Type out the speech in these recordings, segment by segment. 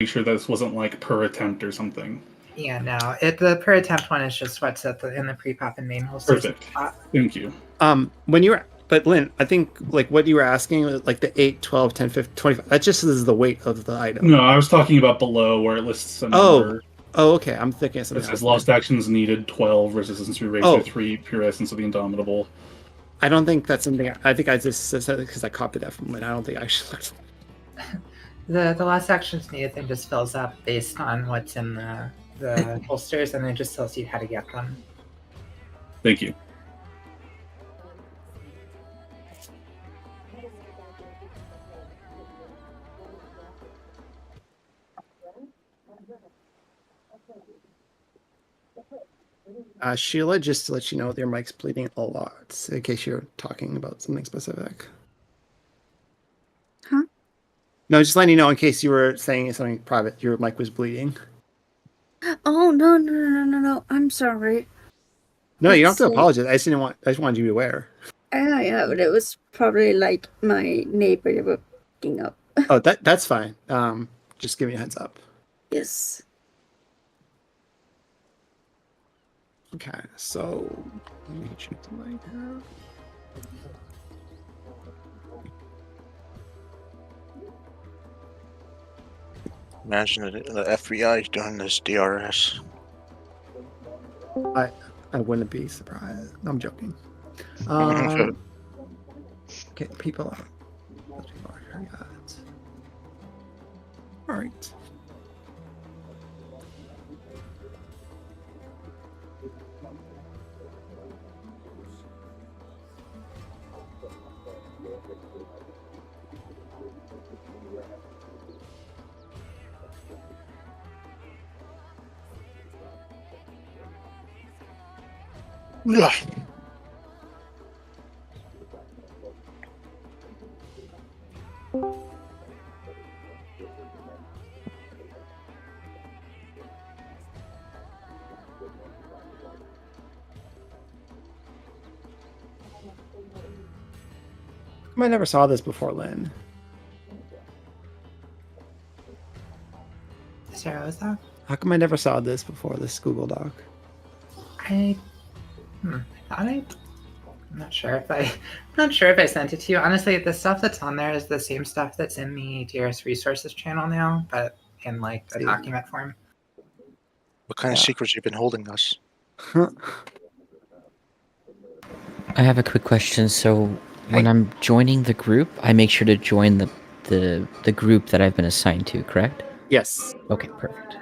making sure this wasn't like per attempt or something. Yeah, no. The per attempt one is just what's in the pre-pop and main holsters. Perfect. Thank you. But Lynn, I think like what you were asking, like the 8, 12, 10, 15, 25, that just is the weight of the item. No, I was talking about below where it lists a number. Oh, okay. I'm thinking of something else. It says lost actions needed 12, resistance to ratio 3, pure essence of the indomitable. I don't think that's something. I think I just said it because I copied that from Lynn. I don't think I actually looked. The lost actions needed thing just fills up based on what's in the holsters, and it just tells you how to get them. Thank you. Sheila, just to let you know, your mic's bleeding a lot, in case you're talking about something specific. Huh? No, just letting you know in case you were saying something private, your mic was bleeding. Oh, no. I'm sorry. No, you don't have to apologize. I just wanted you to be aware. Yeah, but it was probably like my neighbor waking up. Oh, that's fine. Just give me a heads up. Yes. Okay, so let me choose the light here. Imagine the FBI doing this DRS. I wouldn't be surprised. I'm joking. Get people out. All right. Yeah. I never saw this before, Lynn. Sorry, what was that? How come I never saw this before, this Google Doc? I'm not sure if I sent it to you. Honestly, the stuff that's on there is the same stuff that's in the DRS resources channel now, but in like a document form. What kind of secrets you've been holding us? I have a quick question. So when I'm joining the group, I make sure to join the group that I've been assigned to, correct? Yes. Okay, perfect.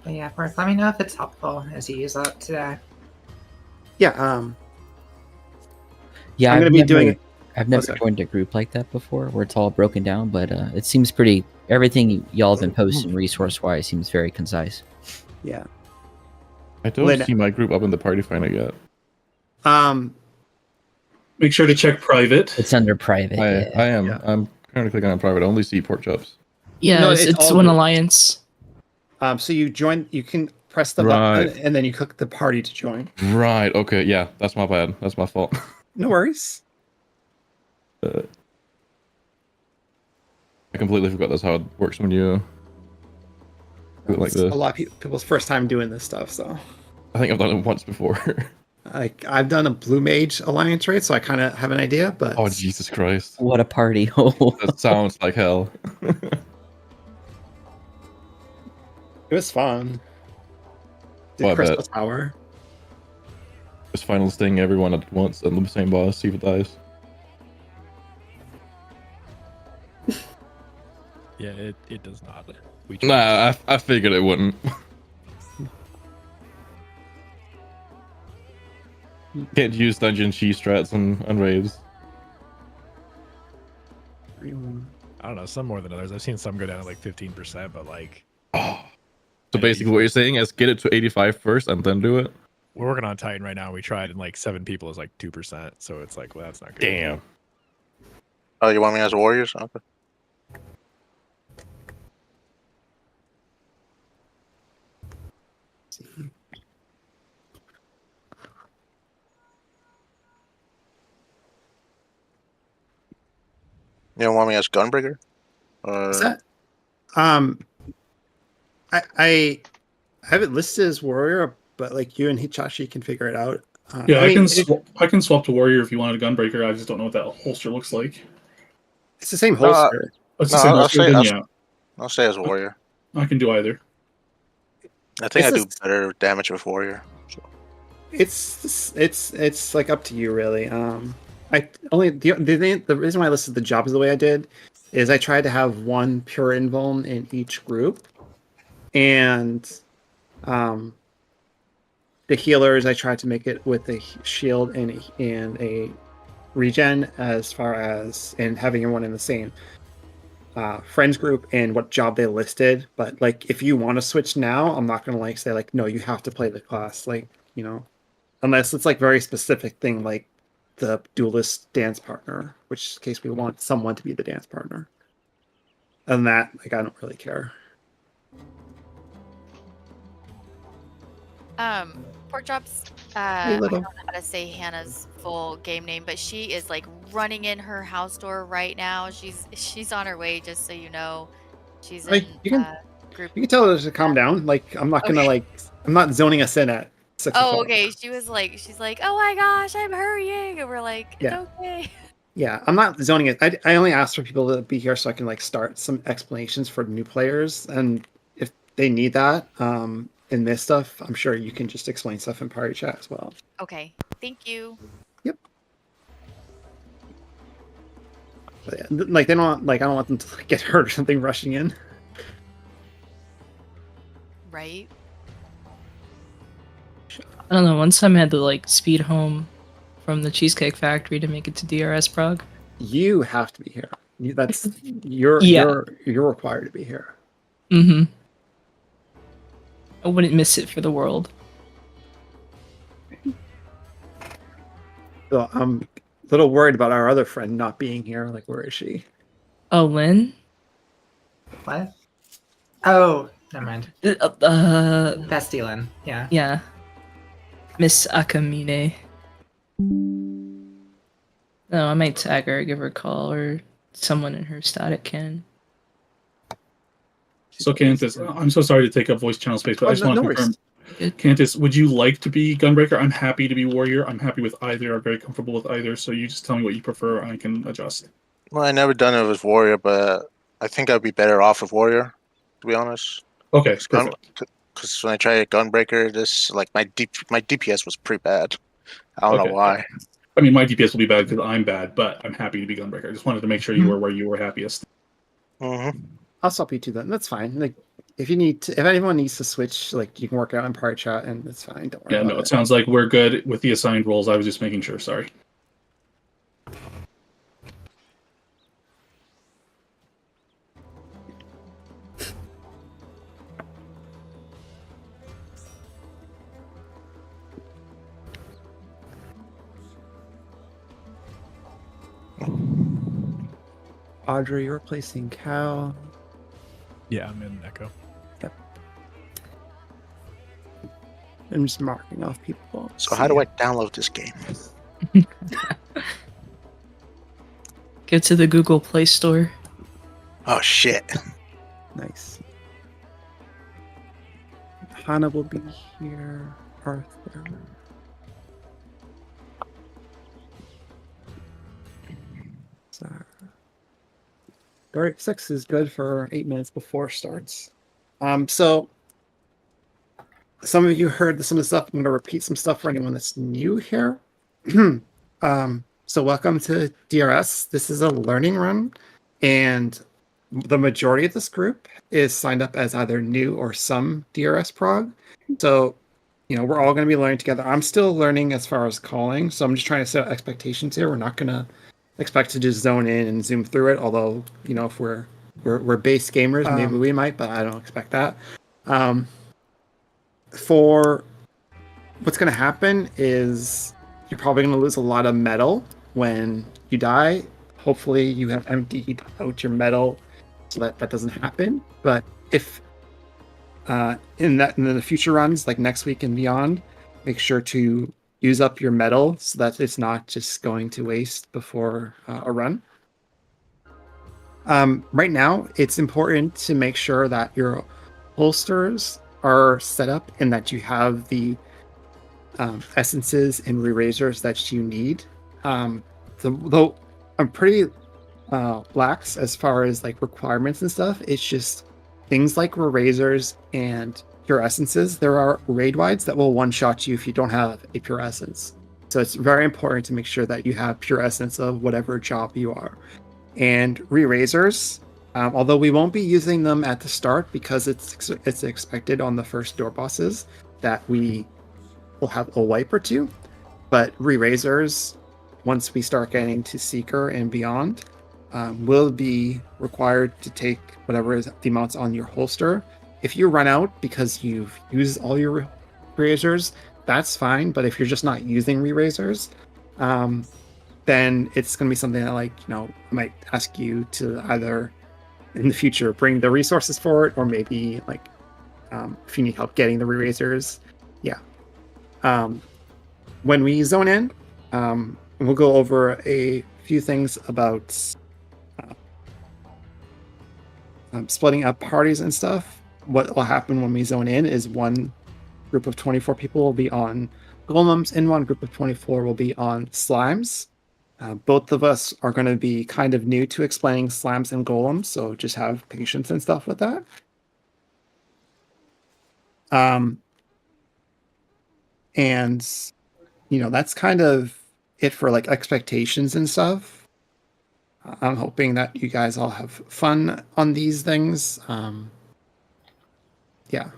But yeah, Bart, let me know if it's helpful as you use that today. Yeah, Yeah, I'm going to be doing it. I've never joined a group like that before where it's all broken down, but it seems pretty, everything y'all have been posting resource-wise seems very concise. Yeah. I don't see my group up in the party finder yet. Make sure to check private. It's under private. I am. Yeah. I'm currently clicking on private. I only see pork chops. Yeah, no, it's one alliance. So you can press the button and then you click the party to join. Right. Okay. Yeah, that's my bad. That's my fault. No worries. I completely forgot that's how it works when you do it like this. A lot of people's first time doing this stuff, so. I think I've done it once before. I've done a Blue Mage Alliance raid, so I kind of have an idea, but... Oh, Jesus Christ. What a party. That sounds like hell. It was fun. Did Crystal Tower. Just final sting everyone at once and the same boss, see if it dies. Yeah, it does not. Nah, I figured it wouldn't. Can't use dungeon cheese strats on raids. I don't know, some more than others. I've seen some go down to like 15%, but like... So basically what you're saying is get it to 85 first and then do it? We're working on Titan right now. We tried and like 7 people is like 2%. So it's like, well, that's not good. Damn. Oh, you want me as warriors? Okay. You don't want me as Gunbreaker? Is that? I have it listed as warrior, but like you and Hichashi can figure it out. Yeah, I mean, I can swap to warrior if you wanted a gunbreaker. I just don't know what that holster looks like. it's the same No, holster. It's No, the same I'll holster, say then I'll, yeah, I'll say as warrior. I can do either. I think I This do is- better damage with warrior. So. It's like up to you really. I only the reason why I listed the jobs the way I did is I tried to have one pure invuln in each group, and the healers I tried to make it with a shield and a regen, as far as and having everyone in the same friends group and what job they listed. But like if you want to switch now, I'm not gonna like say like no, you have to play the class, like, you know, unless it's like very specific thing like the duelist dance partner, which case we want someone to be the dance partner. Other than that, like I don't really care. Pork chops. Hey, I don't little. know how to say Hannah's full game name, but she is like running in her house door right now. She's on her way, just so you know. She's in Like group. you can tell her to calm down. Like I'm not gonna Okay. I'm not zoning us in at 6 Oh, o'clock. okay. She's like, oh my gosh, I'm hurrying, and we're like, it's Yeah. okay. Yeah, I'm not zoning it. I only asked for people to be here so I can like start some explanations for new players, and if they need that in this stuff, I'm sure you can just explain stuff in party chat as well. Okay, thank you. Yep. But yeah, like they don't like I don't want them to like, get hurt or something rushing in. Right. I don't know. One time I had to like speed home from the Cheesecake Factory to make it to DRS Prague. You have to be here. That's Yeah. you're required to be here. Mm-hmm. I wouldn't miss it for the world. So I'm a little worried about our other friend not being here. Like, where is she? Oh, Lynn? What? Oh, never mind. Bastillin. Yeah. Yeah. Miss Akamine. No, I might tag her, give her a call, or someone in her static can. So Cantus, I'm so sorry to take up voice channel space, but I just want to confirm. Good. Cantus, would you like to be Gunbreaker? I'm happy to be Warrior. I'm happy with either. I'm very comfortable with either. So you just tell me what you prefer. I can adjust. Well, I never done it with warrior, but I think I'd be better off with warrior, to be honest. Okay, perfect. Because when I tried Gunbreaker, this like my DPS was pretty bad. I don't know why. I mean, my DPS will be bad because I'm bad, but I'm happy to be Gunbreaker. I just wanted to make sure you were where you were happiest. Mm-hmm. I'll swap you to them. That's fine. Like, if anyone needs to switch, like you can work out in party chat, and it's fine. Don't worry. Yeah, about no, it sounds like we're good with the assigned roles. I was just making sure. Sorry. Audrey, you're replacing Cal. Yeah, I'm in Echo. Yep. I'm just marking off people. So how do I download this game? Go to the Google Play Store. Oh shit! Nice. Hannah will be here. Arthur. Sarah. Dark 6 is good for 8 minutes before starts. So some of you heard some of the stuff. I'm going to repeat some stuff for anyone that's new here. So welcome to DRS. This is a learning run, and the majority of this group is signed up as either new or some DRS prog. So, you know, we're all going to be learning together. I'm still learning as far as calling, so I'm just trying to set expectations here. We're not going to expect to just zone in and zoom through it, although, you know, if we're base gamers, maybe we might, but I don't expect that. For what's going to happen is you're probably going to lose a lot of metal when you die. Hopefully you have emptied out your metal so that doesn't happen. But if in the future runs, like next week and beyond, make sure to use up your metal so that it's not just going to waste before a run. Right now, it's important to make sure that your holsters are set up and that you have the essences and erasers that you need. Though I'm pretty lax as far as like requirements and stuff. It's just things like erasers and pure essences. There are raid wides that will one-shot you if you don't have a pure essence. So it's very important to make sure that you have pure essence of whatever job you are. And re-razors, although we won't be using them at the start because it's expected on the first door bosses that we will have a wipe or two. But re-razors, once we start getting to Seeker and beyond, will be required to take whatever is the amounts on your holster. If you run out because you've used all your re-razors, that's fine. But if you're just not using re-razors, then it's going to be something that, like, I might ask you to either in the future bring the resources for it, or maybe like if you need help getting the re-razors. Yeah. When we zone in, we'll go over a few things about splitting up parties and stuff. What will happen when we zone in is one group of 24 people will be on golems and one group of 24 will be on slimes. Both of us are going to be kind of new to explaining slimes and golems, so just have patience and stuff with that. And that's kind of it for like expectations and stuff. I'm hoping that you guys all have fun on these things. Yeah.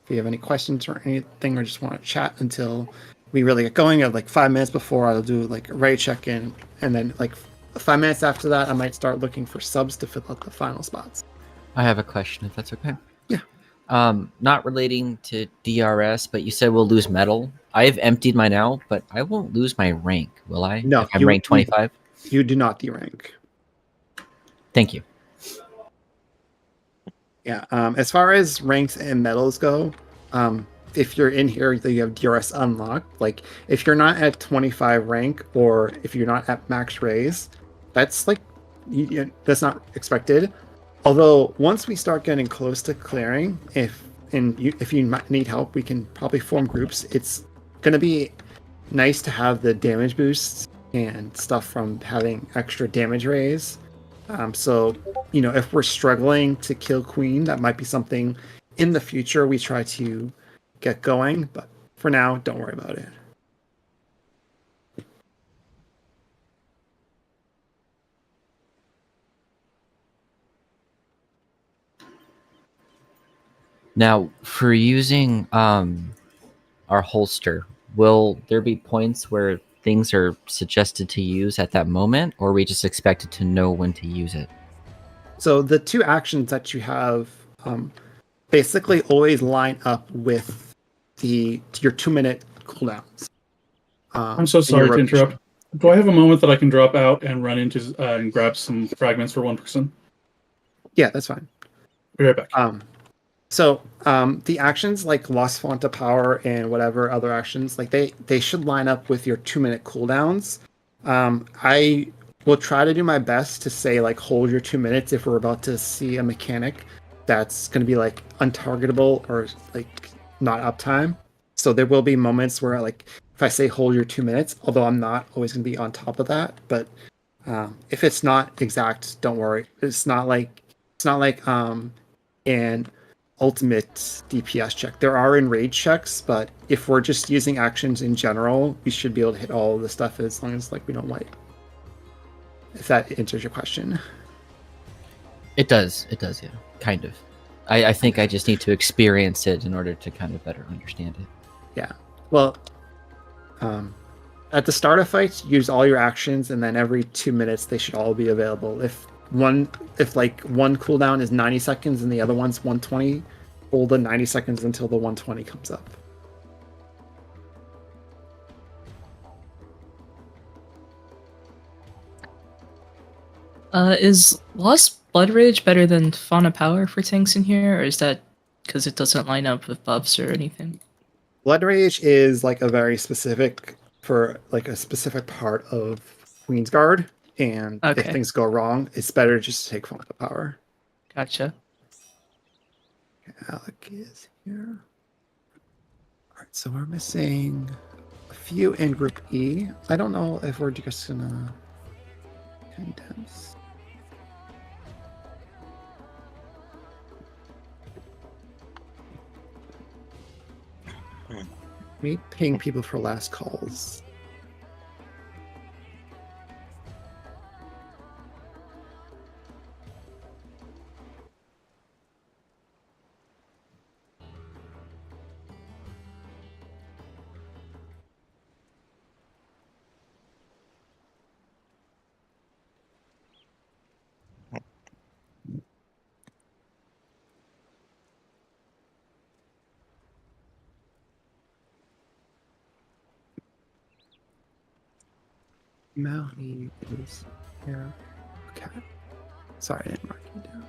If you have any questions or anything, or just want to chat until we really get going, at like 5 minutes before, I'll do like a raid check-in, and then like 5 minutes after that, I might start looking for subs to fill out the final spots. I have a question, if that's okay. Yeah. Not relating to DRS, but you said we'll lose metal. I've emptied mine out, but I won't lose my rank, will I? No, if I'm ranked 25. You do not derank. Thank you. Yeah. As far as ranks and medals go, if you're in here, you have DRS unlocked. Like, if you're not at 25 rank, or if you're not at max raise, that's like that's not expected. Although once we start getting close to clearing, if you need help, we can probably form groups. It's going to be nice to have the damage boosts and stuff from having extra damage raise. So, if we're struggling to kill Queen, that might be something in the future we try to get going. But for now, don't worry about it. Now, for using our holster, will there be points where things are suggested to use at that moment, or are we just expected to know when to use it? So the two actions that you have basically always line up with your 2-minute cooldowns. I'm so sorry to interrupt. Do I have a moment that I can drop out and run into and grab some fragments for one person? Yeah, that's fine. Be right back. So the actions like Lost Font of Power and whatever other actions, like they should line up with your 2-minute cooldowns. I will try to do my best to say like hold your 2 minutes if we're about to see a mechanic that's going to be like untargetable or like not uptime. So there will be moments where like if I say hold your 2 minutes, although I'm not always going to be on top of that, but if it's not exact, don't worry. It's not like an ultimate DPS check. There are enrage checks, but if we're just using actions in general, we should be able to hit all of the stuff as long as like we don't wipe. If that answers your question. It does, yeah. Kind of. I think I just need to experience it in order to kind of better understand it. Yeah. Well, at the start of fights, use all your actions, and then every 2 minutes they should all be available. If one cooldown is 90 seconds and the other one's 120, hold the 90 seconds until the 120 comes up. Is Lost Blood Rage better than Fawn of Power for tanks in here, or is that because it doesn't line up with buffs or anything? Blood Rage is like a very specific for like a specific part of Queen's Guard, And if Okay. things go wrong, it's better just to take Fauna Power. Gotcha. Alec is here. All right, so we're missing a few in Group E. I don't know if we're just gonna condense. Me ping people for last calls. Mountie is here. Okay. Sorry, I didn't mark you down.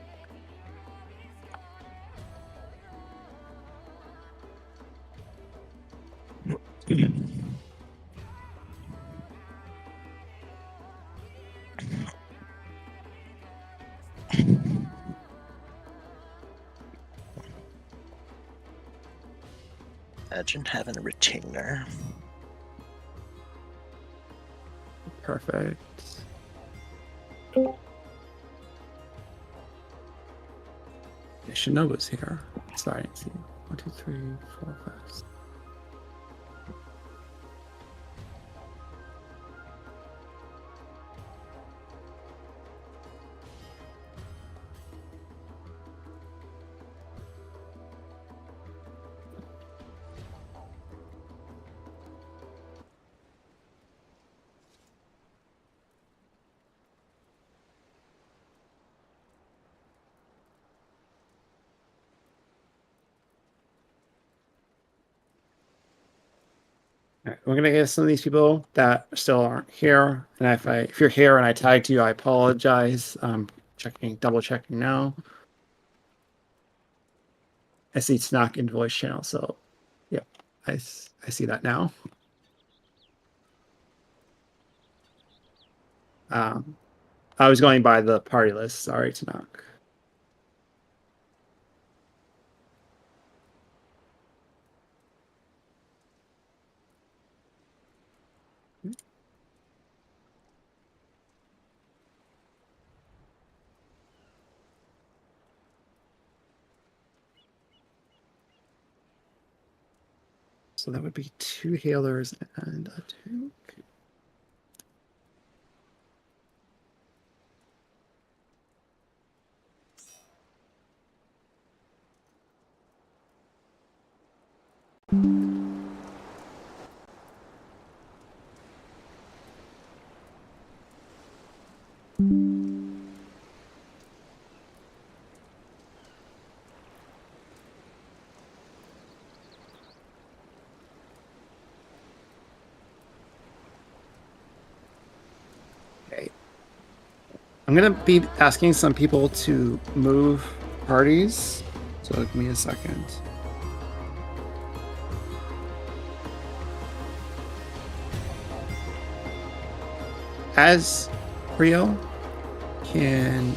Imagine having a retainer. Perfect. Yeah, Shinobu's here. Sorry, I didn't see you. 1, 2, 3, 4, 5, 6. All right, we're gonna get some of these people that still aren't here, and if you're here and I tagged you, I apologize. Double checking now. I see Snock in voice channel, so yep, I see that now. I was going by the party list. Sorry, Snock. So that would be 2 healers and a tank. Okay. I'm gonna be asking some people to move parties. So give me a second. As Rio, can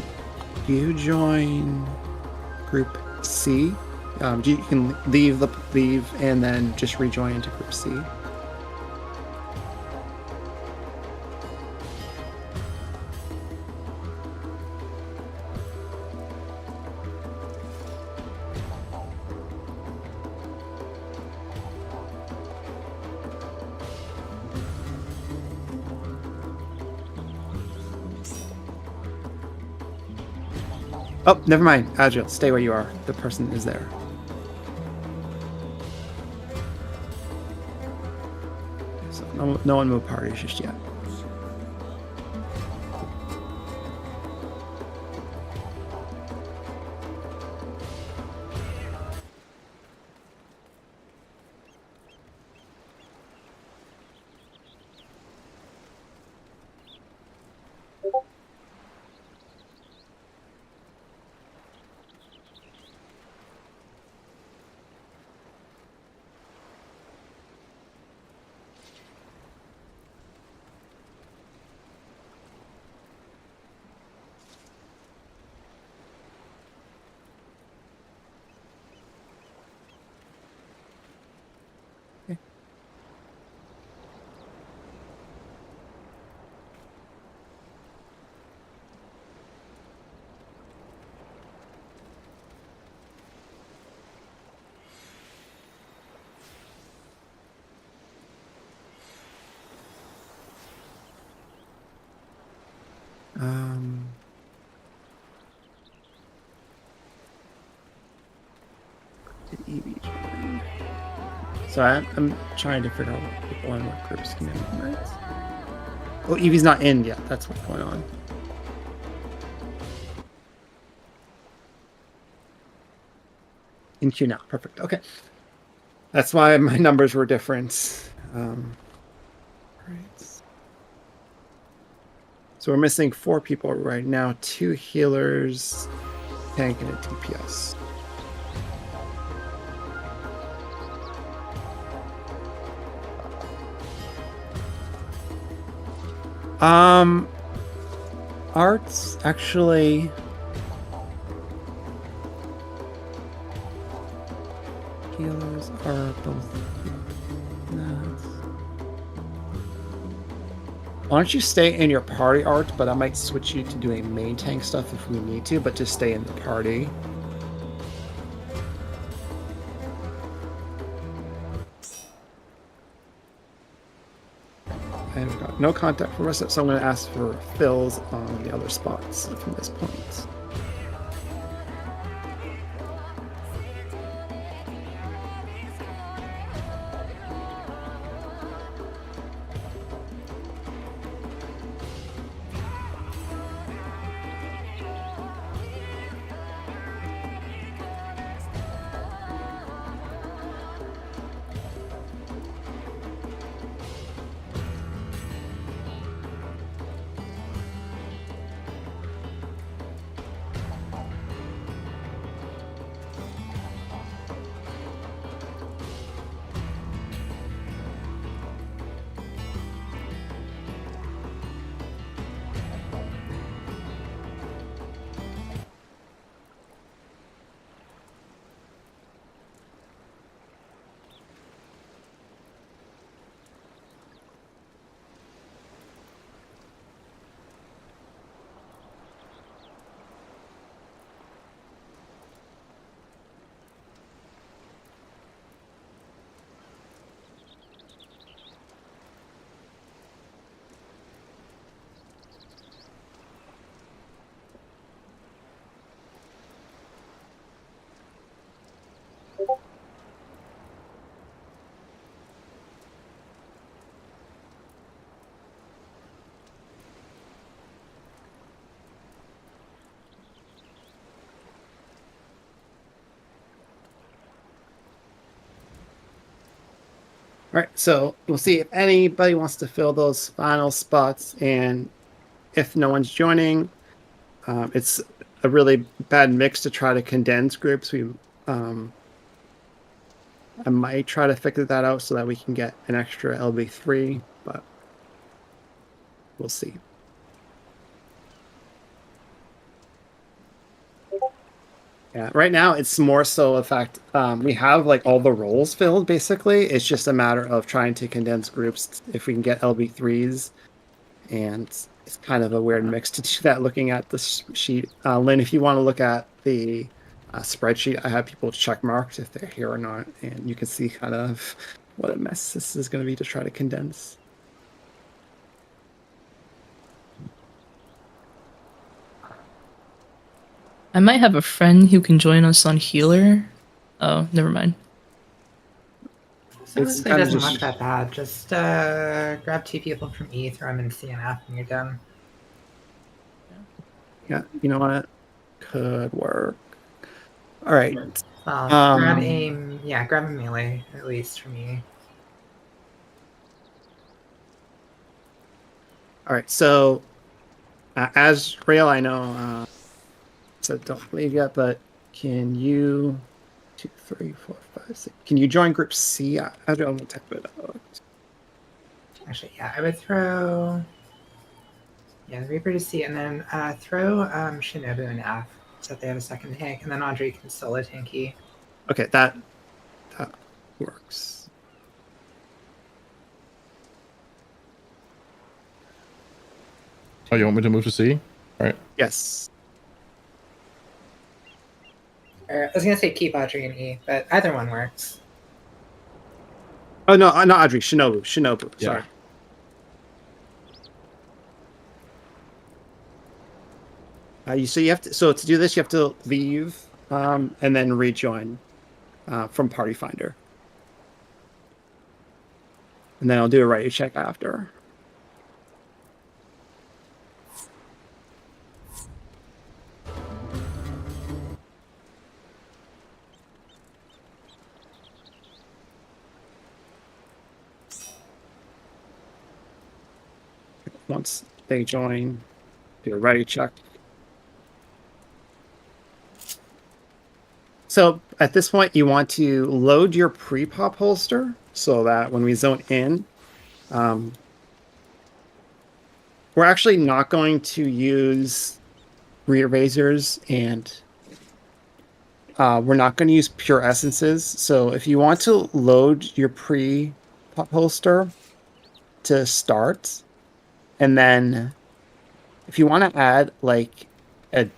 you join Group C? You can leave and then just rejoin into Group C. Oh, never mind. Agile, stay where you are. The person is there. So no one move parties just yet. Um, did Evie join? So I'm trying to figure out what people and what groups can in. Oh, Evie's not in yet. That's what's going on. In queue now. Perfect. Okay. That's why my numbers were different. Right. So we're missing 4 people right now. 2 healers, tank, and a DPS. Arts actually. Healers are both. Why don't you stay in your party, Art? But I might switch you to doing main tank stuff if we need to, but just stay in the party. I've got no contact for us, so I'm going to ask for fills on the other spots from this point. All right, so we'll see if anybody wants to fill those final spots, and if no one's joining, it's a really bad mix to try to condense groups. I might try to figure that out so that we can get an extra LB3, but we'll see. Yeah, right now it's more so the fact we have like all the roles filled basically. It's just a matter of trying to condense groups if we can get LB3s, and it's kind of a weird mix to do that looking at the sheet. Lynn, if you want to look at the spreadsheet, I have people check marked if they're here or not, and you can see kind of what a mess this is going to be to try to condense. I might have a friend who can join us on healer. Oh, never mind. So it doesn't look that bad. Just grab 2 people from E, throw them in CNF, and you're done. Yeah, you know what? Could work. All right. Well, grab a melee at least for me. All right. So, as Rail, I know. So don't leave yet, but can you 2, 3, 4, 5, 6? Can you join group C? I don't type it out. Actually, yeah, I would throw the Reaper to C, and then throw Shinobu in F so that they have a second tank, and then Audrey can solo tanky. Okay, that works. Oh, you want me to move to C? All right. Yes. I was gonna say keep Audrey in E, but either one works. Oh no, not Audrey. Shinobu. Yeah. Sorry. You have to. So to do this, you have to leave and then rejoin from Party Finder, and then I'll do a ready check after. Once they join, do a ready check. So at this point, you want to load your pre-pop holster so that when we zone in, we're actually not going to use re-erasers and we're not going to use pure essences. So if you want to load your pre-pop holster to start, and then if you want to add like a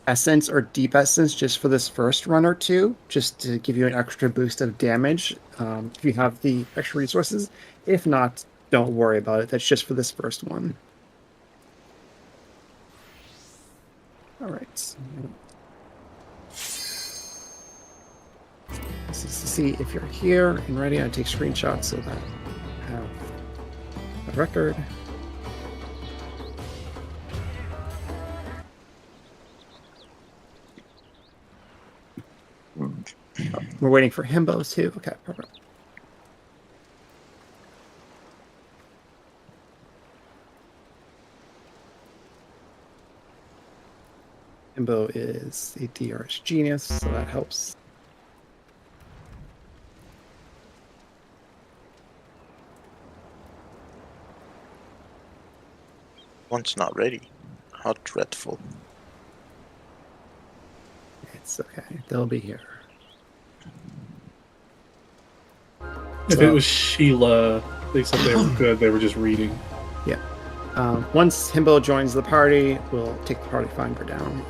essence or deep essence just for this first run or two, just to give you an extra boost of damage, if you have the extra resources. If not, don't worry about it. That's just for this first one. All right. This is to see if you're here and ready. I take screenshots so that I have a record. We're waiting for Himbos too. Okay, perfect. Himbo is a DRS genius, so that helps. One's not ready. How dreadful. It's okay. They'll be here. If it was Sheila, they said they were good. They were just reading. Yeah. Once Himbo joins the party, we'll take the party finder down.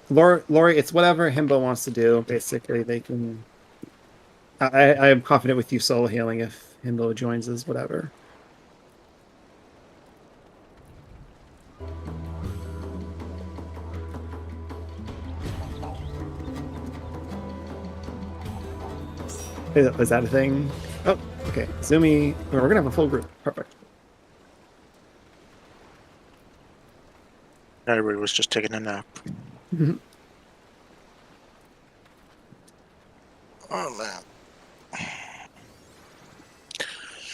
Lori, it's whatever Himbo wants to do. Basically, they can. I am confident with you solo healing if Himbo joins us. Whatever. Was that a thing? Oh, okay. Zoomy. We're gonna have a full group. Perfect. Everybody was just taking a nap. Mhm. Oh man.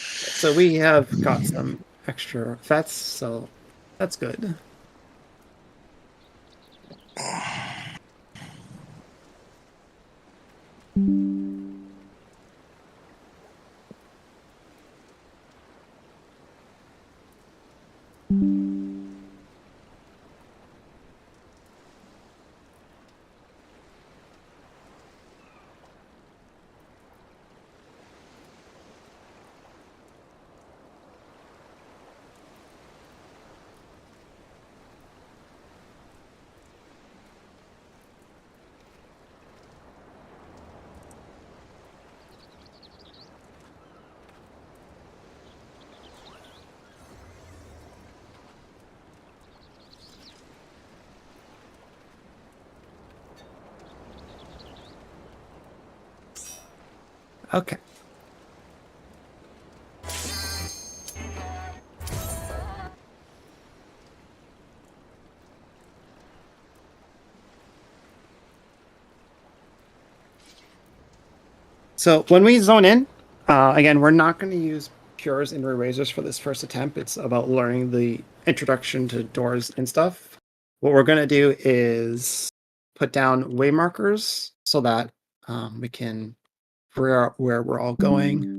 So we have got some extra vets, so that's good. Okay. So when we zone in, again, we're not going to use cures and erasers for this first attempt. It's about learning the introduction to doors and stuff. What we're going to do is put down way markers so that we can figure where we're all going.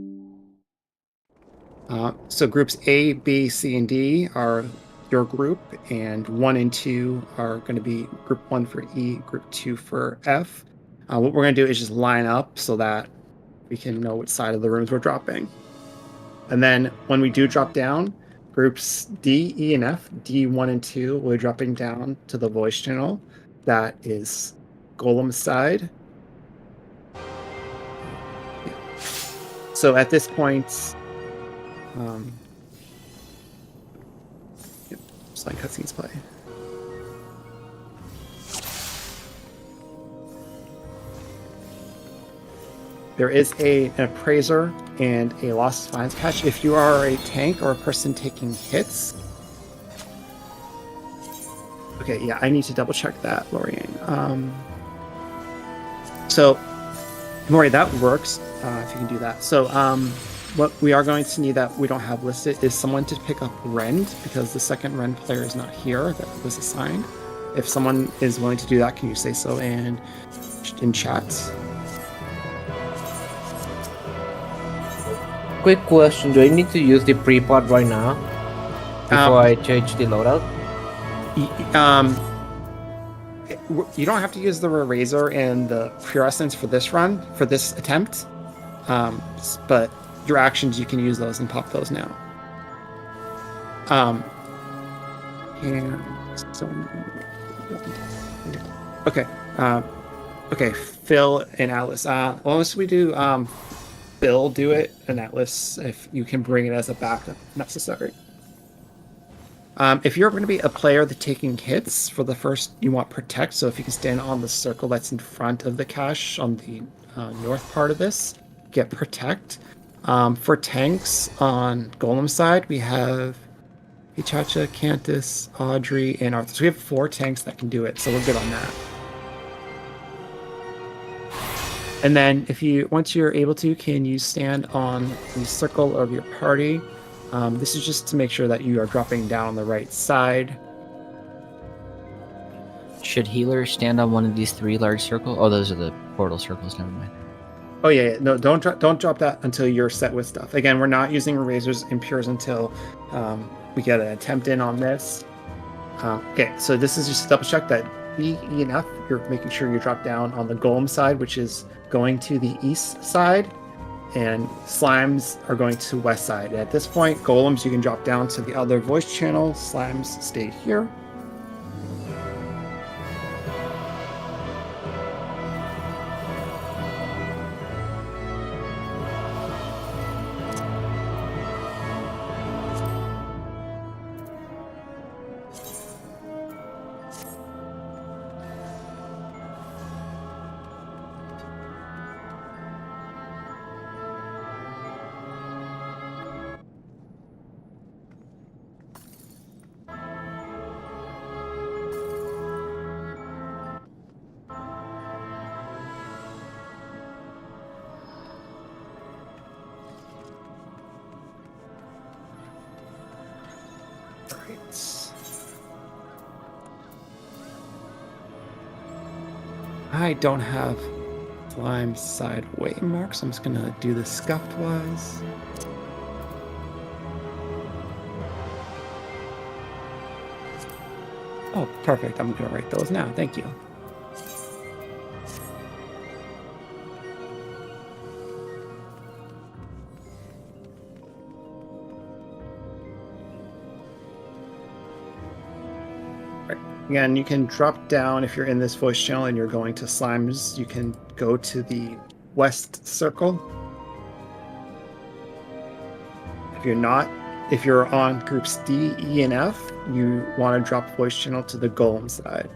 So groups A, B, C, and D are your group, and 1 and 2 are going to be group 1 for E, group 2 for F. What we're going to do is just line up so that we can know which side of the rooms we're dropping. And then when we do drop down, groups D, E, and F, D1 and 2, we're dropping down to the voice channel. That is Golem's side. Yeah. So at this point, Just like cutscenes play. There is an appraiser and a lost finds patch. If you are a tank or a person taking hits. Okay, yeah, I need to double check that, Lorian. So, Maury, that works if you can do that. So, what we are going to need that we don't have listed is someone to pick up Rend, because the second Rend player is not here that was assigned. If someone is willing to do that, can you say so in chat? Quick question, do I need to use the pre-pod right now before I change the loadout? You don't have to use the Razor and the Pure Essence for this run, for this attempt, but your actions, you can use those and pop those now. Okay, Phil and Atlas. Well, unless we do Phil do it, and Atlas, if you can bring it as a backup if necessary. If you're going to be a player that's taking hits for the first, you want Protect. So if you can stand on the circle that's in front of the cache on the north part of this, get Protect. For tanks on Golem side, we have Ichacha, Cantus, Audrey, and Arthur. So we have 4 tanks that can do it, so we're good on that. And then once you're able to, can you stand on the circle of your party? This is just to make sure that you are dropping down on the right side. Should healers stand on one of these 3 large circles? Oh, those are the portal circles. Never mind. Oh yeah. No, don't drop that until you're set with stuff. Again, we're not using Razors and Pures until we get an attempt in on this. Okay, so this is just to double check that E, and F, you're making sure you drop down on the Golem side, which is going to the east side, and Slimes are going to west side. And at this point, Golems, you can drop down to the other voice channel. Slimes stay here. I don't have Slime side waymarks, so I'm just gonna do this scuffed wise. Oh, perfect. I'm gonna write those now. Thank you. Again, you can drop down if you're in this voice channel and you're going to Slimes. You can go to the west circle. If you're not, if you're on groups D, E, and F, you want to drop voice channel to the Golem side.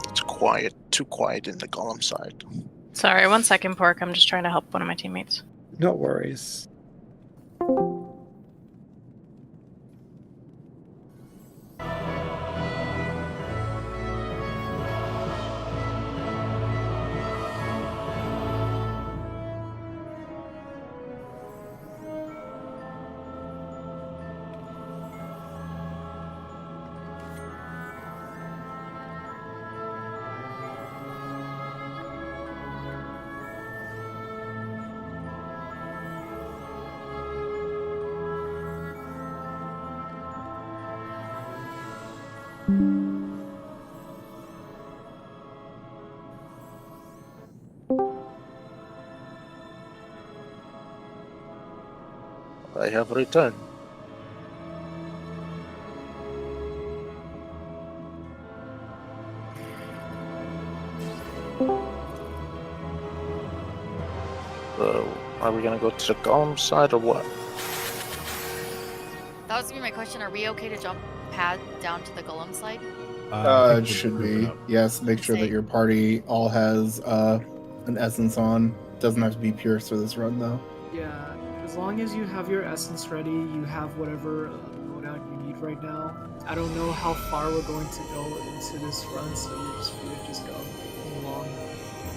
It's quiet, too quiet in the Golem side. Sorry, 1 second, Pork. I'm just trying to help one of my teammates. No worries. I have returned. Are we gonna go to the Golem side or what? That was gonna be my question. Are we okay to jump pad down to the golem slide? It should be. Yes, make sure that your party all has an essence on. Doesn't have to be pure for this run though. Yeah, as long as you have your essence ready, you have whatever loadout you need right now. I don't know how far we're going to go into this run, so we just go along.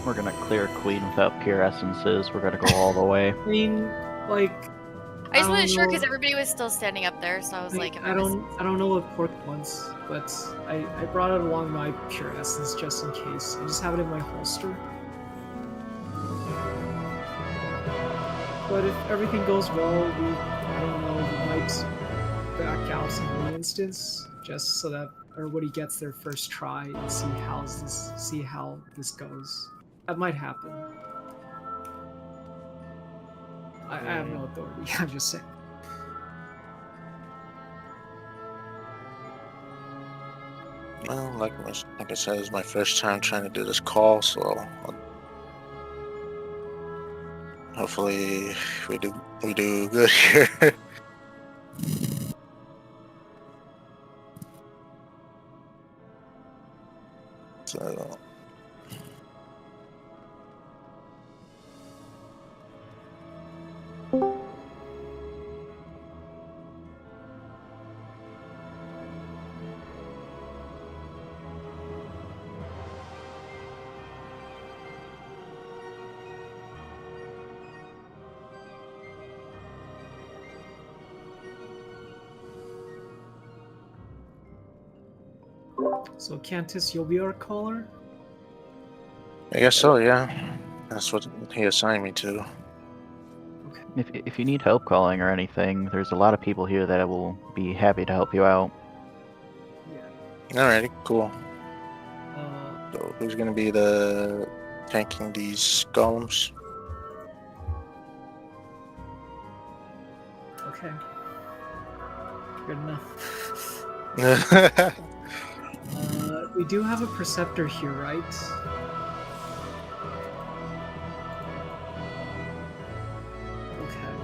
We're gonna clear Queen without pure essences. We're gonna go all the way. I mean, like, I just wasn't sure know. because everybody was still standing up there, so I was like, I don't know what Pork wants, but I brought it along my pure essence just in case. I just have it in my holster. But if everything goes well, I don't know, we might back out in one instance, just so that everybody gets their first try and see how this goes. That might happen. I have no authority. I'm just saying. Well, like I said, it's my first time trying to do this call, so hopefully we do good here. So. So Cantus, you'll be our caller? I guess so, yeah. That's what he assigned me to. If you need help calling or anything, there's a lot of people here that will be happy to help you out. Alrighty, cool. So who's gonna be the tanking these golems? Okay. Good enough. We do have a preceptor here, right? Okay.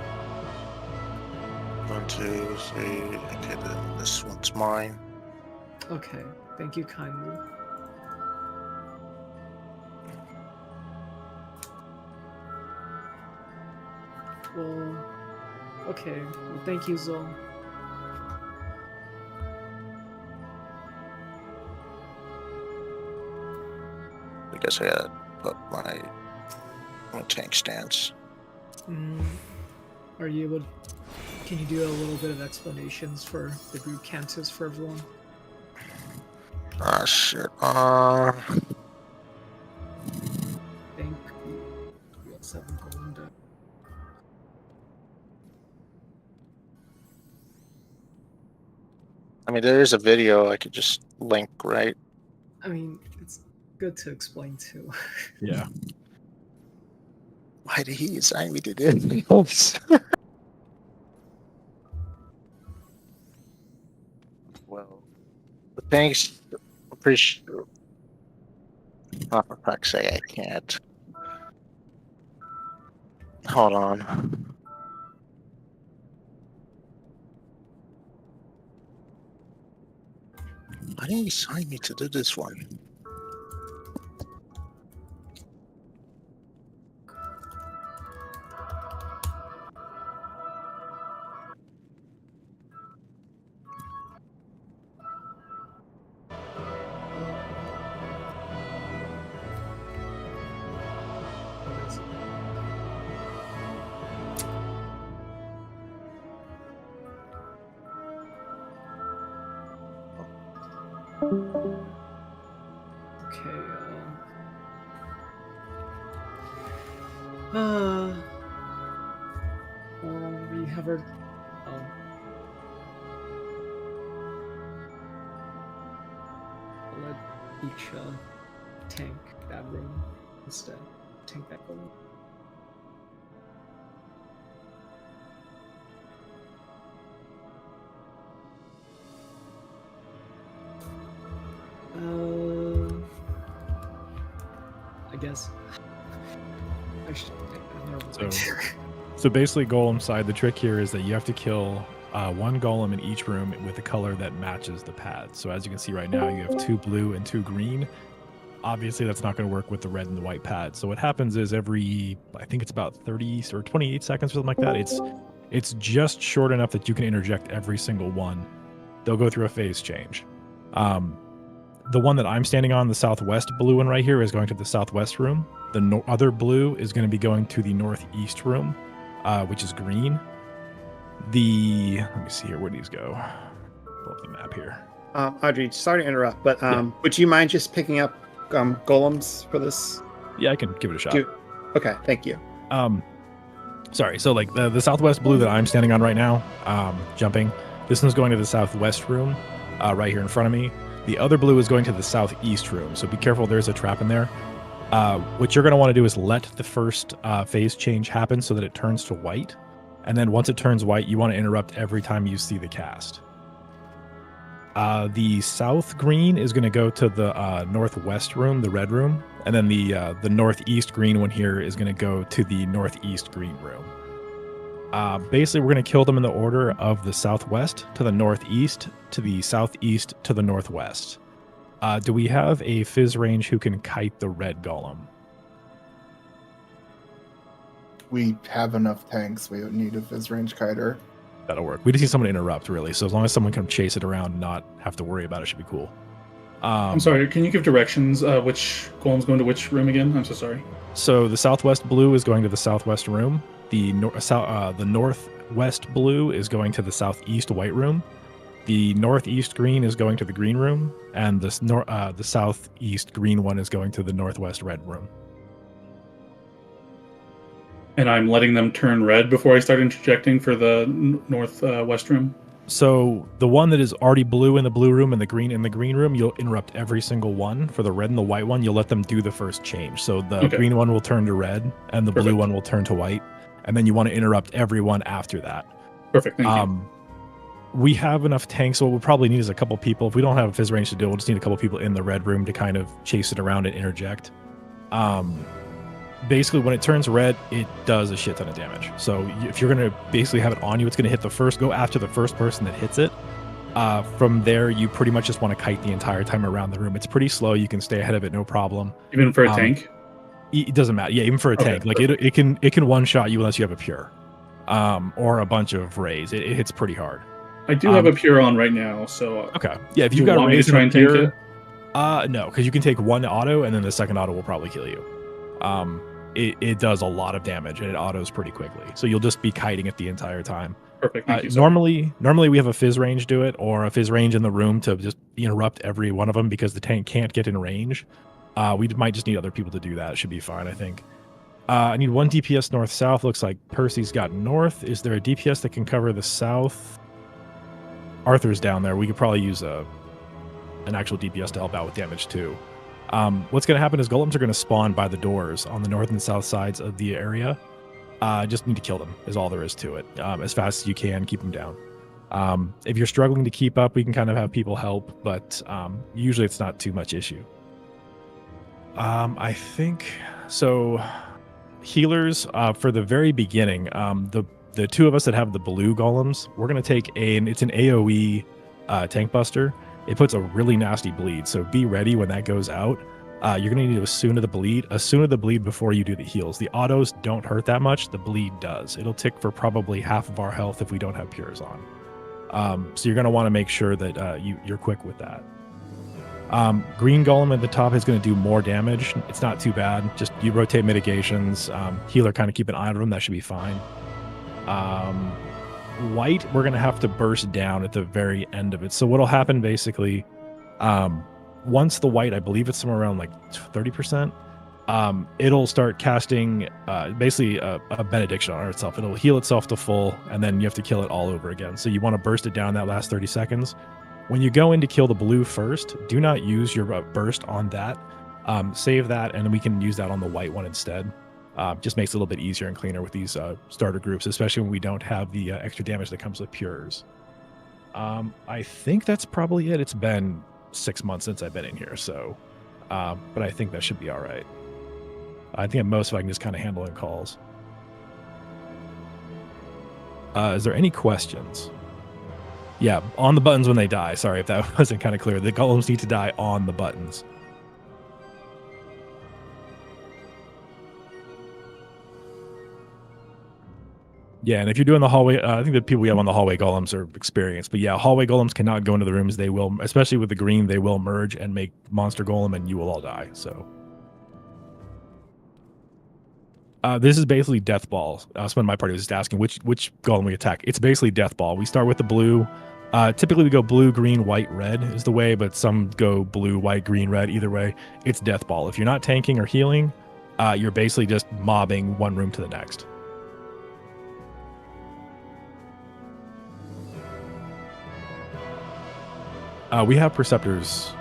1, 2, 3. Okay, then this one's mine. Okay, thank you kindly. Well, okay. Well, thank you, Zol. I guess I gotta put my tank stance. Are you able? Can you do a little bit of explanations for the group Cantus for everyone? Ah, shit. I think we got 7 golden done. I mean, there is a video I could just link, right? I mean, it's good to explain too. Yeah. Why did he assign me to this? Well, thanks. I'm pretty sure. Oh, for fuck's sake, I can't. Hold on. Why didn't he assign me to do this one? Okay. We have our. I'll let each tank that room instead. Tank that room. I guess. I should take that. So basically, golem side, the trick here is that you have to kill one golem in each room with a color that matches the pad. So as you can see right now, you have 2 blue and 2 green. Obviously, that's not going to work with the red and the white pad. So what happens is every, I think it's about 30 or 28 seconds or something like that, it's just short enough that you can interject every single one. They'll go through a phase change. The one that I'm standing on, the southwest blue one right here, is going to the southwest room. The other blue is going to be going to the northeast room, which is green. Let me see here, where do these go? Pull up the map here. Audrey, sorry to interrupt, but would you mind just picking up golems for this? Yeah, I can give it a shot. Okay, thank you. Sorry, so like the southwest blue that I'm standing on right now, jumping, this one's going to the southwest room, right here in front of me. The other blue is going to the southeast room, so be careful, there's a trap in there. What you're going to want to do is let the first phase change happen so that it turns to white. And then once it turns white, you want to interrupt every time you see the cast. The south green is going to go to the northwest room, the red room. And then the northeast green one here is going to go to the northeast green room. Basically, we're going to kill them in the order of the southwest to the northeast to the southeast to the northwest. Do we have a fizz range who can kite the red golem? We have enough tanks. We don't need a fizz range kiter. That'll work. We just need someone to interrupt, really. So as long as someone can chase it around and not have to worry about it, should be cool. I'm sorry, can you give directions? Which golem's going to which room again? I'm so sorry. So the southwest blue is going to the southwest room. The northwest blue is going to the southeast white room. The northeast green is going to the green room. And the southeast green one is going to the northwest red room. And I'm letting them turn red before I start interjecting for the northwest room? So the one that is already blue in the blue room and the green in the green room, you'll interrupt every single one. For the red and the white one, you'll let them do the first change. So the green one will turn to red and the blue one will turn to white. And then you want to interrupt everyone after that. Perfect, thank you. We have enough tanks, so what we'll probably need is a couple people. If we don't have a fizz range to do, we'll just need a couple people in the red room to kind of chase it around and interject. Basically, when it turns red, it does a shit ton of damage. So if you're going to basically have it on you, it's going to hit go after the first person that hits it. From there, you pretty much just want to kite the entire time around the room. It's pretty slow. You can stay ahead of it, no problem. Even for a tank? It doesn't matter. Yeah, even for a tank. Like it can one-shot you unless you have a pure. Or a bunch of rays. It hits pretty hard. I do have a pure on right now, so... Okay. Yeah, if you've got a raise and a pure... no, because you can take one auto, and then the second auto will probably kill you. It does a lot of damage and it autos pretty quickly. So you'll just be kiting it the entire time. Perfect. Thank you, normally we have a fizz range do it, or a fizz range in the room to just interrupt every one of them because the tank can't get in range. We might just need other people to do that. It should be fine, I think. I need one DPS north-south. Looks like Percy's got north. Is there a DPS that can cover the south? Arthur's down there. We could probably use an actual DPS to help out with damage too. What's going to happen is golems are going to spawn by the doors on the north and south sides of the area. Just need to kill them is all there is to it. As fast as you can, keep them down. If you're struggling to keep up, we can kind of have people help, but usually it's not too much issue. I think so. Healers for the very beginning, the two of us that have the blue golems, we're going to take it's an AoE tank buster. It puts a really nasty bleed, so be ready when that goes out. You're going to need to Asuna the bleed before you do the heals. The autos don't hurt that much, the bleed does. It'll tick for probably half of our health if we don't have pures on. So you're going to want to make sure that you're quick with that. Green golem at the top is going to do more damage. It's not too bad. Just you rotate mitigations. Healer kind of keep an eye on them. That should be fine. White, we're going to have to burst down at the very end of it. So what'll happen basically, once the white, I believe it's somewhere around like 30%, it'll start casting basically a benediction on itself. It'll heal itself to full, and then you have to kill it all over again. So you want to burst it down that last 30 seconds. When you go in to kill the blue first, do not use your burst on that. Save that, and then we can use that on the white one instead. Just makes it a little bit easier and cleaner with these starter groups, especially when we don't have the extra damage that comes with pures. I think that's probably it. It's been 6 months since I've been in here, so but I think that should be all right. I think at most I can just kind of handle in calls. Is there any questions? Yeah, on the buttons when they die. Sorry if that wasn't kind of clear. The golems need to die on the buttons. Yeah, and if you're doing the hallway, I think the people we have on the hallway golems are experienced. But yeah, hallway golems cannot go into the rooms. They will, especially with the green, they will merge and make monster golem, and you will all die. So this is basically death ball. Someone in my party was just asking which golem we attack. It's basically death ball. We start with the blue. Typically we go blue, green, white, red is the way, but some go blue, white, green, red. Either way, it's death ball. If you're not tanking or healing, you're basically just mobbing one room to the next. We have Perceptors.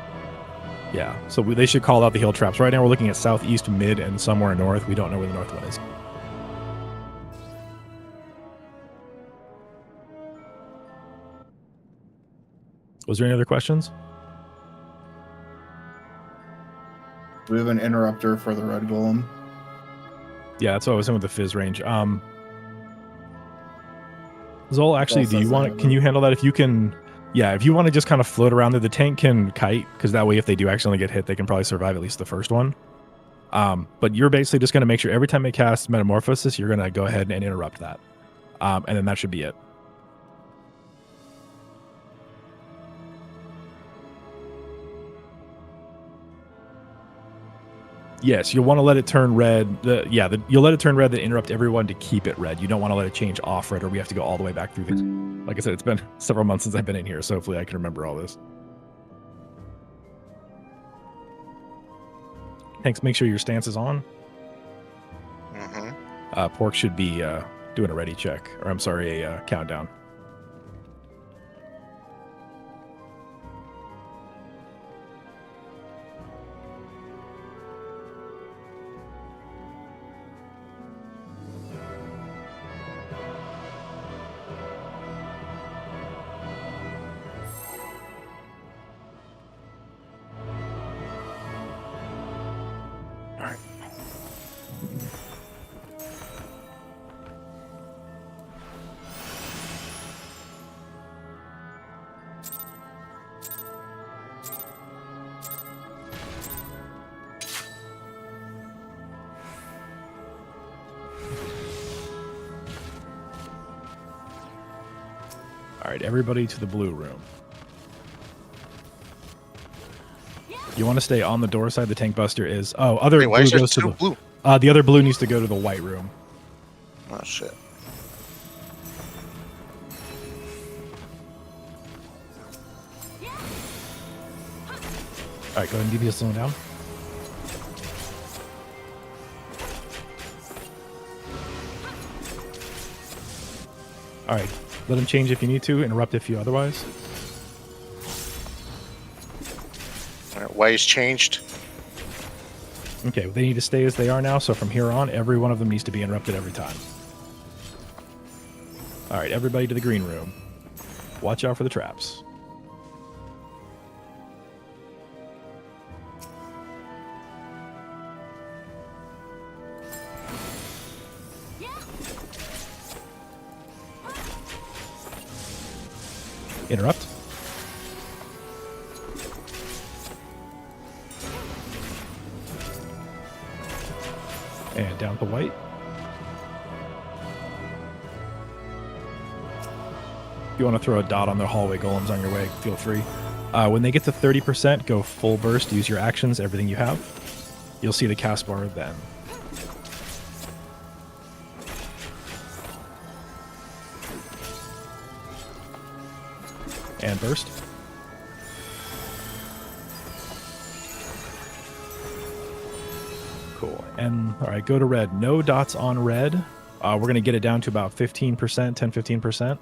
Yeah, so they should call out the heal traps. Right now we're looking at southeast, mid, and somewhere north. We don't know where the north one is. Was there any other questions? Do we have an interrupter for the red golem? Yeah, that's what I was saying with the fizz range. Zol, actually, do you want? Can you handle that? If you can, yeah. If you want to just kind of float around there, the tank can kite, because that way, if they do accidentally get hit, they can probably survive at least the first one. But you're basically just going to make sure every time they cast Metamorphosis, you're going to go ahead and interrupt that, and then that should be it. Yes, you'll want to let it turn red. You'll let it turn red, then interrupt everyone to keep it red. You don't want to let it change off red, or we have to go all the way back through this. Like I said, it's been several months since I've been in here, so hopefully I can remember all this. Thanks. Make sure your stance is on. Pork should be doing a ready check, or I'm sorry, a countdown. All right, everybody to the blue room. You want to stay on the door side. The tank buster is. Oh, other Wait, why blue is there goes to two the blue? The other blue needs to go to the white room. Oh shit. All right, go ahead and DPS someone down. All right, let him change if you need to. Interrupt if you otherwise. All right, why he's changed? Okay, they need to stay as they are now. So from here on, every one of them needs to be interrupted every time. All right, everybody to the green room. Watch out for the traps. Interrupt. And down to white. If you want to throw a dot on the hallway golems on your way, feel free. When they get to 30%, go full burst, use your actions, everything you have. You'll see the cast bar then. And burst. Cool. And all right, go to red. No dots on red. We're going to get it down to about 15%, 10-15%.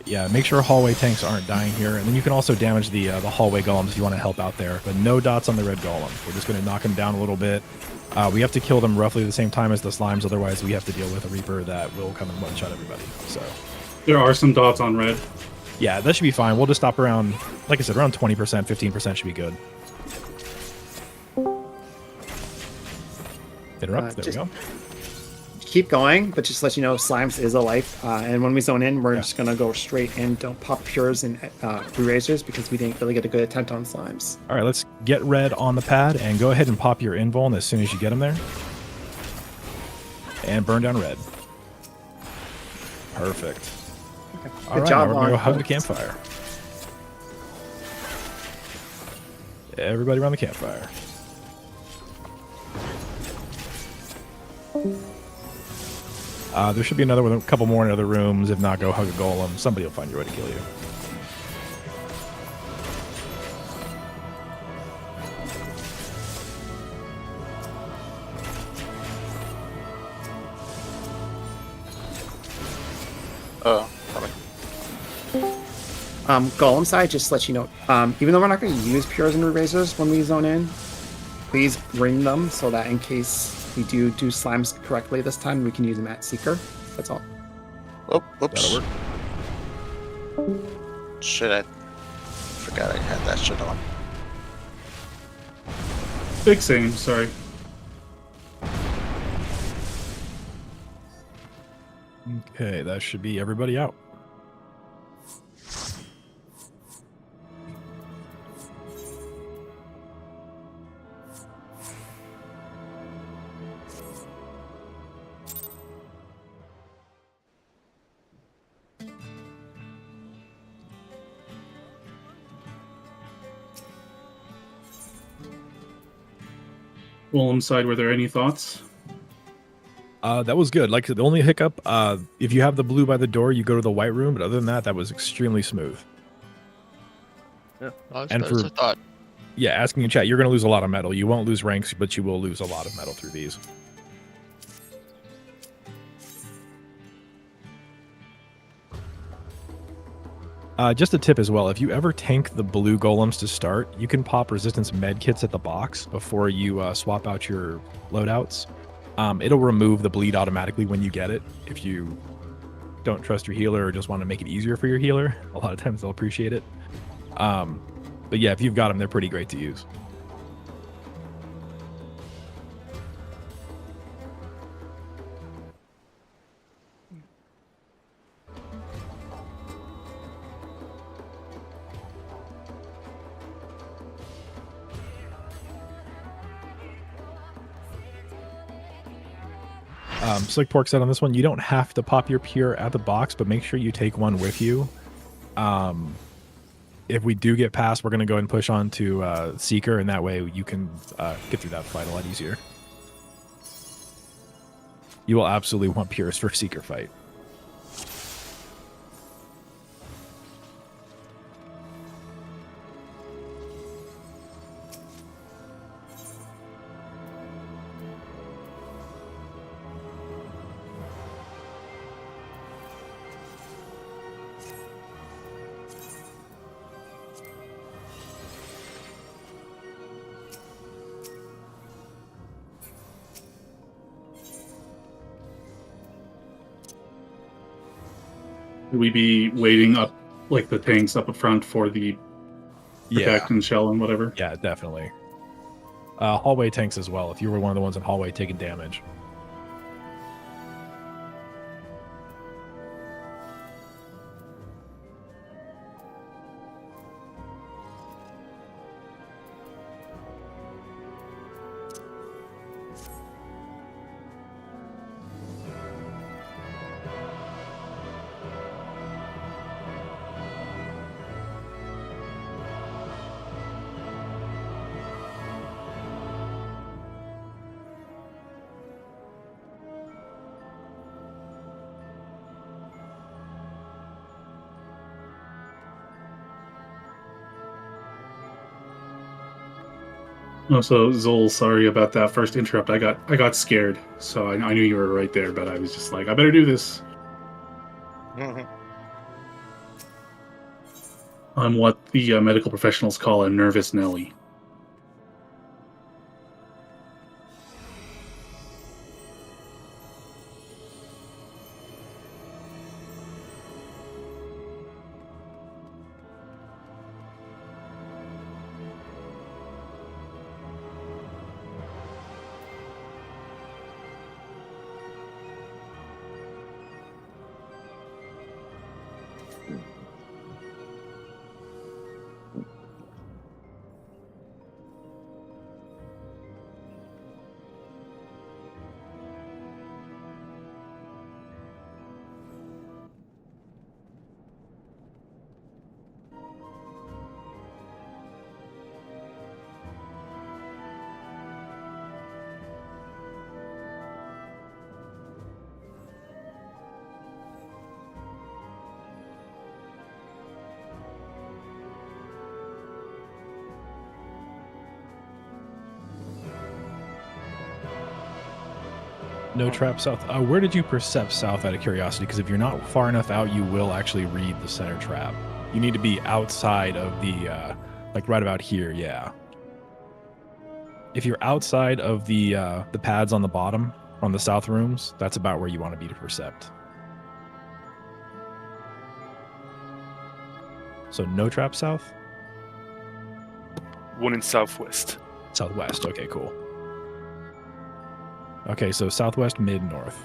Yeah, make sure hallway tanks aren't dying here. And then you can also damage the hallway golems if you want to help out there. But no dots on the red golem. We're just going to knock them down a little bit. We have to kill them roughly the same time as the slimes. Otherwise, we have to deal with a Reaper that will come and one-shot everybody. So there are some dots on red. Yeah, that should be fine. We'll just stop around, like I said, around 20%, 15% should be good. Interrupt. There we go. keep going, but just to let you know, Slimes is a life. And when we zone in, we're just going to go straight in. Don't pop Pures and Erasers because we didn't really get a good attempt on Slimes. All right, let's get red on the pad and go ahead and pop your invuln as soon as you get them there. And burn down red. Perfect. Okay. All Good right, job now we're going to go on hug the campfire. Everybody around the campfire. There should be another one, a couple more in other rooms. If not, go hug a golem. Somebody will find your way to kill you. Oh, coming. Golem side, just to let you know, even though we're not going to use Pures and Erasers when we zone in, please bring them so that in case we do Slimes correctly this time, we can use them at Seeker. That's all. Oh, whoops. That'll work. Shit, I forgot I had that shit on. Big same, sorry. Okay, that should be everybody out. Golem side, were there any thoughts? That was good. Like the only hiccup, if you have the blue by the door, you go to the white room. But other than that, that was extremely smooth. Yeah, as And good as for- I thought. Yeah, asking in chat, you're going to lose a lot of metal. You won't lose ranks, but you will lose a lot of metal through these. Just a tip as well, if you ever tank the blue golems to start, you can pop resistance med kits at the box before you swap out your loadouts. It'll remove the bleed automatically when you get it. If you don't trust your healer or just want to make it easier for your healer, a lot of times they'll appreciate it. But yeah, if you've got them, they're pretty great to use. Slick Pork said on this one, you don't have to pop your Pure at the box, but make sure you take one with you. If we do get past, we're going to go ahead and push on to Seeker, and that way you can get through that fight a lot easier. You will absolutely want Pures for Seeker fight. Would we be waiting up, like the tanks up front for the protect and shell and whatever? Yeah, definitely. Hallway tanks as well, if you were one of the ones in hallway taking damage. No, so Zol, sorry about that first interrupt. I got scared, so I knew you were right there, but I was just like, I better do this. I'm what the medical professionals call a nervous Nelly. No trap south. Where did you percept south out of curiosity? Because if you're not far enough out, you will actually read the center trap. You need to be outside of the, like right about here, yeah. If you're outside of the pads on the bottom, on the south rooms, that's about where you want to be to percept. So no trap south? One in southwest. Southwest, okay, cool. Okay, so southwest, mid, north.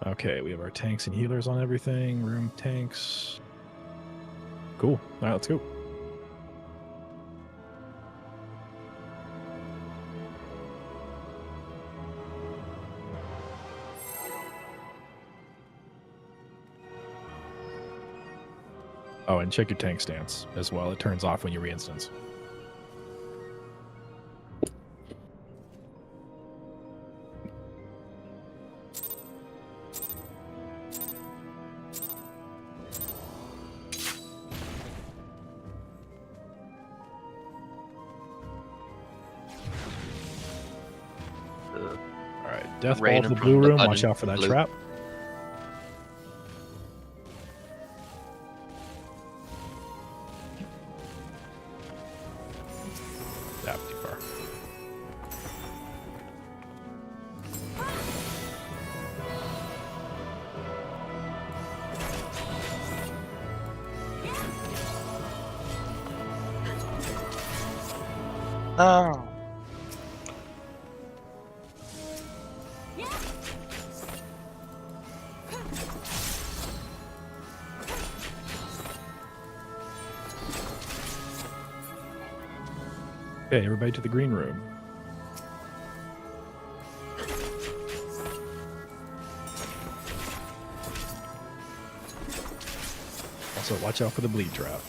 Okay, we have our tanks and healers on everything. Room tanks. Cool. All right, let's go. Oh, and check your tank stance as well. It turns off when you re-instance. Alright, death ball to the blue room. Watch out for that trap. Oh. Okay, everybody to the green room. Also, watch out for the bleed trap.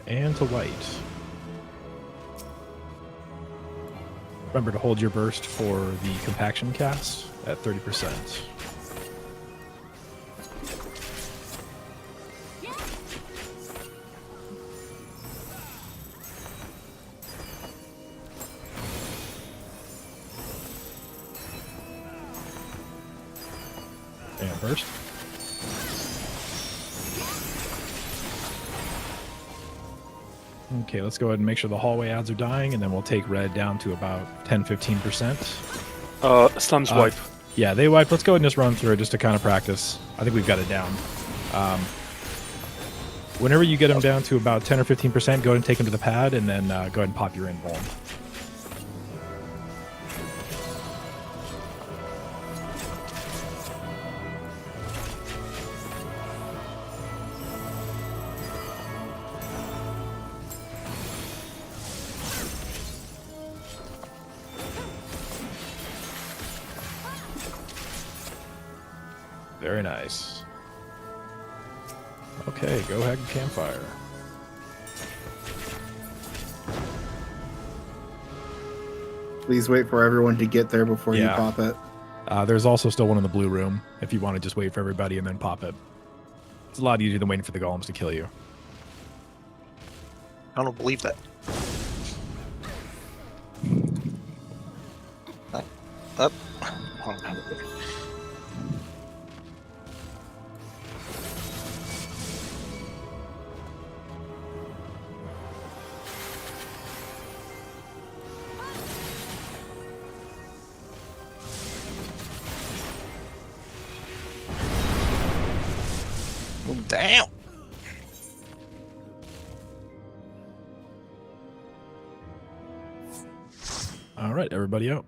And to white. Remember to hold your burst for the compaction cast at 30%. And burst. Okay, let's go ahead and make sure the hallway ads are dying, and then we'll take red down to about 10-15%. Slums wipe. Yeah, they wipe. Let's go ahead and just run through it just to kind of practice. I think we've got it down. Whenever you get them down to about 10 or 15%, go ahead and take them to the pad, and then go ahead and pop your invuln. Very nice. Okay, go ahead and campfire. Please wait for everyone to get there before you Yeah. pop it. There's also still one in the blue room if you want to just wait for everybody and then pop it. It's a lot easier than waiting for the golems to kill you. I don't believe that. Up. Damn. All right, everybody out.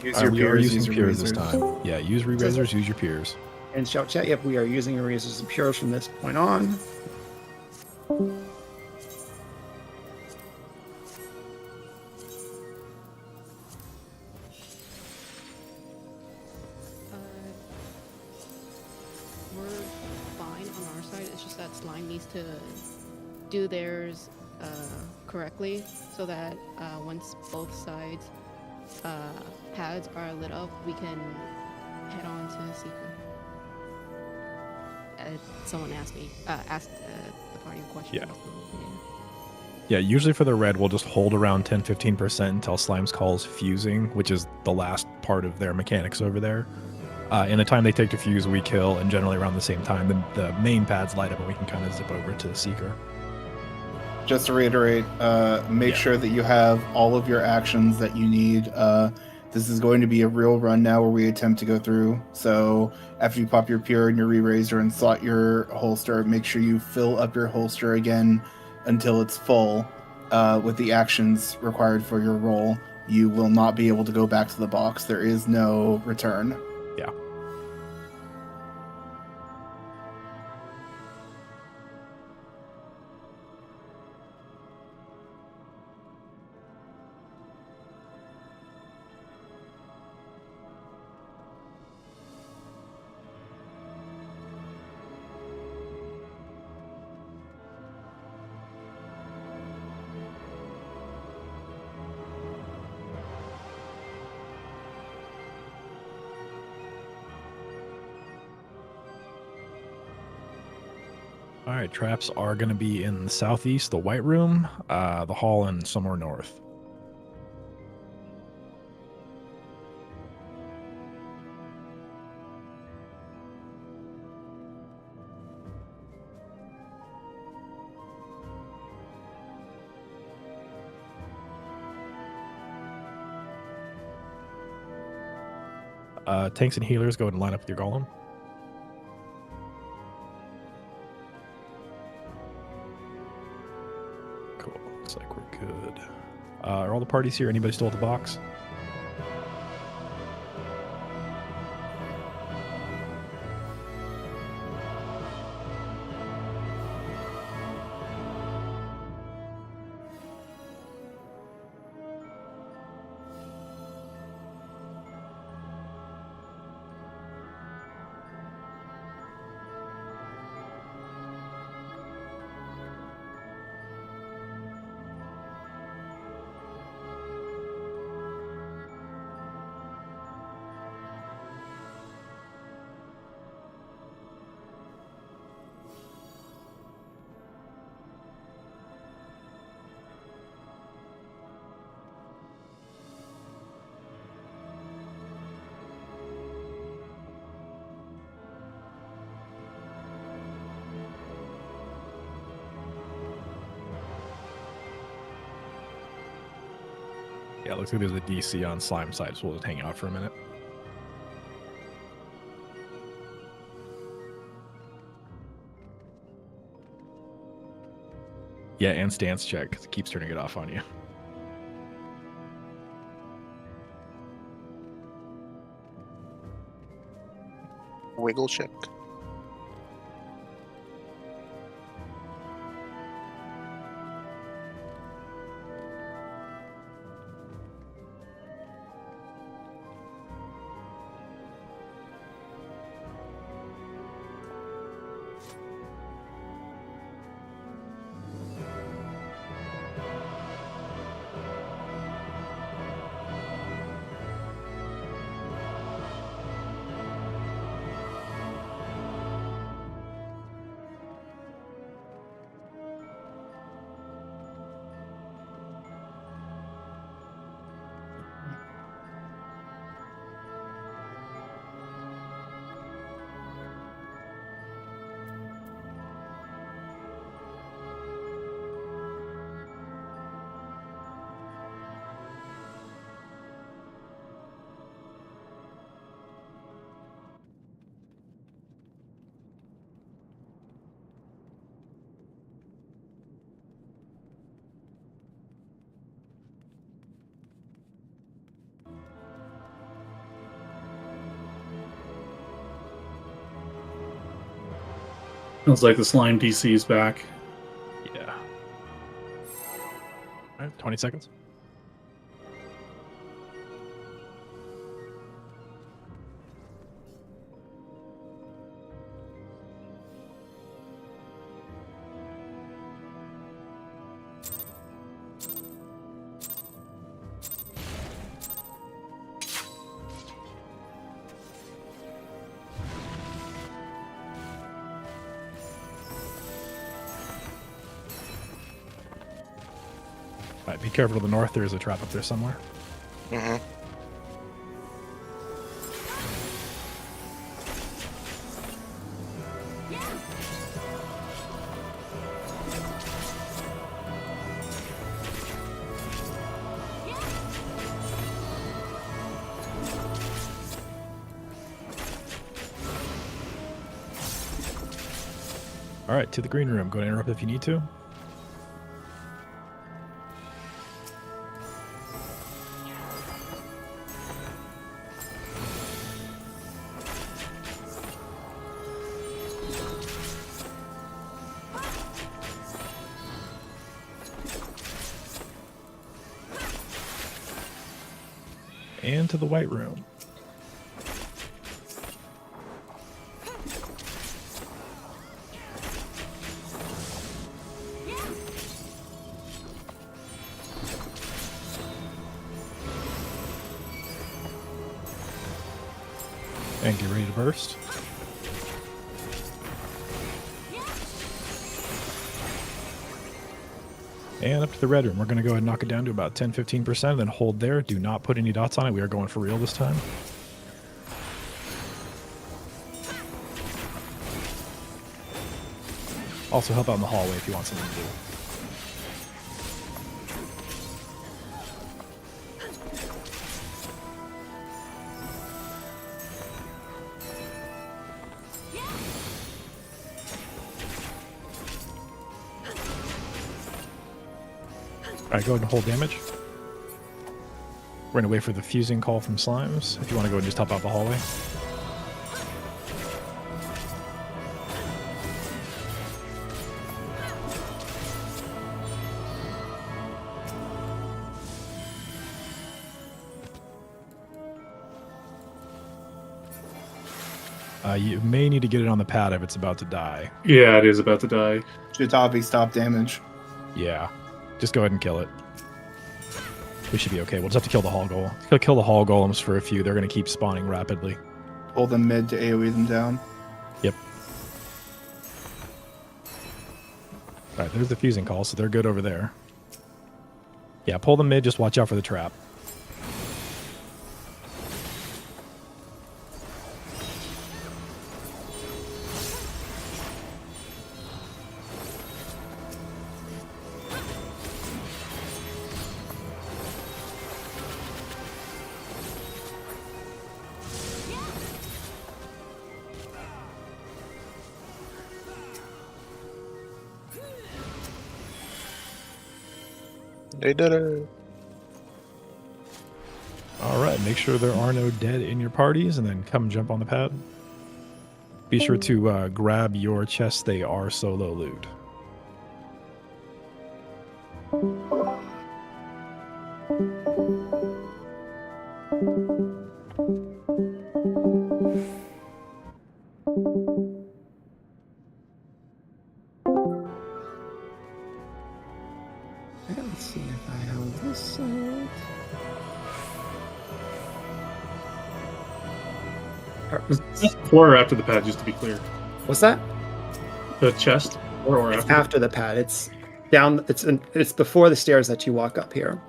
Use All your right, we are peers, using use your peers this razors. time. Yeah, use re-razors, use your peers. And shout chat, yep, we are using erasers and pures from this point on. We're fine on our side. It's just that Slime needs to do theirs correctly so that once both sides pads are lit up, we can head on to Seeker. Someone asked the party a question. Yeah. Yeah, usually for the red, we'll just hold around 10-15% until Slime's calls fusing, which is the last part of their mechanics over there. In the time they take to fuse, we kill, and generally around the same time, the main pads light up and we can kind of zip over to the Seeker. Just to reiterate, make sure that you have all of your actions that you need. This is going to be a real run now where we attempt to go through. So after you pop your pure and your re-razor and slot your holster, make sure you fill up your holster again until it's full with the actions required for your roll. You will not be able to go back to the box. There is no return. Yeah. All right, traps are going to be in the southeast, the white room, the hall, and somewhere north. Tanks and healers, go ahead and line up with your golem. Cool. Looks like we're good. Are all the parties here? Anybody still at the box? Yeah, it looks like there's a DC on Slime side, so we'll just hang out for a minute. Yeah, and stance check, because it keeps turning it off on you. Wiggle check. Looks like the slime DC is back. Yeah. All right, 20 seconds. All right, be careful to the north. There is a trap up there somewhere. Mm-hmm. All right, to the green room. Go and interrupt if you need to. And to the white room. And get ready to burst. And up to the red room. We're going to go ahead and knock it down to about 10-15%, and then hold there. Do not put any dots on it. We are going for real this time. Also help out in the hallway if you want something to do. Alright, go ahead and hold damage. We're going to wait for the fusing call from slimes. If you want to go and just hop out the hallway. You may need to get it on the pad if it's about to die. Yeah, it is about to die. Shitabi, stop damage. Yeah. Just go ahead and kill it. We should be okay. We'll just have to kill the hall golem. Kill the hall golems for a few. They're going to keep spawning rapidly. Pull them mid to AoE them down. Yep. Alright, there's the fusing call, so they're good over there. Yeah, pull them mid. Just watch out for the trap. They did it. Alright, make sure there are no dead in your parties, and then come jump on the pad. Be sure to grab your chests. They are solo loot. Let's see if I have this side. Before or after the pad, just to be clear. What's that? The chest, or It's after? after the pad. It's down. It's before the stairs that you walk up here.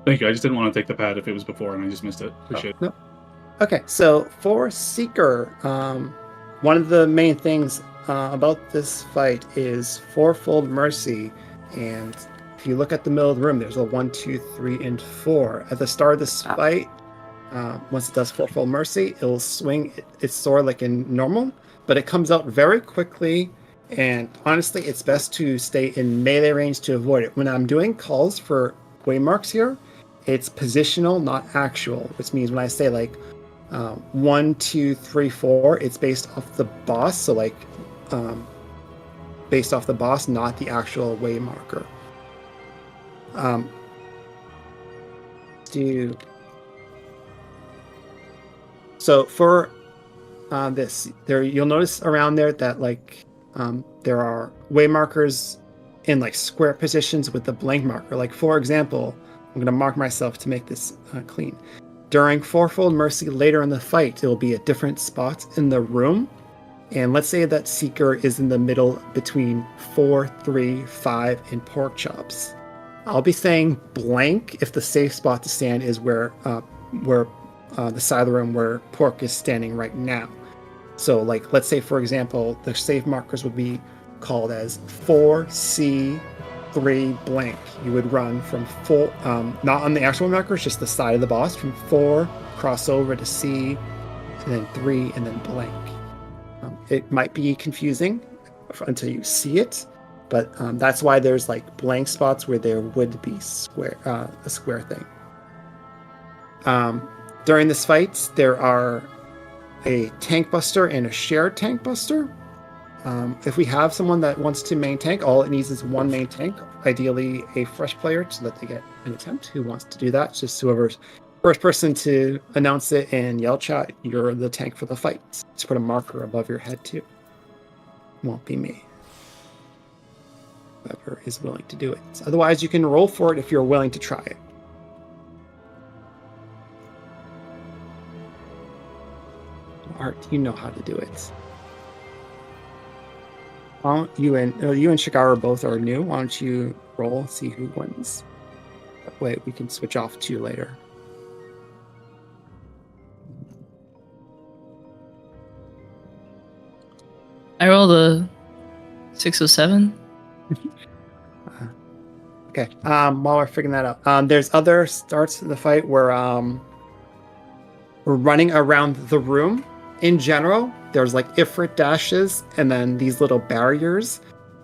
Thank you. I just didn't want to take the pad if it was before and I just missed it. Appreciate it. No. Okay, so for Seeker, one of the main things about this fight is fourfold mercy, and if you look at the middle of the room, there's a 1, 2, 3, and 4. At the start of this fight, once it does fourfold mercy, it will swing its sword like in normal, but it comes out very quickly, and honestly, it's best to stay in melee range to avoid it. When I'm doing calls for waymarks here, it's positional, not actual, which means when I say like 1, 2, 3, 4, it's based off the boss. So like based off the boss, not the actual way marker. So for this, there you'll notice around there that like there are way markers in like square positions with the blank marker. Like for example, I'm going to mark myself to make this clean. During Fourfold Mercy later in the fight, it will be at different spots in the room. And let's say that Seeker is in the middle between 4, 3, 5, and Pork Chops. I'll be saying blank if the safe spot to stand is where the side of the room where Pork is standing right now. So like, let's say for example, the safe markers would be called as 4C3 blank. You would run from 4, not on the actual markers, just the side of the boss, from 4, cross over to C, and then 3, and then blank. It might be confusing until you see it, but that's why there's like blank spots where there would be a square thing. During this fight, there are a tank buster and a shared tank buster. If we have someone that wants to main tank, all it needs is one main tank, ideally a fresh player so that they get an attempt. Who wants to do that? Just whoever's first person to announce it and yell chat, you're the tank for the fight. Just put a marker above your head too. Won't be me. Whoever is willing to do it. Otherwise, you can roll for it if you're willing to try it. Art, you know how to do it. Why don't you and Shigara both are new. Why don't you roll and see who wins? That way we can switch off to later. I rolled a 607. Okay. While we're figuring that out, there's other starts of the fight where we're running around the room. In general, there's like Ifrit dashes and then these little barriers.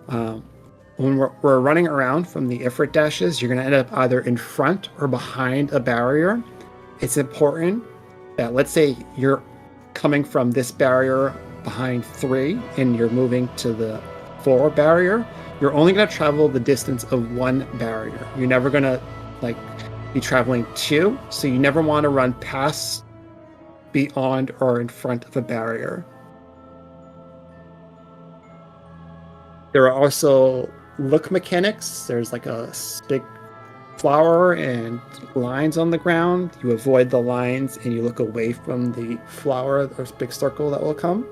When we're running around from the Ifrit dashes, you're going to end up either in front or behind a barrier. It's important that, let's say you're coming from this barrier behind 3 and you're moving to the 4 barrier, you're only going to travel the distance of 1 barrier. You're never going to like be traveling 2, so you never want to run past, beyond, or in front of a barrier. There are also look mechanics. There's like a big flower and lines on the ground. You avoid the lines and you look away from the flower. There's a big circle that will come.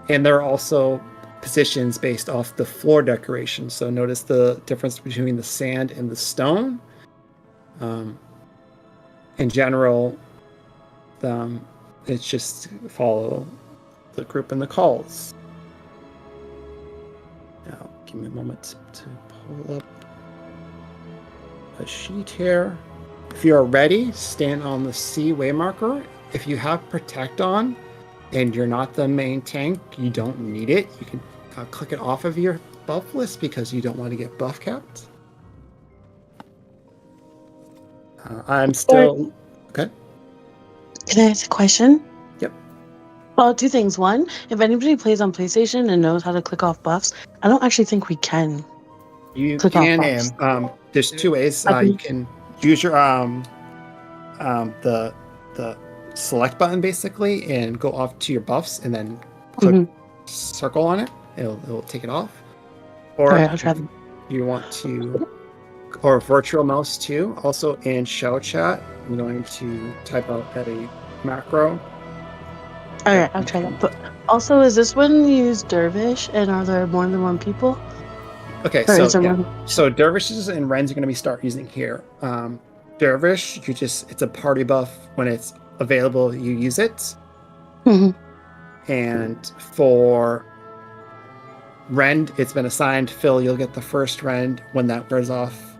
And there are also positions based off the floor decoration. So notice the difference between the sand and the stone. In general, it's just follow the group and the calls. Now, give me a moment to pull up a sheet here. If you are ready, stand on the C way marker. If you have Protect on and you're not the main tank, you don't need it. You can click it off of your buff list because you don't want to get buff capped. I'm still... Okay. Can I ask a question? Yep. Well, 2 things. One, if anybody plays on PlayStation and knows how to click off buffs, I don't actually think we can. You click can. off buffs. There's 2 ways. You can use your the select button basically and go off to your buffs and then click circle on it. It'll take it off. Or I'll try them. You want to, or virtual mouse too. Also in show chat, I'm going to type out a macro. Alright, I'll try that. But also, is this when you use Dervish and are there more than 1 people? Okay, so dervishes and Rens are going to be start using here. Dervish, it's a party buff. When it's available, you use it. And for Rend, it's been assigned. Phil, you'll get the first Rend. When that wears off,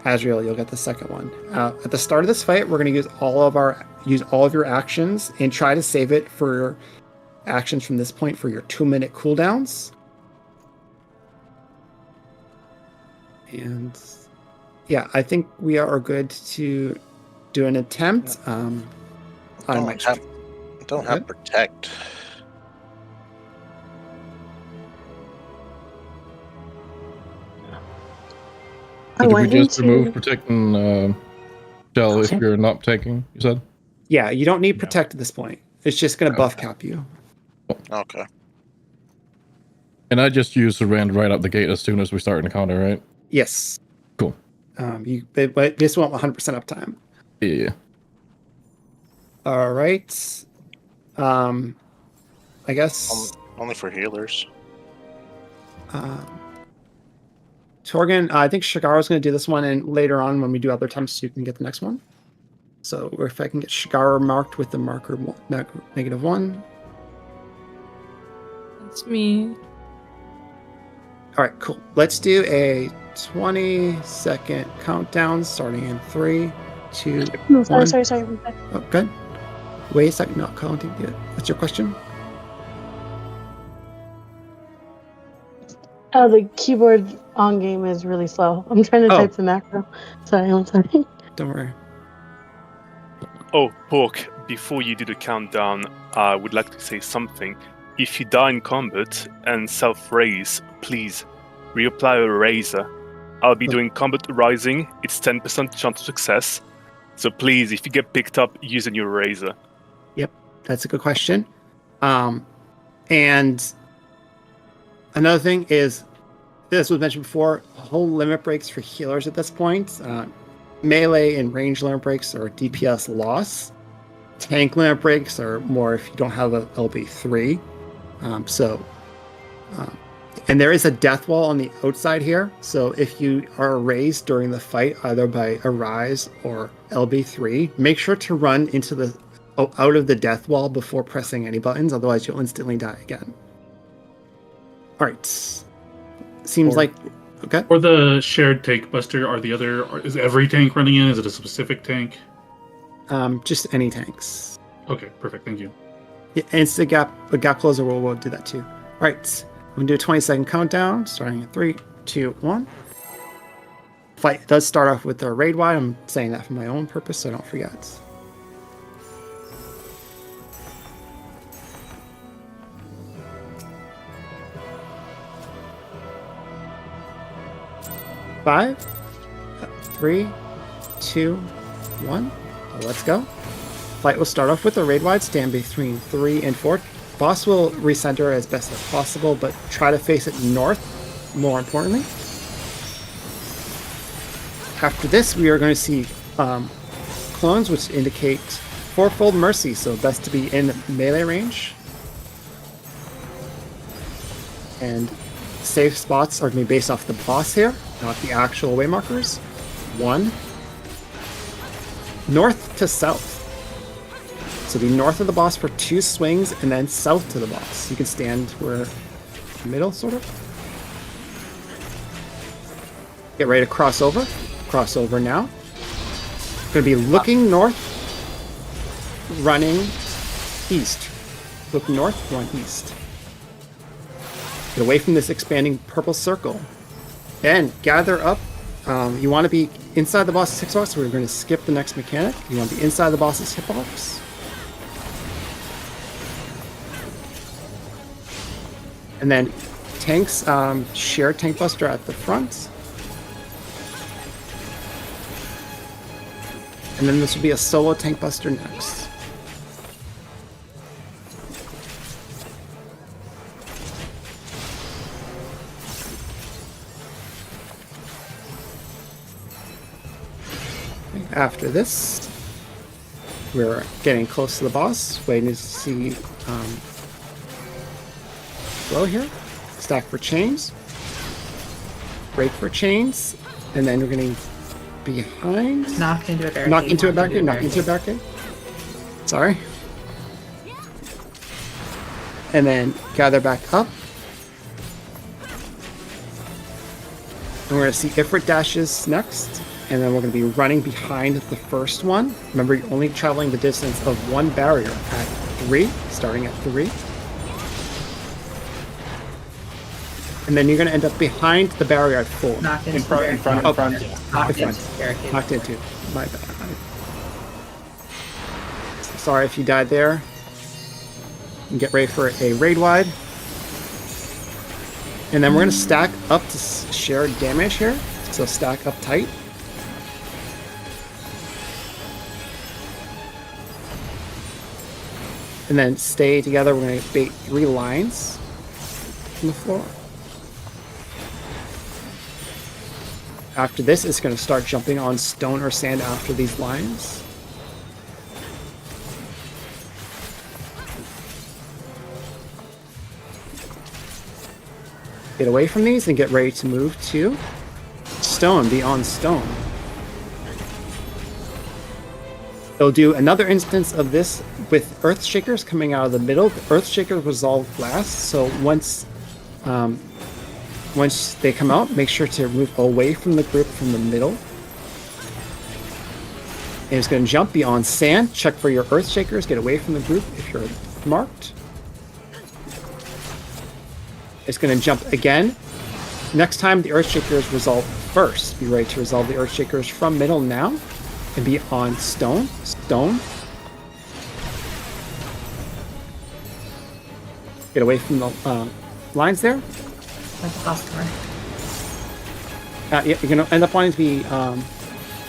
Azrael, you'll get the second one. At the start of this fight, we're going to use all of your actions and try to save it for actions from this point for your 2-minute cooldowns. And yeah, I think we are good to do an attempt. I don't have Protect. So did we just into- remove protecting shell if you're not taking, you said? Yeah, you don't need protect at this point. It's just going to buff cap you. Okay. And I just used Surrend right up the gate as soon as we start an encounter, right? Yes. Cool. But this won't 100% uptime. Yeah. All right. I guess. Only for healers. Torgan, I think Shigaro's going to do this one, and later on when we do other times, you can get the next one. So if I can get Shigaro marked with the marker -1. That's me. All right, cool. Let's do a 20-second countdown starting in 3, 2, No, 1. sorry. Oh, good. Wait a second, not counting yet. What's your question? Oh, the keyboard on game is really slow. I'm trying to type the macro. Sorry, I'm sorry. Don't worry. Oh, Pork, before you do the countdown, I would like to say something. If you die in combat and self-raise, please reapply a razor. I'll be doing combat rising. It's 10% chance of success. So please, if you get picked up, use a new razor. Yep, that's a good question. And another thing is, this was mentioned before, whole limit breaks for healers at this point. Melee and range limit breaks are DPS loss. Tank limit breaks are more if you don't have a LB3. And there is a death wall on the outside here. So if you are raised during the fight, either by a rise or LB3, make sure to run into the out of the death wall before pressing any buttons. Otherwise, you'll instantly die again. All right. Seems like okay. Or the shared tank buster. Is every tank running in? Is it a specific tank? Just any tanks. Okay, perfect. Thank you. Yeah, and it's the gap closer will do that too. All right. I'm going to do a 20-second countdown, starting in 3, 2, 1. Fight does start off with the raid wide. I'm saying that for my own purpose, so I don't forget. Five, 3, 2, 1. Let's go. Fight will start off with a raid wide. Stand between 3 and 4. Boss will recenter as best as possible, but try to face it north, more importantly. After this, we are going to see clones, which indicate fourfold mercy, so best to be in melee range. And safe spots are going to be based off the boss here, not the actual way markers. 1. North to south. So be north of the boss for 2 swings, and then south to the boss. You can stand where middle, sort of. Get ready to cross over. Cross over now. Going to be looking north, running east. Look north, run east. Get away from this expanding purple circle. And gather up. You want to be inside the boss's hitbox, so we're going to skip the next mechanic. You want to be inside the boss's hitbox. And then tanks, share tank buster at the front. And then this will be a solo tank buster next. After this, we're getting close to the boss, waiting to see flow here. Stack for chains. Break for chains. And then we're getting behind. Knock into a barricade. Knock into a barricade. Knock into a barricade. Sorry. And then gather back up. And we're going to see Ifrit dashes next. And then we're going to be running behind the first one. Remember, you're only traveling the distance of 1 barrier at 3, starting at 3. And then you're going to end up behind the barrier at 4. Knocked into In front. Knocked into barricade. Knocked into. My bad. Sorry if you died there. And get ready for a raid wide. And then we're going to stack up to share damage here. So stack up tight. And then stay together. We're going to bait 3 lines on the floor. After this, it's going to start jumping on stone or sand after these lines. Get away from these and get ready to move to stone, beyond stone. They'll do another instance of this with Earthshakers coming out of the middle. The Earthshakers resolve last, so once they come out, make sure to move away from the group from the middle. And it's going to jump beyond sand. Check for your Earthshakers. Get away from the group if you're marked. It's going to jump again. Next time, the Earthshakers resolve first. Be ready to resolve the Earthshakers from middle now. And be on stone. Stone. Get away from the lines there. You're going to end up wanting to be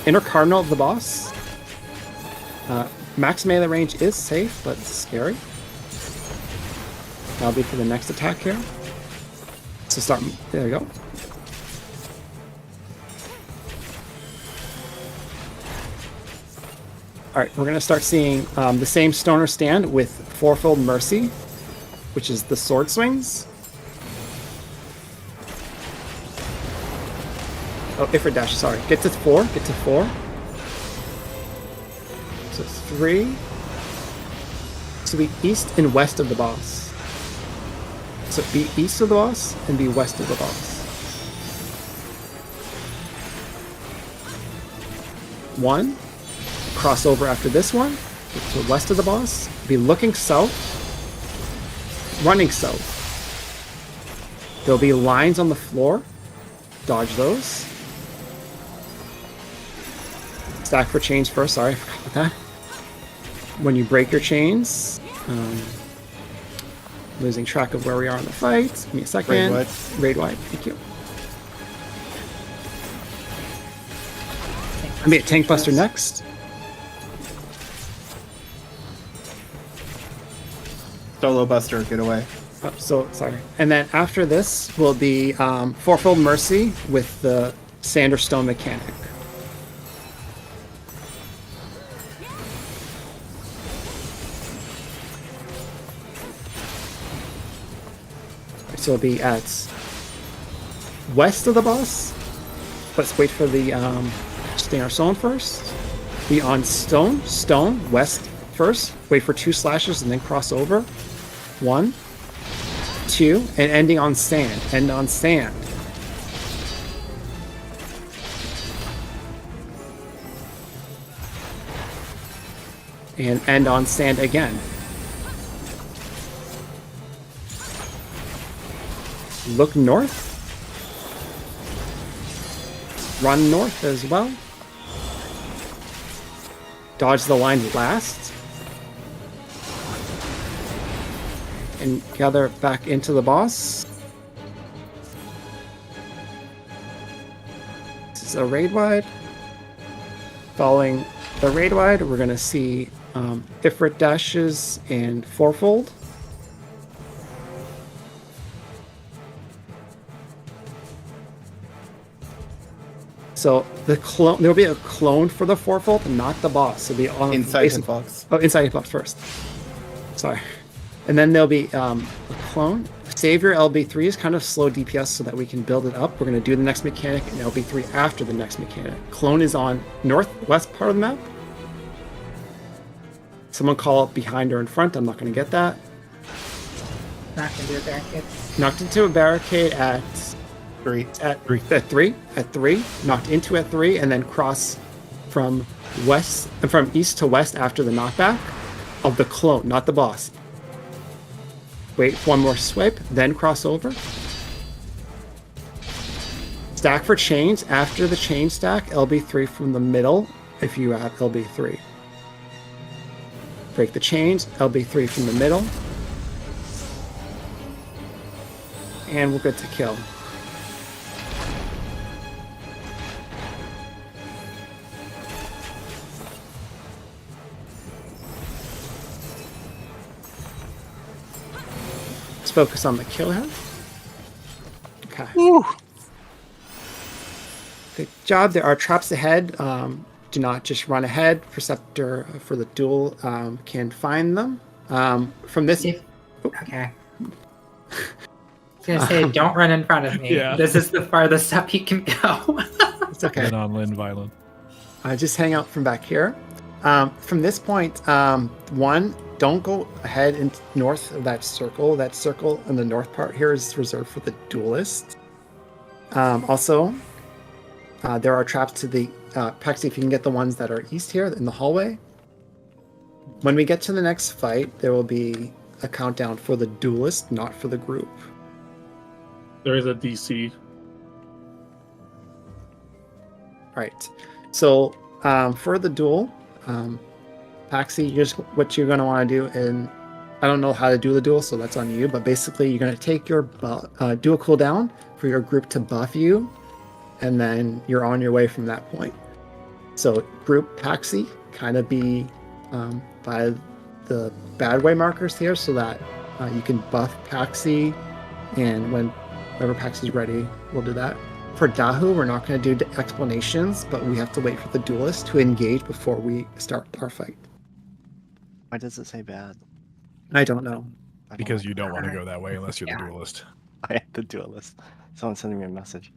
inner cardinal of the boss. Max melee range is safe, but it's scary. That'll be for the next attack here. So start. There we go. Alright, we're going to start seeing the same stoner stand with fourfold mercy, which is the sword swings. Oh, Ifrit dash, sorry. Get to 4, get to 4. So 3. So be east and west of the boss. So be east of the boss and be west of the boss. 1. Cross over after this one, get to the west of the boss, be looking south, running south. There'll be lines on the floor, dodge those. Stack for chains first, sorry, I forgot about that. When you break your chains, losing track of where we are in the fight, give me a second. Raid wide. Raid wide, thank you. I made a tank buster next. Solo buster, get away. Oh, so sorry. And then after this will be fourfold mercy with the sand or stone mechanic. So it'll be at west of the boss. Let's wait for the stay our stone first. Be on stone, west first. Wait for 2 slashes and then cross over. 1, 2, and ending on sand. End on sand. And end on sand again. Look north. Run north as well. Dodge the line last. And gather back into the boss. This is a raid wide. Following the raid wide, we're going to see Ifrit dashes and fourfold. So the clone, there'll be a clone for the fourfold, not the boss. It'll be on inside hitbox. Oh, inside hitbox first. Sorry. And then there'll be a clone. Save your LB3 is kind of slow DPS so that we can build it up. We're going to do the next mechanic and LB3 after the next mechanic. Clone is on northwest part of the map. Someone call it behind or in front. I'm not going to get that. Knocked into a barricade. Knocked into a barricade at 3. At 3. Knocked into at 3, and then cross from east to west after the knockback of the clone, not the boss. Wait, 1 more swipe, then cross over. Stack for chains. After the chain stack, LB3 from the middle if you have LB3. Break the chains, LB3 from the middle. And we're good to kill. focus on the kill here. Okay. Good job. There are traps ahead. Do not just run ahead. Perceptor for the duel can find them. From this... Okay. I was gonna say, don't run in front of me. Yeah. This is the farthest up you can go. It's okay. Non-Lin violent. Just hang out from back here. From this point, one, don't go ahead and north of that circle. That circle in the north part here is reserved for the duelist. Also, there are traps to the Pexi, if you can get the ones that are east here in the hallway. When we get to the next fight, there will be a countdown for the duelist, not for the group. There is a DC. Right. So for the duel, Paxi, what you're going to want to do, and I don't know how to do the duel, so that's on you, but basically you're going to take your duel cooldown for your group to buff you, and then you're on your way from that point. So group Paxi, kind of be by the bad way markers here so that you can buff Paxi, and whenever Paxi's ready, we'll do that. For Dahu, we're not going to do explanations, but we have to wait for the duelist to engage before we start our fight. Why does it say bad? I don't know. Because you don't want to go that way unless you're the duelist. I am the duelist. Someone's sending me a message.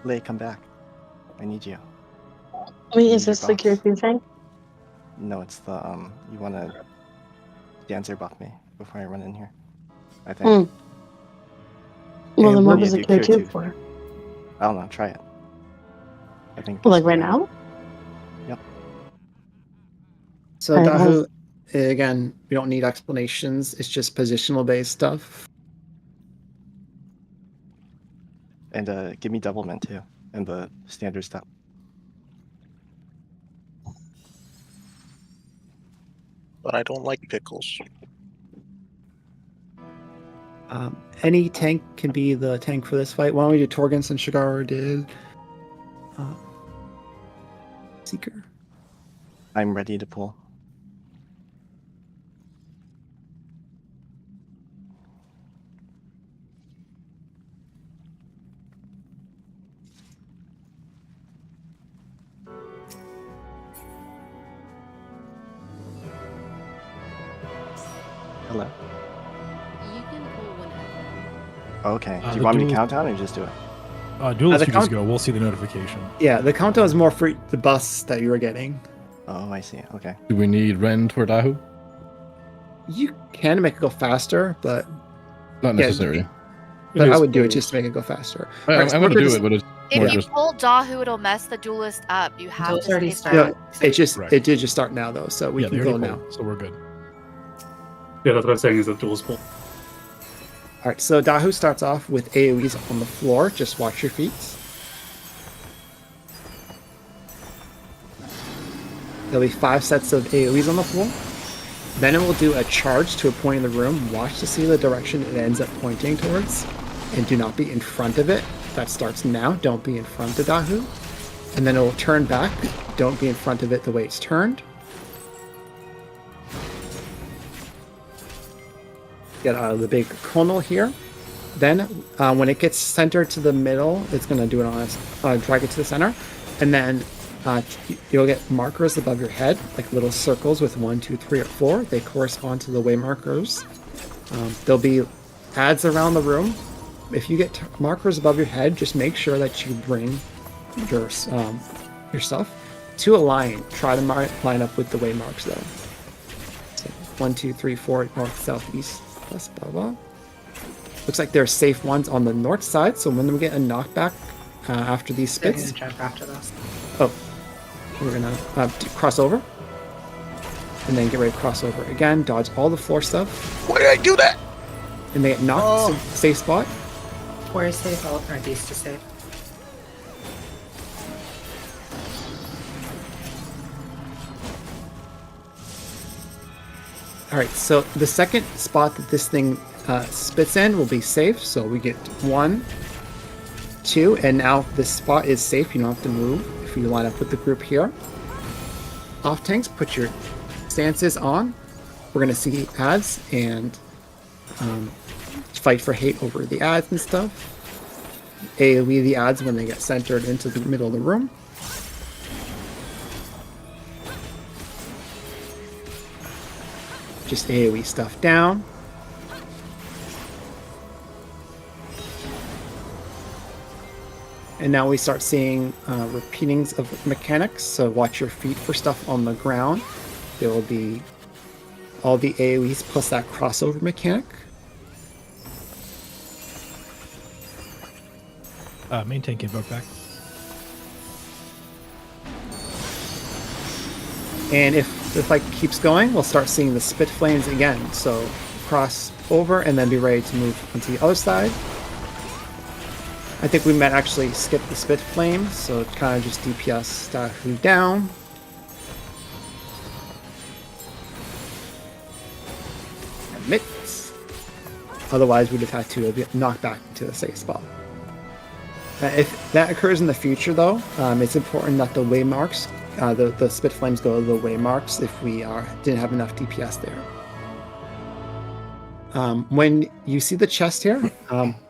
Lei, come back. I need you. I mean, is this the security thing? No, it's the you want to dancer buff me before I run in here. I think. Well, And then what you was the do cure cure 2 2. for? I don't know. Try it. I think. Well, like right now? Yep. So Alright, Dahu, again, we don't need explanations. It's just positional based stuff. And give me doublemint too, and the standard stuff. But I don't like pickles. Any tank can be the tank for this fight. Why don't we do Torgen since Shigar did Seeker? I'm ready to pull. Hello. You can pull whenever. Okay. Do the you want me to duel- count down or just do it? Duelist, the you just count- go. We'll see the notification. Yeah, the countdown is more for the buffs that you were getting. Oh, I see. Okay. Do we need Rend for Dahu? You can make it go faster, but Not Yeah, necessary. but I would do it just to make it go faster. Alright, so I'm we're going to do just- it, but it's more If you just. pull Dahu, it'll mess the duelist up. You have Duel's to already stay started. No, it did just start now though, so we Yeah, can they go already now. pulled, so we're good. Yeah, that's what I'm saying is that duel's pull. Alright, so Dahu starts off with AoEs on the floor. Just watch your feet. There'll be 5 sets of AoEs on the floor. Then it will do a charge to a point in the room. Watch to see the direction it ends up pointing towards. And do not be in front of it. That starts now. Don't be in front of Dahu. And then it will turn back. Don't be in front of it the way it's turned. Get out of the big conal here. Then, when it gets centered to the middle, it's going to do it on its, drag it to the center. And then you'll get markers above your head, like little circles with 1, 2, 3, or 4. They correspond to the way markers. There'll be ads around the room. If you get markers above your head, just make sure that you bring your yourself to a line. Try to line up with the way marks though. So 1, 2, 3, 4, north, south, east, plus blah blah. Looks like there's safe ones on the north side. So when we get a knockback after these They're spits, gonna jump after this. oh, we're gonna cross over, and then get ready to cross over again. Dodge all the floor stuff. Why did I do that? And they get knocked. Safe spot. 4 is safe, all of northeast is safe. All right, so the second spot that this thing spits in will be safe. So we get 1, 2, and now this spot is safe. You don't have to move if you line up with the group here. Off tanks, put your stances on. We're going to see ads and fight for hate over the ads and stuff. AoE the ads when they get centered into the middle of the room. Just AoE stuff down. And now we start seeing repeatings of mechanics, so watch your feet for stuff on the ground. There will be all the AoEs plus that crossover mechanic. Main tank invoke back. And if the fight keeps going, we'll start seeing the spit flames again. So cross over and then be ready to move onto the other side. I think we might actually skip the spit flames, so it kind of just DPS Stahu down. And mitts. Otherwise, we'd have had to be knocked back into the safe spot. If that occurs in the future, though, it's important that the waymarks, the spit flames go to the waymarks if we didn't have enough DPS there. When you see the chest here,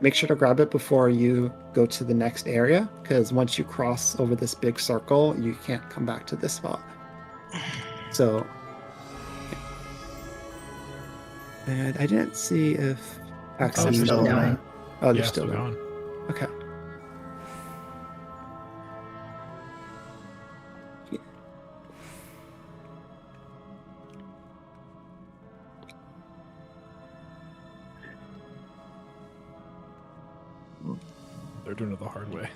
make sure to grab it before you go to the next area, because once you cross over this big circle, you can't come back to this spot. So, and I didn't see if they're still going. Oh, they're Yeah, still still going. Okay. They're doing it the hard way.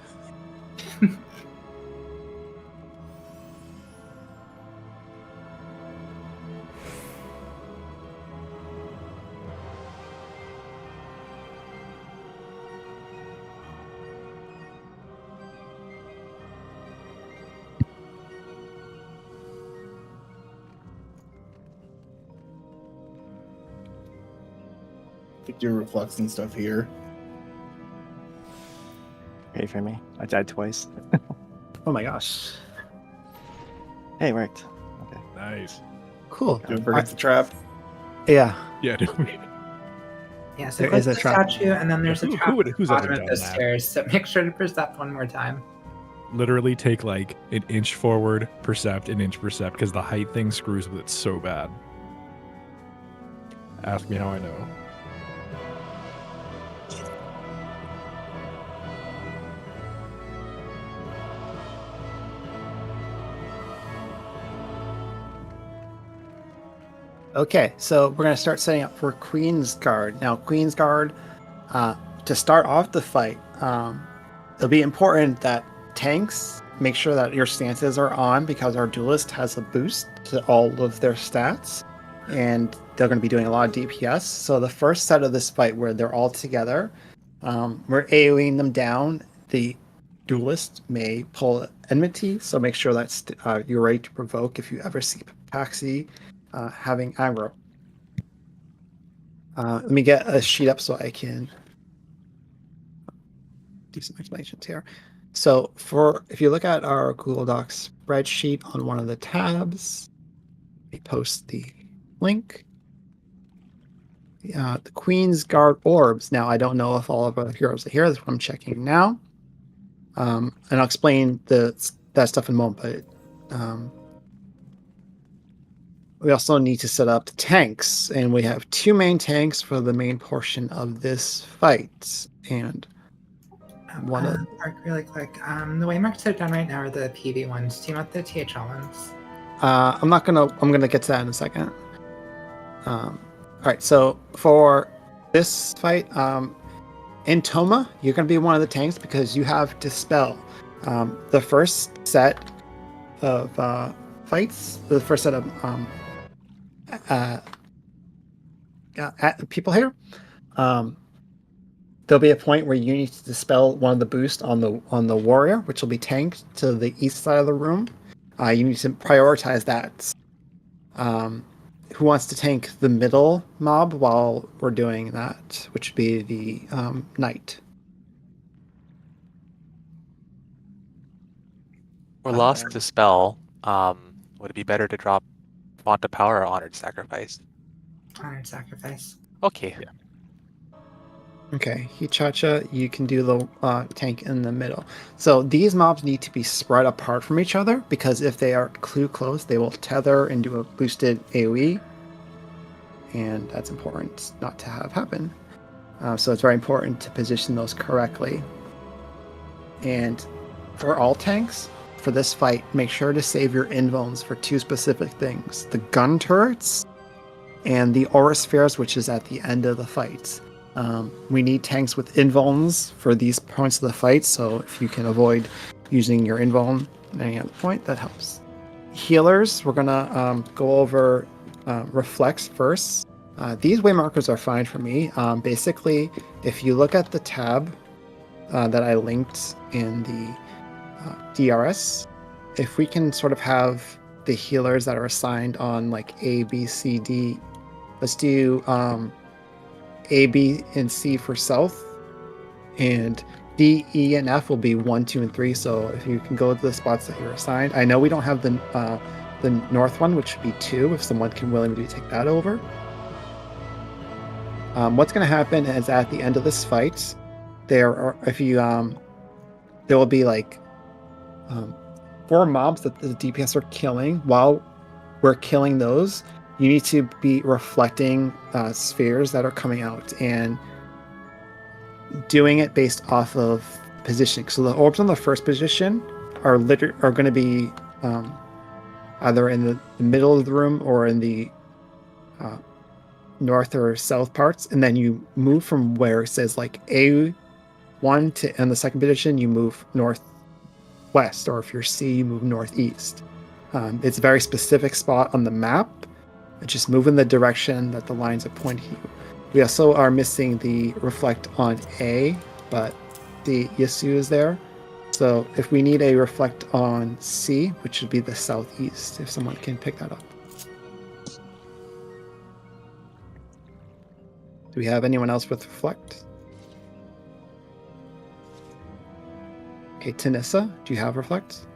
Do reflux and stuff here. Pray for me. I died twice. Oh my gosh. Hey, it worked. Okay. Nice. Cool. Don't forget the trap. Yeah. Yeah, dude. Yeah, so There there's is a the trap. statue, and then there's a trap who's at ever the bottom of done the that? stairs. So make sure to percept one more time. Literally take like an inch forward, percept, an inch percept, because the height thing screws with it so bad. Ask me how I know. Okay, so we're going to start setting up for Queen's Guard. Now, Queen's Guard, to start off the fight, it'll be important that tanks make sure that your stances are on, because our duelist has a boost to all of their stats, and they're going to be doing a lot of DPS. So the first set of this fight, where they're all together, we're AoEing them down. The duelist may pull enmity, so make sure that you're ready to provoke if you ever see Paxi having aggro. Let me get a sheet up so I can do some explanations here. So if you look at our Google Docs spreadsheet on one of the tabs, we post the link. The Queen's Guard orbs. Now, I don't know if all of our heroes are here. That's what I'm checking now. And I'll explain that stuff in a moment, but we also need to set up the tanks, and we have 2 main tanks for the main portion of this fight. And one of Mark, really quick. The waymarks that are done right now are the PV ones. Do you want the THL ones? I'm gonna get to that in a second. All right, so for this fight, in Toma, you're gonna be one of the tanks because you have Dispel. The first set of fights, the first set of people here, there'll be a point where you need to dispel one of the boosts on the warrior, which will be tanked to the east side of the room. You need to prioritize that. Who wants to tank the middle mob while we're doing that, which would be the knight? We're lost to spell. Would it be better to drop Font of Power or Honored Sacrifice? Honored Sacrifice. Okay. Okay, Hichacha, you can do the tank in the middle. So these mobs need to be spread apart from each other, because if they are too close, they will tether and do a boosted AoE. And that's important not to have happen. So it's very important to position those correctly. And for all tanks, for this fight, make sure to save your invones for two specific things. The gun turrets and the aura spheres, which is at the end of the fight. We need tanks with invones for these points of the fight, so if you can avoid using your invone at any other point, that helps. Healers, we're gonna go over reflex first. These waymarkers are fine for me. Basically, if you look at the tab that I linked in the DRS, if we can sort of have the healers that are assigned on like A, B, C, D, let's do A, B, and C for south, and D, E, and F will be 1, 2, and 3. So if you can go to the spots that you're assigned. I know we don't have the north one, which would be 2, if someone can willingly take that over. What's going to happen is at the end of this fight, there will be like 4 mobs that the DPS are killing. While we're killing those, you need to be reflecting spheres that are coming out and doing it based off of positioning. So the orbs on the first position are going to be either in the middle of the room or in the north or south parts, and then you move from where it says like A1 to in the second position, you move northwest, or if you're C, you move northeast. It's a very specific spot on the map. Just move in the direction that the lines are pointing you. We also are missing the reflect on A, but the Yasu is there. So if we need a reflect on C, which would be the southeast, if someone can pick that up. Do we have anyone else with reflect? Okay, Tanissa, do you have reflect?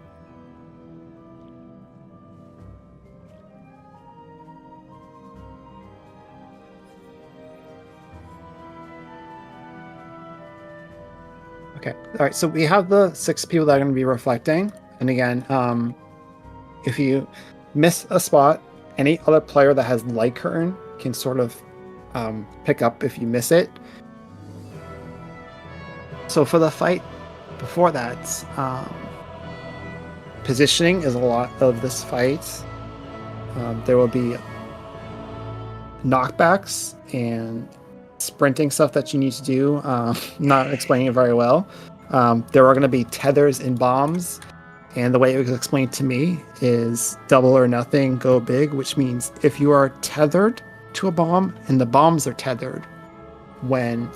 Okay, all right, so we have the 6 people that are going to be reflecting. And again, if you miss a spot, any other player that has light curtain can sort of pick up if you miss it. So for the fight before that, positioning is a lot of this fight. There will be knockbacks and sprinting stuff that you need to do. Not explaining it very well. There are going to be tethers and bombs, and the way it was explained to me is double or nothing, go big, which means if you are tethered to a bomb and the bombs are tethered, when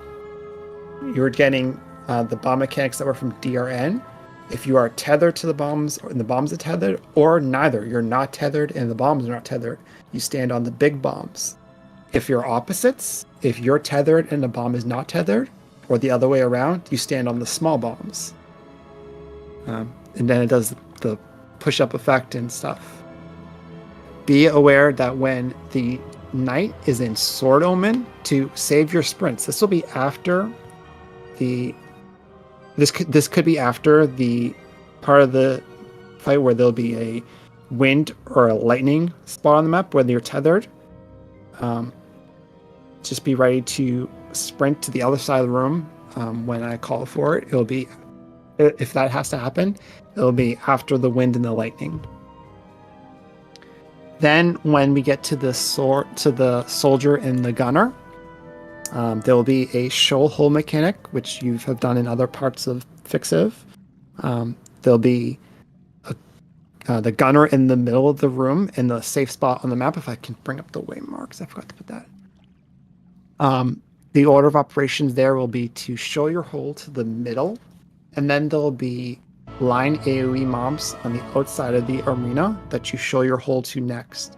you're getting the bomb mechanics that were from DRN, if you are tethered to the bombs and the bombs are tethered, or neither, you're not tethered and the bombs are not tethered, you stand on the big bombs. If you're opposites, if you're tethered and the bomb is not tethered, or the other way around, you stand on the small bombs. And then it does the push-up effect and stuff. Be aware that when the knight is in Sword Omen, to save your sprints. This will be after the... This could be after the part of the fight where there'll be a wind or a lightning spot on the map, whether you're tethered. Just be ready to sprint to the other side of the room when I call for it. It'll be, if that has to happen, it'll be after the wind and the lightning. Then when we get to the soldier and the gunner, there will be a shoal hole mechanic, which you have done in other parts of Fixiv. There'll be the gunner in the middle of the room in the safe spot on the map. If I can bring up the waymarks, I forgot to put that. The order of operations there will be to show your hole to the middle, and then there'll be line AoE mobs on the outside of the arena that you show your hole to next.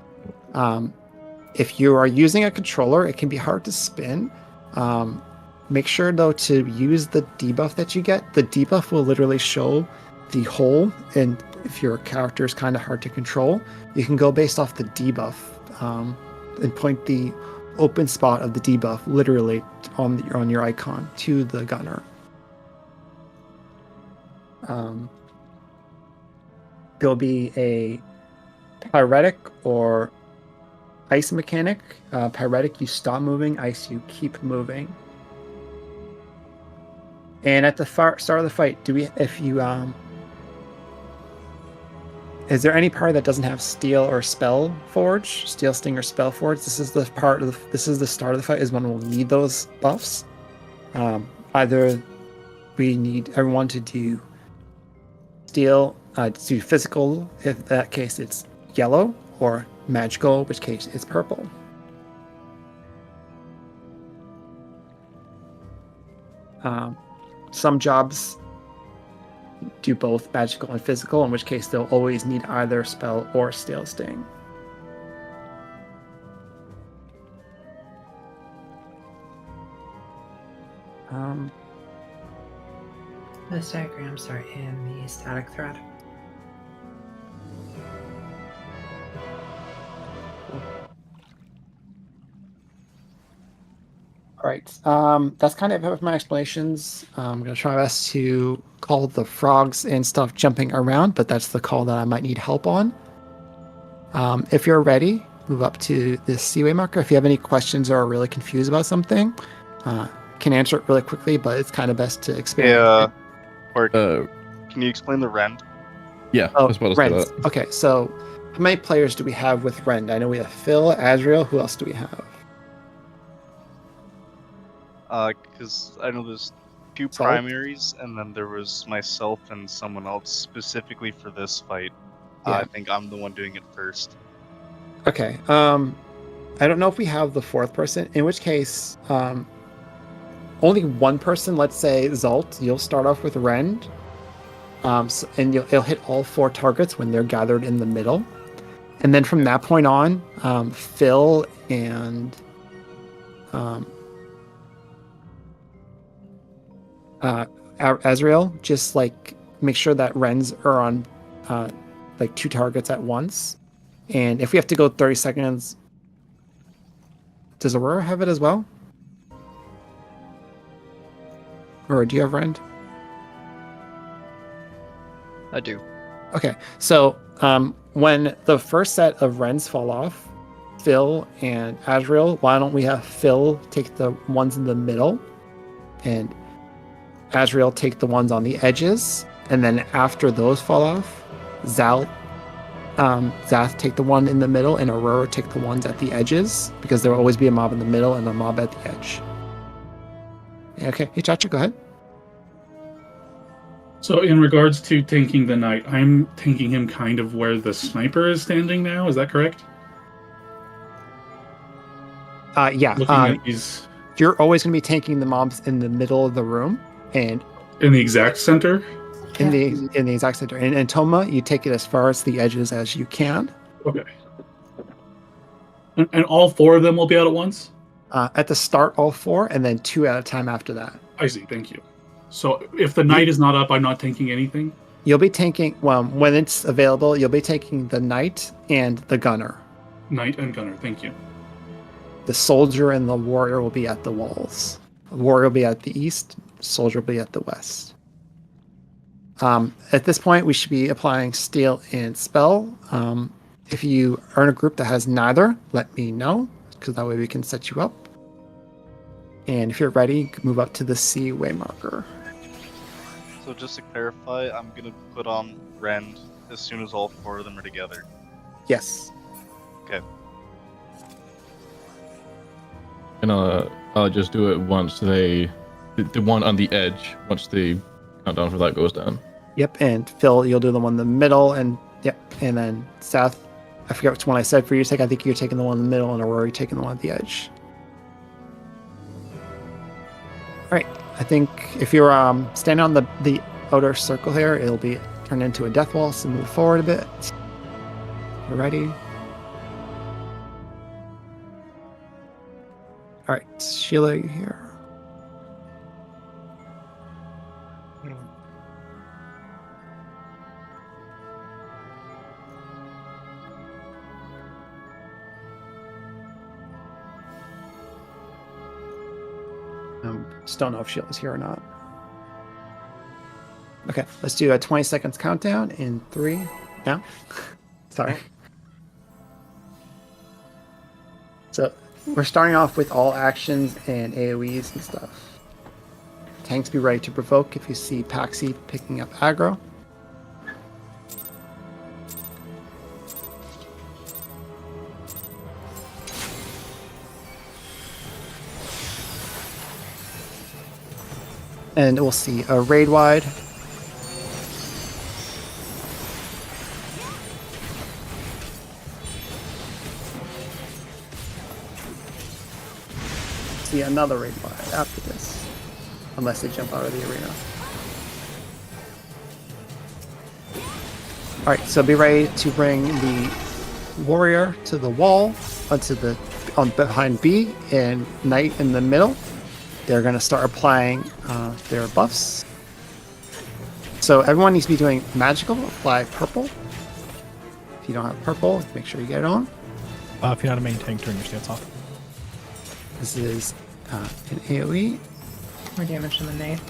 If you are using a controller, it can be hard to spin. Make sure though to use the debuff that you get. The debuff will literally show the hole, and if your character is kind of hard to control, you can go based off the debuff and point the open spot of the debuff literally on your icon to the gunner. There'll be a pyretic or ice mechanic. Pyretic, you stop moving. Ice, you keep moving. And at the start of the fight, is there any part that doesn't have steel or spell forge, steel sting or spell forge? This is the start of the fight is when we'll need those buffs. Either we need everyone to do steel, to do physical. If that case, it's yellow, or magical, which case it's purple. Some jobs do both magical and physical, in which case they'll always need either spell or steel sting. Those diagrams are in the static thread. All right, that's kind of it with my explanations. I'm going to try my best to call the frogs and stuff jumping around, but that's the call that I might need help on. If you're ready, move up to this seaway marker. If you have any questions or are really confused about something, can answer it really quickly, but it's kind of best to expand. Yeah. Or can you explain the rend? Yeah, as well as Rend. that. Okay, so how many players do we have with Rend? I know we have Phil, Azrael. Who else do we have? Because I know there's two primaries, and then there was myself and someone else specifically for this fight. Yeah. I think I'm the one doing it first. Okay. I don't know if we have the fourth person, in which case, only one person, let's say Zalt, you'll start off with Rend. And it'll hit all 4 targets when they're gathered in the middle. And then from that point on, Phil and Azrael, just like make sure that Rens are on like 2 targets at once. And if we have to go 30 seconds, does Aurora have it as well? Or do you have Rend? I do. Okay, so when the first set of Rens fall off, Phil and Azrael, why don't we have Phil take the ones in the middle, and Azrael take the ones on the edges, and then after those fall off, Zath take the one in the middle, and Aurora take the ones at the edges, because there will always be a mob in the middle and a mob at the edge. Okay, hey Chacha, go ahead. So in regards to tanking the knight, I'm tanking him kind of where the sniper is standing now, is that correct? Yeah. Looking at these... You're always going to be tanking the mobs in the middle of the room, and in the exact center? In the exact center. And Toma, you take it as far as the edges as you can. Okay. And all 4 of them will be out at once? At the start, all 4, and then 2 at a time after that. I see, thank you. So if the knight is not up, I'm not tanking anything? You'll be tanking, well, when it's available, you'll be taking the knight and the gunner. Knight and gunner, thank you. The soldier and the warrior will be at the walls. The warrior will be at the east, the soldier will be at the west. At this point, we should be applying steel and spell. If you are in a group that has neither, let me know, because that way we can set you up. And if you're ready, move up to the seaway marker. So just to clarify, I'm going to put on Rend as soon as all 4 of them are together. Yes. Okay. And I'll just do it once the one on the edge, once the countdown for that goes down. Yep, and Phil, you'll do the one in the middle, and yep, and then Seth, I forget which one I said for you to take. I think you're taking the one in the middle, and Aurora taking the one at the edge. All right, I think if you're standing on the outer circle here, it'll be turned into a death wall, so move forward a bit. You ready? All right, Sheila, you here? Just don't know if Sheila's here or not. Okay, let's do a 20 seconds countdown in 3. Now, sorry. So we're starting off with all actions and AoEs and stuff. Tanks be ready to provoke if you see Paxi picking up aggro. And we'll see a raid wide. See another raid wide after this, unless they jump out of the arena. All right, so be ready to bring the warrior to the wall, behind B, and knight in the middle. They're going to start applying their buffs. So everyone needs to be doing magical. Apply purple. If you don't have purple, make sure you get it on. If you're not a main tank, turn your stance off. This is an AoE. More damage from the knight.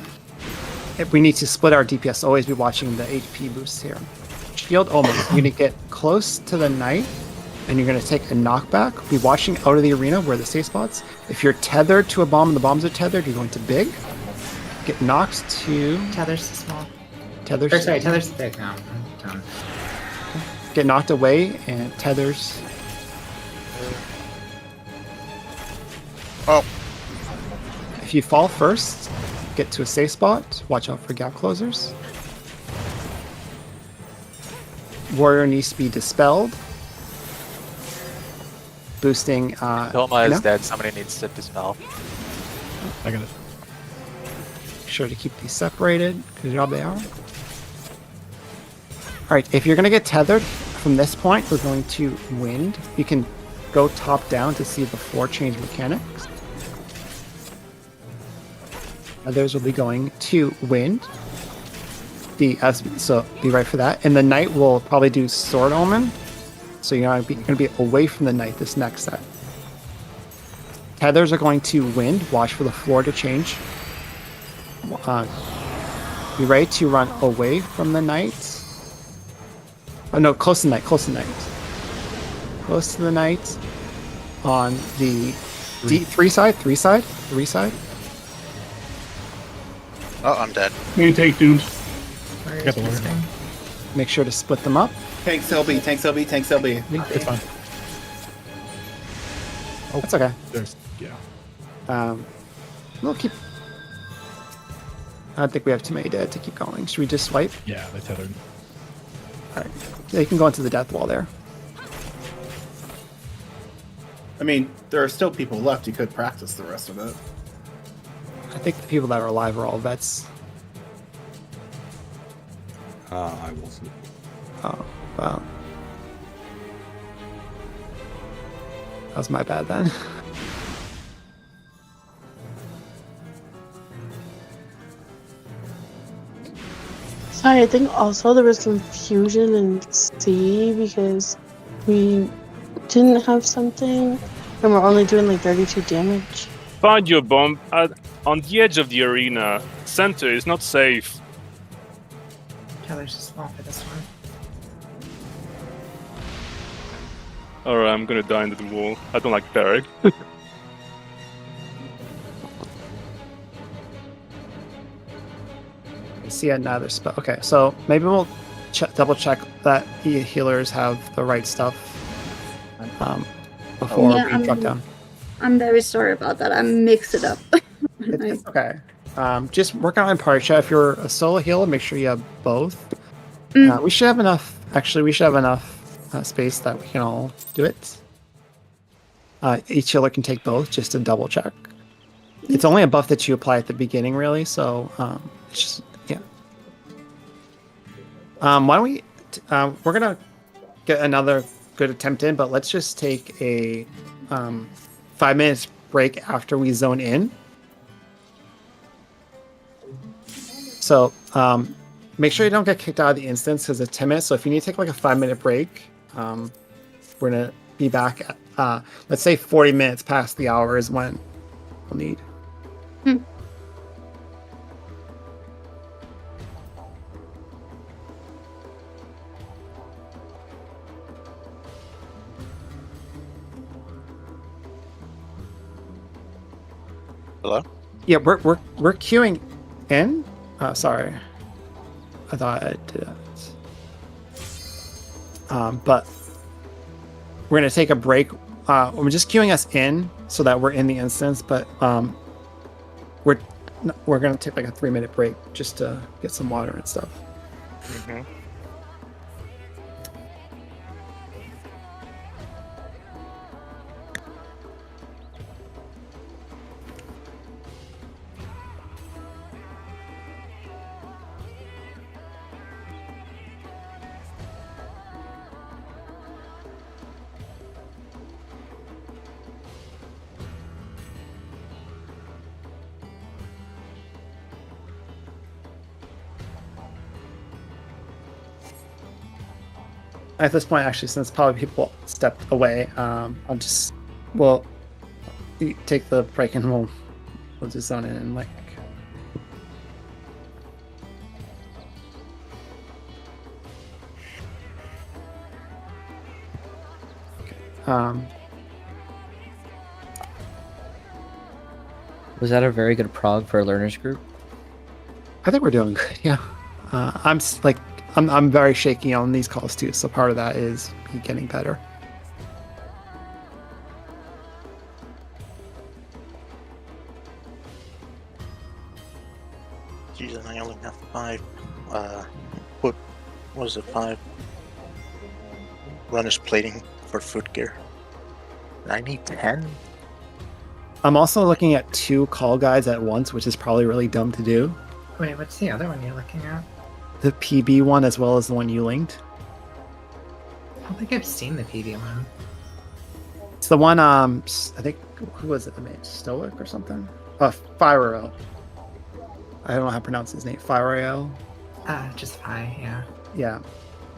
If we need to split our DPS, always be watching the HP boosts here. Shield Omen. You're going to get close to the knight, and you're going to take a knockback. Be watching out of the arena where the safe spots. If you're tethered to a bomb and the bombs are tethered, you're going to big. Get knocked to... Tether's too small. Tethers. Sorry, tether's too big now. Done. Get knocked away and tethers. Oh. If you fall first, get to a safe spot. Watch out for gap closers. Warrior needs to be dispelled. Boosting. Hilma is dead. Somebody needs to dispel. I got it. Make sure to keep these separated. Good job, they are. Alright, if you're going to get tethered from this point, we're going to wind. You can go top down to see the floor change mechanics. Others will be going to wind. So be right for that. And the knight will probably do sword omen. So you're going to be away from the knight this next set. Tethers are going to wind. Watch for the floor to change. Be ready to run away from the knight. Oh no, close to the knight, close to the knight. Close to the knight on the three side. Oh, I'm dead. Main tank doomed. Got the warrior. Make sure to split them up. Tanks LB, tanks LB, tanks LB. It's fine. Oh, that's okay. Yeah. We'll keep. I don't think we have too many dead to keep going. Should we just swipe? Yeah, they tethered. Alright. Yeah, you can go into the death wall there. I mean, there are still people left. You could practice the rest of it. I think the people that are alive are all vets. I wasn't. Oh, wow. That was my bad then. Sorry, I think also there was confusion in C because we didn't have something and we're only doing like 32 damage. Find your bomb on the edge of the arena. Center is not safe. Tether's too small for this one. Alright, I'm gonna die into the wall. I don't like Derek. See another spell. Okay, so maybe we'll double check that healers have the right stuff before we drop down. I'm very sorry about that. I mixed it up. It's okay. Just work on party chat. If you're a solo healer, make sure you have both. We should have enough. Actually, we should have enough space that we can all do it. Each healer can take both just to double check. It's only a buff that you apply at the beginning, really. So it's just yeah. Why don't we? We're gonna get another good attempt in, but let's just take a 5 minutes break after we zone in. So make sure you don't get kicked out of the instance because it's 10 minutes. So if you need to take like a 5-minute break, we're gonna be back at let's say 40 minutes past the hour is when we'll need. Hello? Yeah, we're queuing in. Sorry, I thought I did that. But we're gonna take a break. We're just queuing us in so that we're in the instance. But we're gonna take like a 3-minute break just to get some water and stuff. Mm-hmm. At this point, actually, since probably people stepped away, we'll take the break and we'll just zone in and like. Was that a very good prog for a learners group? I think we're doing good. Yeah, I'm very shaky on these calls too, so part of that is me getting better. Jesus, I only have 5. What was it? 5 runners plating for footgear. I need 10. I'm also looking at 2 call guides at once, which is probably really dumb to do. Wait, what's the other one you're looking at? The PB one as well as the one you linked. I don't think I've seen the PB one. It's the one, I think, who was it? I mean, Stoic or something? Fireo. I don't know how to pronounce his name. Fireo. Just Phi, yeah. Yeah.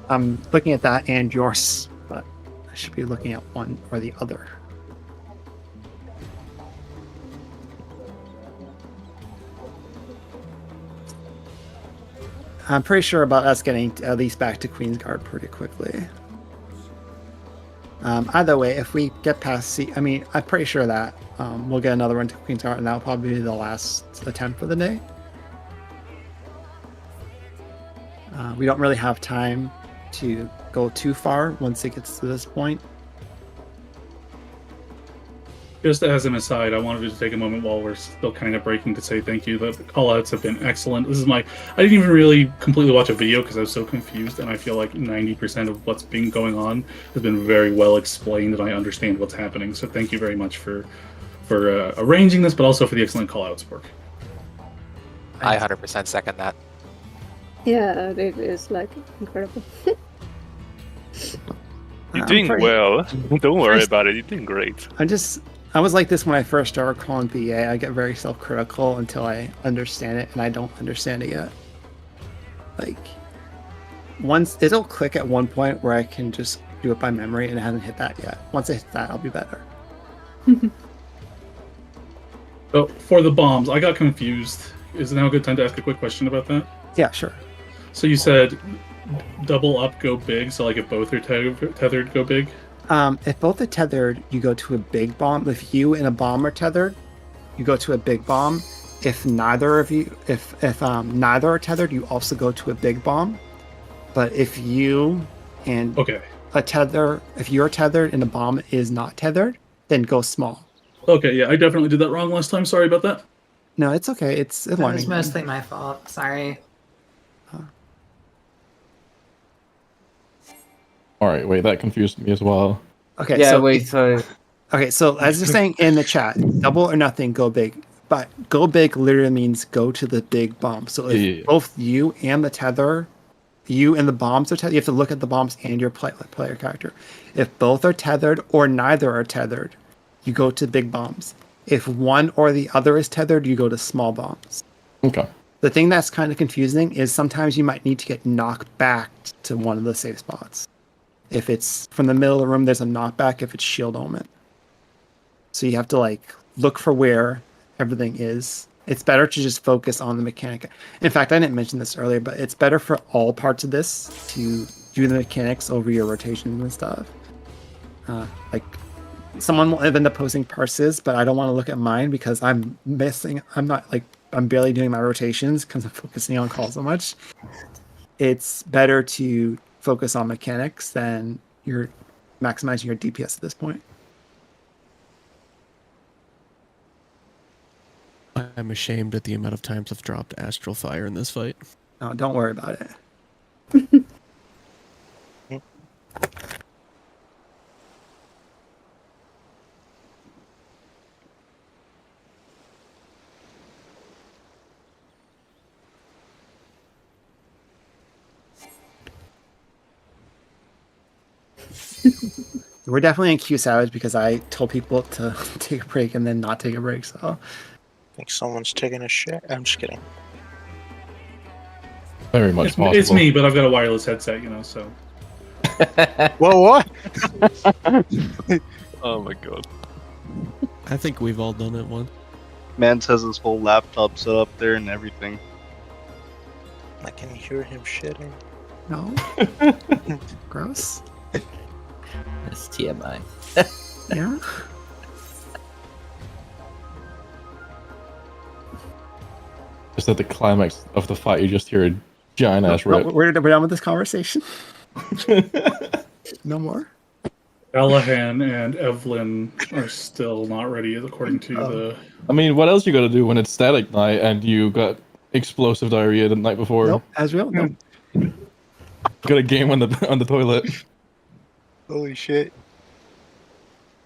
I'm looking at that and yours, but I should be looking at one or the other. I'm pretty sure about us getting at least back to Queensguard pretty quickly. Either way, if we get past I'm pretty sure that we'll get another run to Queensguard, and that'll probably be the last attempt for the day. We don't really have time to go too far once it gets to this point. Just as an aside, I wanted to take a moment while we're still kind of breaking to say thank you. The callouts have been excellent. I didn't even really completely watch a video because I was so confused, and I feel like 90% of what's been going on has been very well explained, and I understand what's happening. So thank you very much for arranging this, but also for the excellent callouts work. I 100% second that. Yeah, it is like incredible. You're doing well. Don't worry about it. You're doing great. I was like this when I first started calling BA. I get very self-critical until I understand it, and I don't understand it yet. Like, once it'll click at one point where I can just do it by memory, and it hasn't hit that yet. Once I hit that, I'll be better. So for the bombs, I got confused. Is it now a good time to ask a quick question about that? Yeah, sure. So you said double up, go big. So like if both are tethered, go big. If both are tethered, you go to a big bomb. If you and a bomb are tethered, you go to a big bomb. If neither are tethered, you also go to a big bomb. But if you and if you're tethered and a bomb is not tethered, then go small. Okay, yeah, I definitely did that wrong last time. Sorry about that. No, it's okay. It's a That learning. was mostly my fault. Sorry. All right, wait, that confused me as well. Okay. Yeah, so wait, so Okay, so as you're saying in the chat, double or nothing, go big. But go big literally means go to the big bomb. So if both you and the tether, you and the bombs are tethered, you have to look at the bombs and your player character. If both are tethered or neither are tethered, you go to big bombs. If one or the other is tethered, you go to small bombs. Okay. The thing that's kind of confusing is sometimes you might need to get knocked back to one of the safe spots. If it's from the middle of the room, there's a knockback if it's shield omen. So you have to like look for where everything is It's better to just focus on the mechanic. In fact, I didn't mention this earlier, but it's better for all parts of this to do the mechanics over your rotations and stuff. Like someone will end up posting parses, but I don't want to look at mine because I'm missing. I'm barely doing my rotations because I'm focusing on calls so much. It's better to focus on mechanics than you're maximizing your DPS at this point. I'm ashamed at the amount of times I've dropped Astral Fire in this fight. No, don't worry about it. We're definitely in Q Savage because I told people to take a break and then not take a break. So I think someone's taking a shit. I'm just kidding. Very much It's, possible. it's me, but I've got a wireless headset, so. Whoa, what? Oh my god. I think we've all done it once. Mans has his whole laptop set up there and everything. I can hear him shitting. no, gross. That's TMI. Yeah. Just at the climax of the fight, you just hear a giant ass rip. We're done with this conversation. No more. Callahan and Evelyn are still not ready, according to the. I mean, what else you gotta do when it's static night and you got explosive diarrhea the night before? Nope. Asriel, nope. Got a game on the toilet. Holy shit.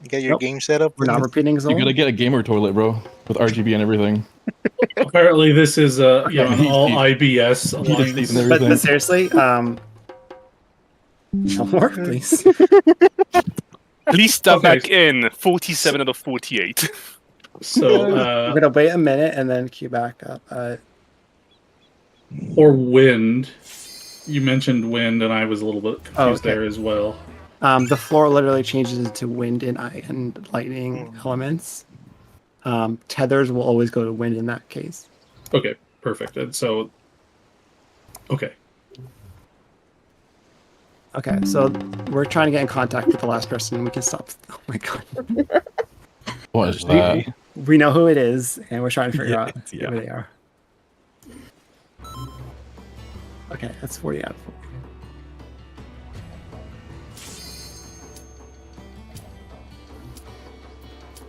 You got your Nope. game set up? We're not repeating You zone. gotta get a gamer toilet, bro, with RGB and everything. Apparently, this is an all IBS Heat and alliance. sleep and everything. But seriously, no more, please. Please step Okay. back in. 47 out of 48. So, We're gonna wait a minute and then queue back up. or wind. You mentioned wind, and I was a little bit confused okay. there as well. The floor literally changes into wind and lightning elements. Tethers will always go to wind in that case. Okay, perfect. And so, okay. Okay, so we're trying to get in contact with the last person. We can stop. Oh my god. What is that? We know who it is, and we're trying to figure out Yeah. who they are. Okay, that's 40 out of 40.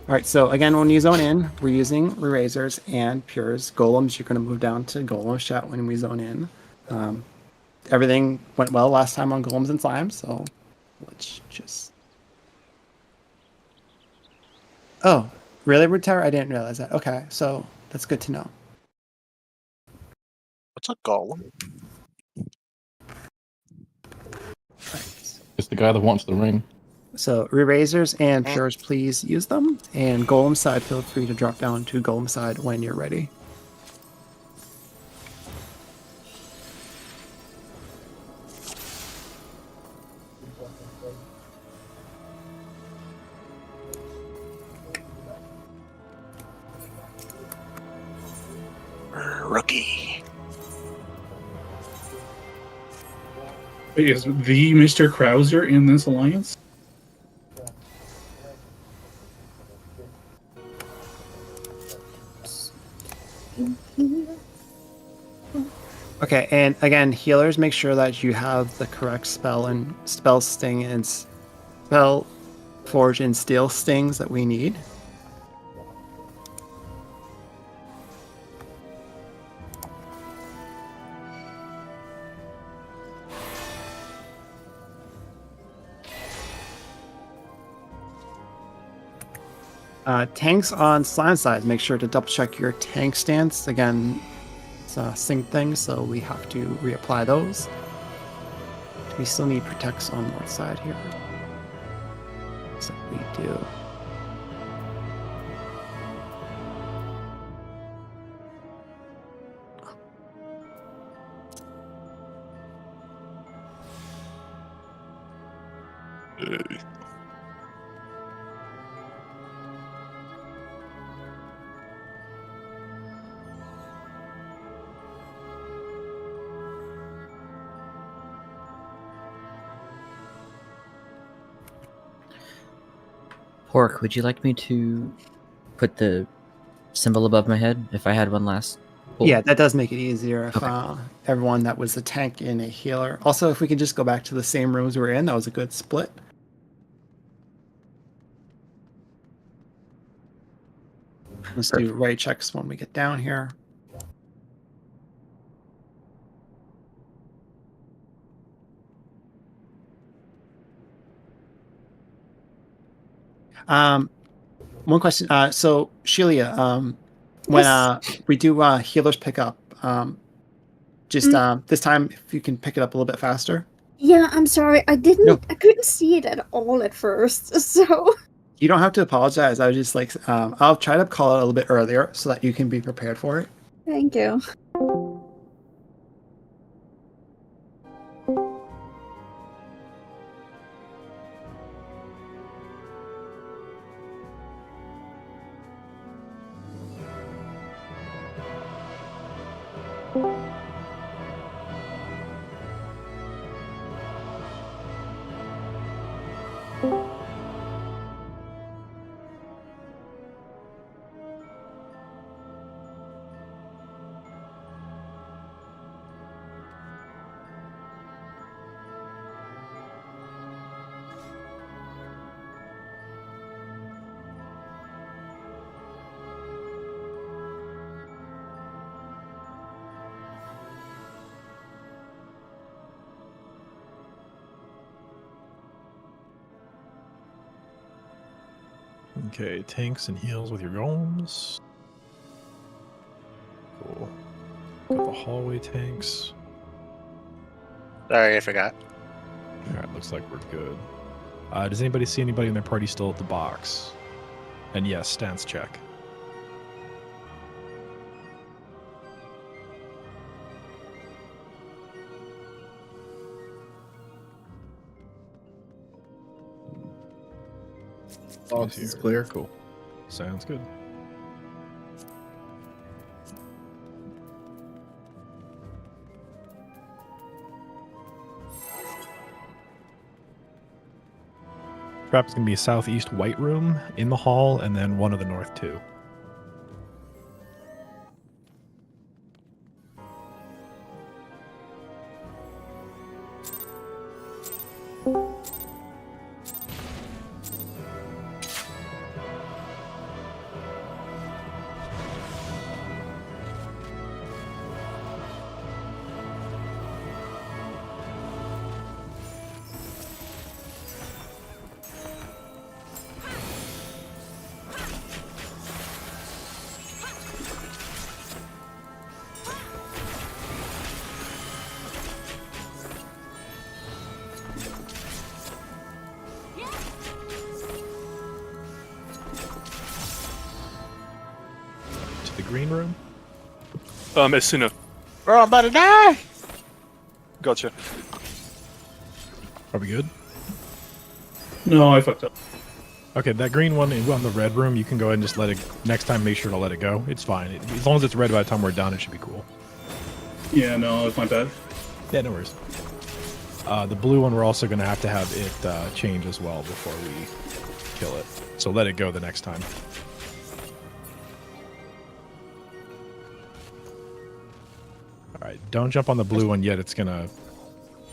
All right, so again, when you zone in, we're using Razors and Pures. Golems, you're going to move down to Golem Chat when we zone in. Everything went well last time on Golems and Slimes, so let's just... Oh, really, Root Tower? I didn't realize that. Okay, so that's good to know. What's a golem? It's the guy that wants the ring. So Razors and Pures, please use them. And Golem side, feel free to drop down to Golem side when you're ready. Rookie. Wait, is the Mr. Krauser in this alliance? Okay, and again, healers, make sure that you have the correct spell and spell sting and spell forge and steel stings that we need. Tanks on slime side, make sure to double check your tank stance. Again, it's a sync thing, so we have to reapply those. We still need protects on north side here. So we do. Pork, would you like me to put the symbol above my head if I had one last? Pull? Yeah, that does make it easier if Okay. everyone that was a tank and a healer. Also, if we could just go back to the same rooms we were in, that was a good split. Let's do right checks when we get down here. One question. So Shelia, when we do healers pick up, just this time if you can pick it up a little bit faster. Yeah, I'm sorry. I couldn't see it at all at first. So You don't have to apologize. I was just like, I'll try to call it a little bit earlier so that you can be prepared for it. thank you. Okay, tanks and heals with your golems. Cool. Got the hallway tanks. Sorry, I forgot. Alright, looks like we're good. Does anybody see anybody in their party still at the box? And yes, stance check. Box is clear. Cool. Sounds good. Trap is going to be a southeast white room in the hall, and then one of the north two. Green room? Esuna. We're all about to die! Gotcha. Are we good? No, I fucked up. Okay, that green one on the red room, you can go ahead and just let it... Next time, make sure to let it go. It's fine. As long as it's red by the time we're done, it should be cool. Yeah, no, it's my bad. Yeah, no worries. The blue one, we're also going to have it change as well before we kill it. So let it go the next time. Alright, don't jump on the blue one yet. It's gonna...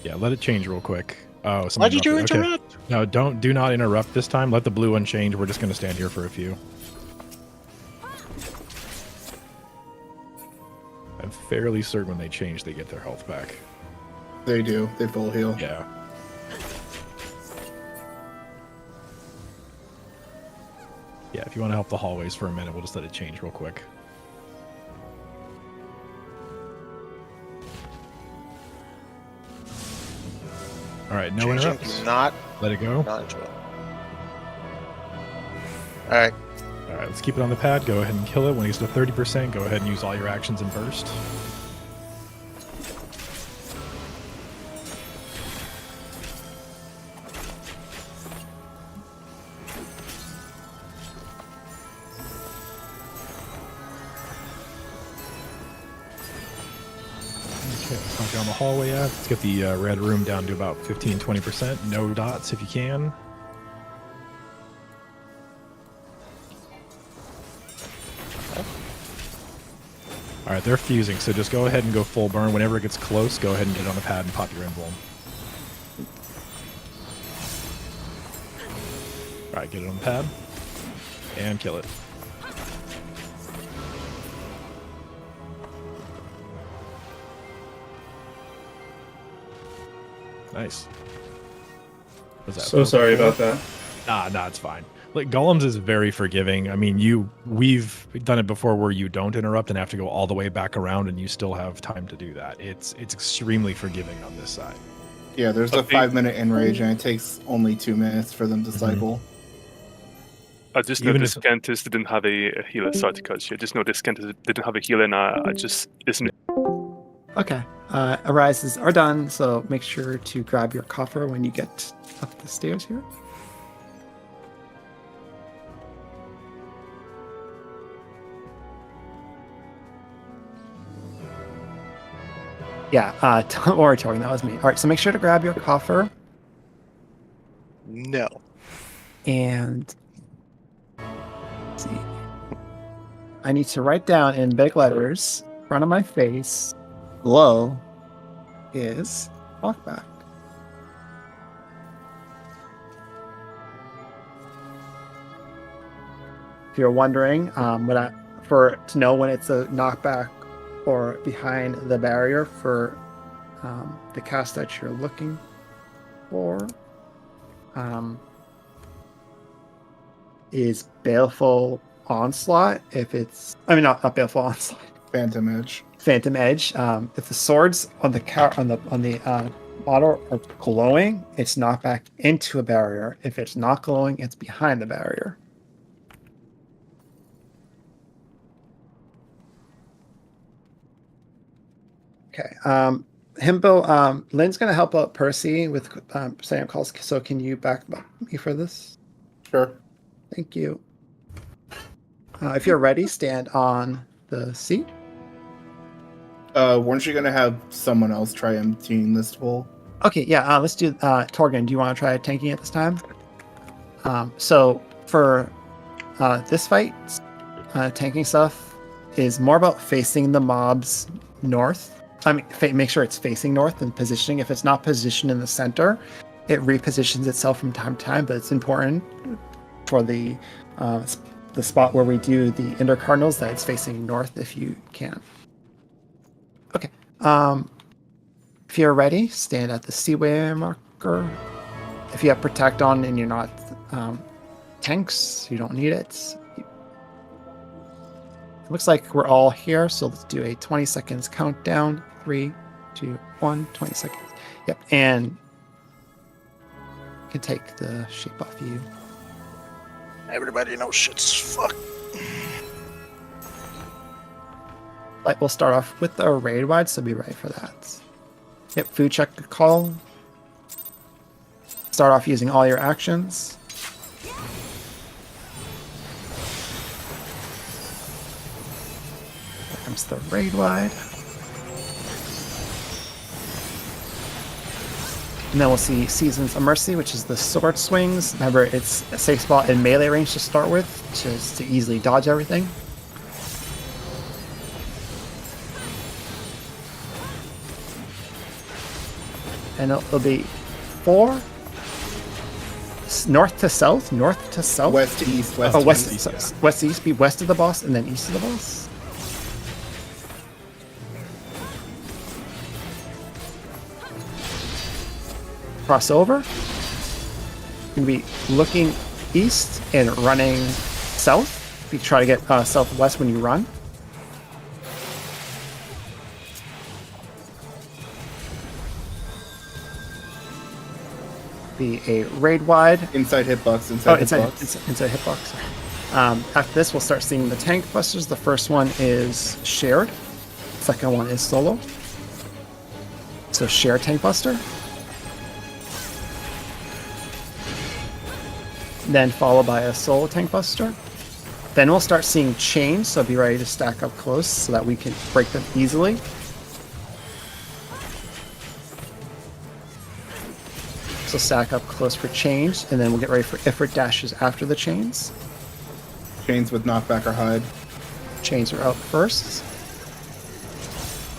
Yeah, let it change real quick. Oh, Why did you okay. interrupt? No, do not interrupt this time. Let the blue one change. We're just gonna stand here for a few. I'm fairly certain when they change, they get their health back. They do. They full heal. Yeah. Yeah, if you want to help the hallways for a minute, we'll just let it change real quick. Alright, no Changing interrupts. Not. Let it go. Not enjoyable. Alright. Alright, let's keep it on the pad. Go ahead and kill it. When it gets to 30%, go ahead and use all your actions and burst. Okay, let's knock down the hallway out. Let's get the red room down to about 15-20%. No dots if you can. All right, they're fusing, so just go ahead and go full burn. Whenever it gets close, go ahead and get on the pad and pop your emblem. All right, get it on the pad and kill it. Nice. Was that So sorry about that. Nah, it's fine. Like Golems is very forgiving. I mean, we've done it before where you don't interrupt and have to go all the way back around, and you still have time to do that. It's extremely forgiving on this side. Yeah, there's a 5-minute enrage, and it takes only 2 minutes for them to cycle. I just know this Cantus didn't have a healer. Sorry to cut you. I just know this Cantus didn't have a healer, and I just isn't. Okay. Arises are done, so make sure to grab your coffer when you get up the stairs here. Yeah, don't worry, Torian, that was me. All right, so make sure to grab your coffer. No. And let's see. I need to write down in big letters, in front of my face, below is knockback. If you're wondering, to know when it's a knockback or behind the barrier for the cast that you're looking for, is Baleful Onslaught. If it's, not Baleful Onslaught. Phantom Edge. Phantom Edge. If the swords on the model are glowing, it's knocked back into a barrier. If it's not glowing, it's behind the barrier. Okay. Himbo, Lynn's going to help out Percy with setting up calls. So can you back me for this? Sure. Thank you. If you're ready, stand on the seat. Weren't you going to have someone else try emptying this bowl? Okay, yeah, let's do Torgan, do you want to try tanking at this time? So for this fight, tanking stuff is more about facing the mobs north. Make sure it's facing north and positioning. If it's not positioned in the center, it repositions itself from time to time, but it's important for the spot where we do the intercardinals that it's facing north if you can. Okay. If you're ready, stand at the seaway marker. If you have protect on and you're not tanks, you don't need it. It looks like we're all here, so let's do a 20 seconds countdown. 3, 2, 1, 20 seconds. Yep, and you can take the shape off you. Everybody knows shit's fuck. Like, we'll start off with the raid wide, so be ready for that. Yep, food check call. Start off using all your actions. Here comes the raid wide. And then we'll see Seasons of Mercy, which is the sword swings. Remember, it's a safe spot in melee range to start with, just to easily dodge everything. And it'll be 4 north to south, west to east, west to east, be west of the boss and then east of the boss. Cross over. You're gonna be looking east and running south. You try to get southwest when you run. Be a raid wide. Inside hitbox. Inside hitbox. After this, we'll start seeing the tank busters. The first one is shared. Second one is solo. So share tank buster. Then followed by a solo tank buster. Then we'll start seeing chains, so be ready to stack up close so that we can break them easily. So stack up close for chains, and then we'll get ready for Ifrit dashes after the chains. Chains with knockback or hide. Chains are out first.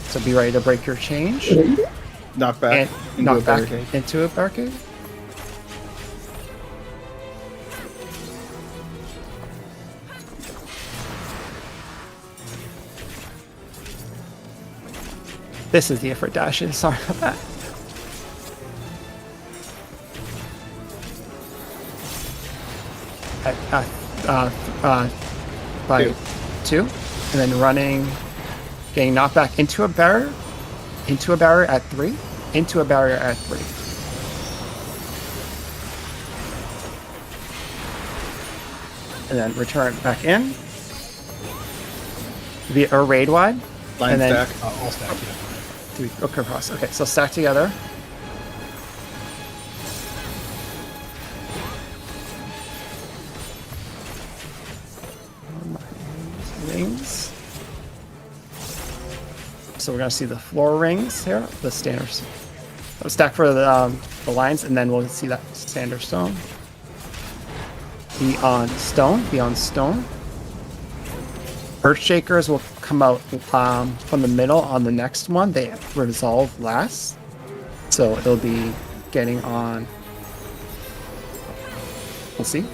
So be ready to break your change. Knock back. And knock back into a barricade. This is the effort dashes. Sorry about that. By two, and then running, getting knocked back into a barrier at 3, into a barrier at 3. And then return back in. Via a raid wide. Line and then, stack. All stacked, yeah. Okay, cross. Okay, so stack together. Rings. So we're gonna see the floor rings here, the standards. Stack for the lines, and then we'll see that standard stone. Beyond stone. Earthshakers will come out from the middle on the next one. They resolve last, so it'll be getting on. We'll see.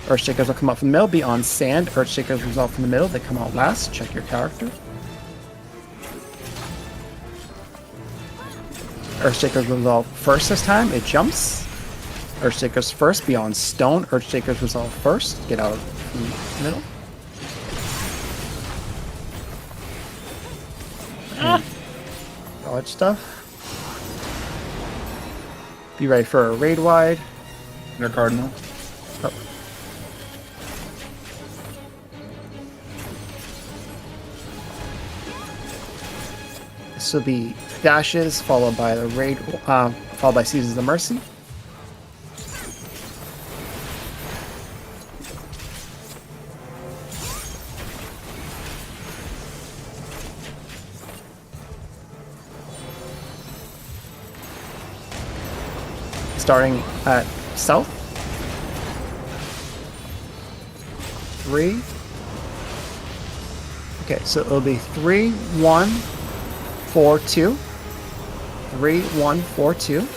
Earthshakers will come out from the middle, be on sand. Earthshakers resolve from the middle, they come out last. Check your character. Earthshakers resolve first this time, it jumps. Earthshakers first, be on stone. Earthshakers resolve first, get out of the middle. Dodge stuff. Be ready for a raid wide. They're cardinal. Oh. This will be dashes followed by the raid, followed by Seasons of Mercy. Starting at south. 3. Okay, so it'll be 3, 1, 4, 2. 3, 1, 4, 2.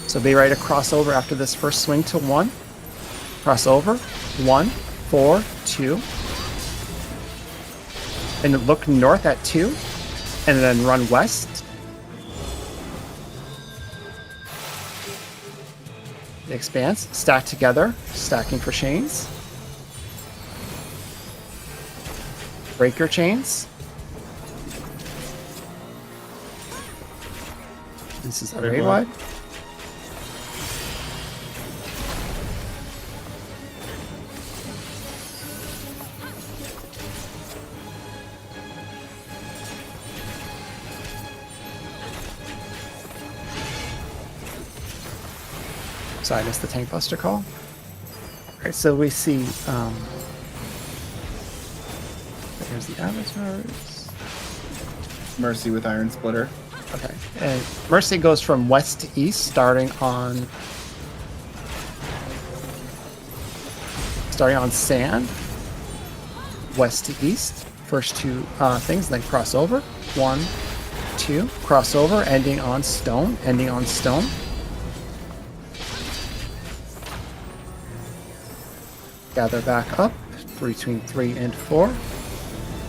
So be ready to cross over after this first swing to 1. Cross over. 1, 4, 2. And look north at 2. And then run west. Expanse, stack together, stacking for chains. Break your chains. This is a raid wide. So I missed the tank buster call. Alright, so we see there's the avatars. Mercy with Iron Splitter. Okay. And Mercy goes from west to east, starting on sand. West to east. First two things, then cross over. 1, 2. Cross over, ending on stone. Gather back up between 3 and 4.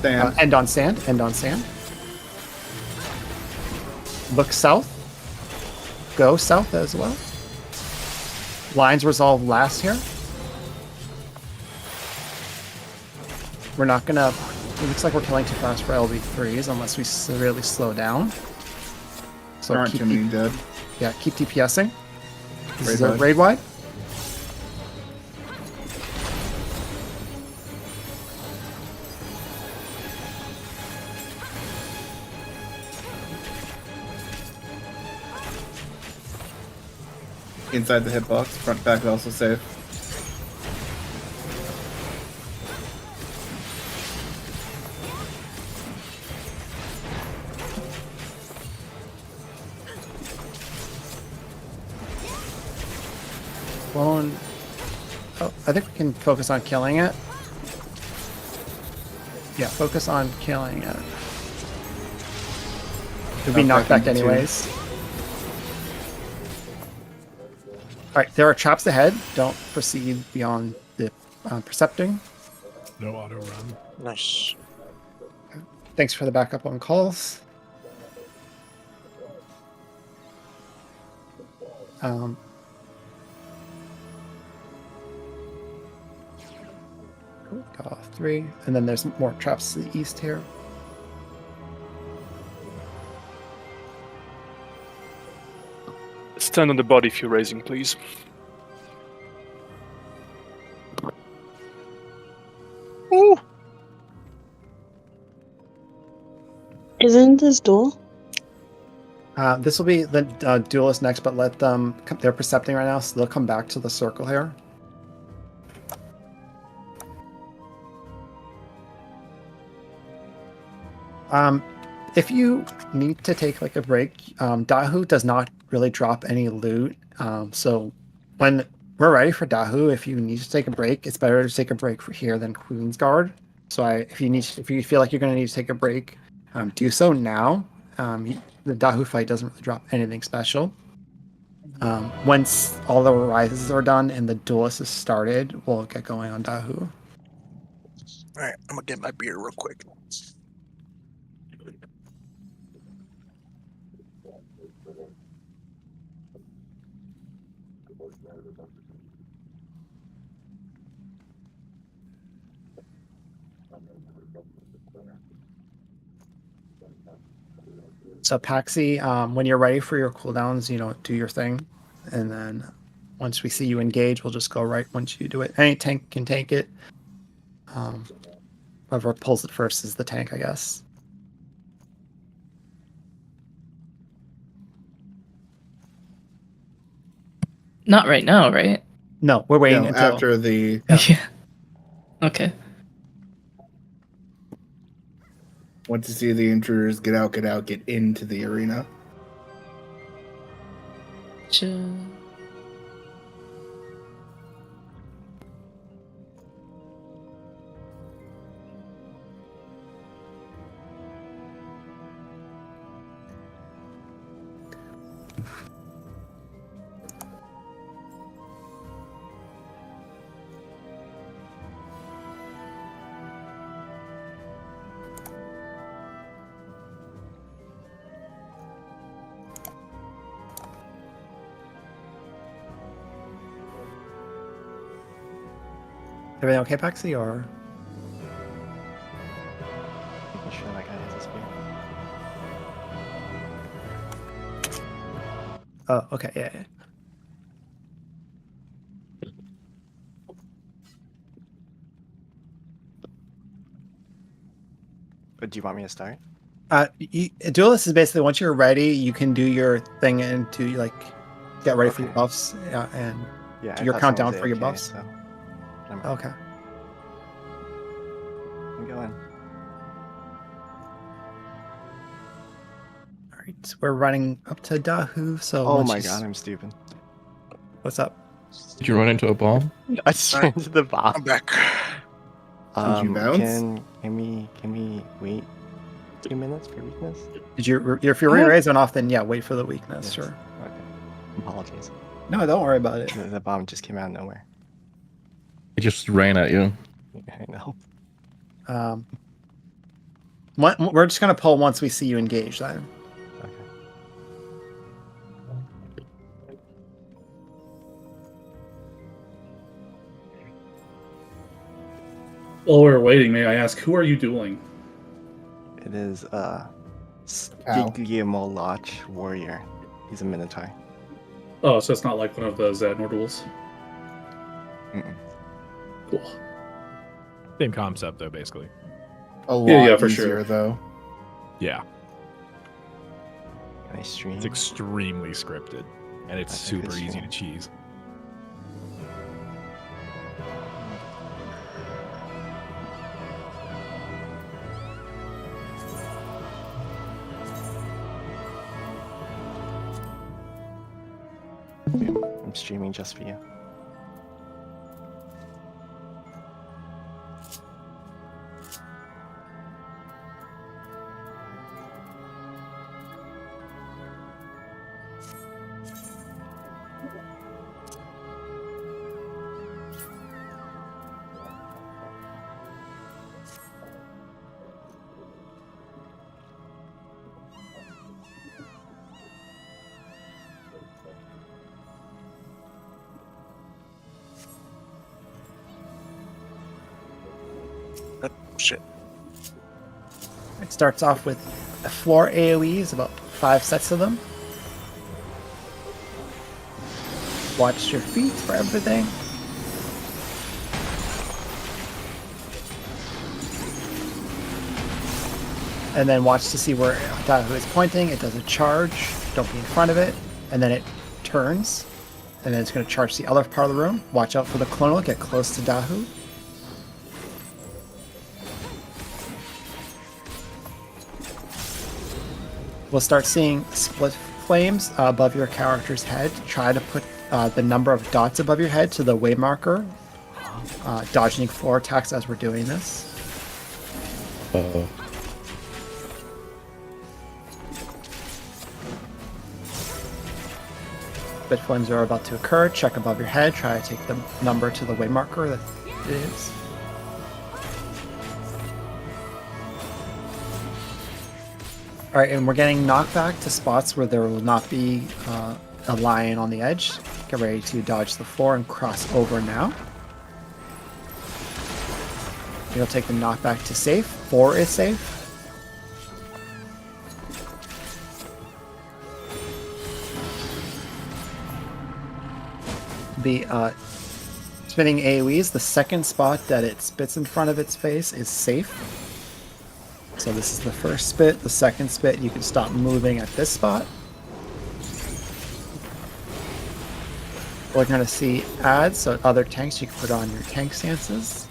Sand. End on sand. Look south. Go south as well. Lines resolve last here. We're not gonna. It looks like we're killing too fast for LB3s unless we severely slow down. So there aren't too many dead. Yeah, keep DPSing. This is a raid wide. Inside the hitbox, front back also safe. Oh, I think we can focus on killing it. Yeah, focus on killing it. It'll be Okay, knocked back thank you, too. anyways. Alright, there are traps ahead. Don't proceed beyond the percepting. No auto run. Nice. Thanks for the backup on calls. Cool, got off 3. And then there's more traps to the east here. Stand on the body if you're raising, please. Ooh. Isn't this duel? This will be the duelist next, but let them. They're percepting right now, so they'll come back to the circle here. If you need to take like a break, Dahu does not really drop any loot. So when we're ready for Dahu, if you need to take a break, it's better to take a break for here than Queen's Guard. So if you feel like you're going to need to take a break, do so now. The Dahu fight doesn't really drop anything special. Once all the rises are done and the duelist is started, we'll get going on Dahu. All right, I'm gonna get my beer real quick. So Paxi, when you're ready for your cooldowns, do your thing. And then once we see you engage, we'll just go right once you do it. Any tank can take it. Whoever pulls it first is the tank, I guess. Not right now, right? No, we're waiting No, until after the. Yeah. Okay. Once you see the intruders, get out, get into the arena. Everything okay, Paxi, or? Making sure that guy has a spear. Oh, okay, yeah. But do you want me to start? Duelist is basically once you're ready, you can do your thing and to get ready for your buffs and Yeah, do I your thought countdown someone for your was buffs. AFK, so never mind. Okay. I'm going. All right, we're running up to Dahu. So Oh once my you god, I'm stupid. What's up? Did you run into a bomb? I just ran into the bomb. I'm back. Did you bounce? Can we wait 2 minutes for weakness? Did you if your re-raise went off, then yeah, wait for the weakness. Yes. Sure. Okay. Apologies. No, don't worry about it. The bomb just came out of nowhere. It just ran at you. I know. We're just gonna pull once we see you engage. Then. While we're waiting, may I ask, who are you dueling? It is Stigliamo Lodge Warrior. He's a Minotaur. Oh, so it's not like one of the Zadnor duels? Mm-mm. Cool. Same concept, though, basically. A lot Yeah, for easier, sure. though. Yeah. Nice stream. It's extremely scripted, and it's That's a good super easy stream. to cheese. I'm streaming just for you. Shit. It starts off with a floor AoEs, about 5 sets of them. Watch your feet for everything. And then watch to see where Dahu is pointing. It does a charge. Don't be in front of it. And then it turns. And then it's going to charge the other part of the room. Watch out for the clonal. Get close to Dahu. We'll start seeing split flames above your character's head. Try to put the number of dots above your head to the wave marker. Dodging floor attacks as we're doing this. Uh-oh. Split flames are about to occur. Check above your head. Try to take the number to the wave marker that it is. Alright, and we're getting knockback to spots where there will not be a lion on the edge. Get ready to dodge the floor and cross over now. You'll take the knockback to safe. 4 is safe. The spinning AoEs, the second spot that it spits in front of its face is safe. So this is the first spit. The second spit, you can stop moving at this spot. We're going to see ads, so other tanks you can put on your tank stances.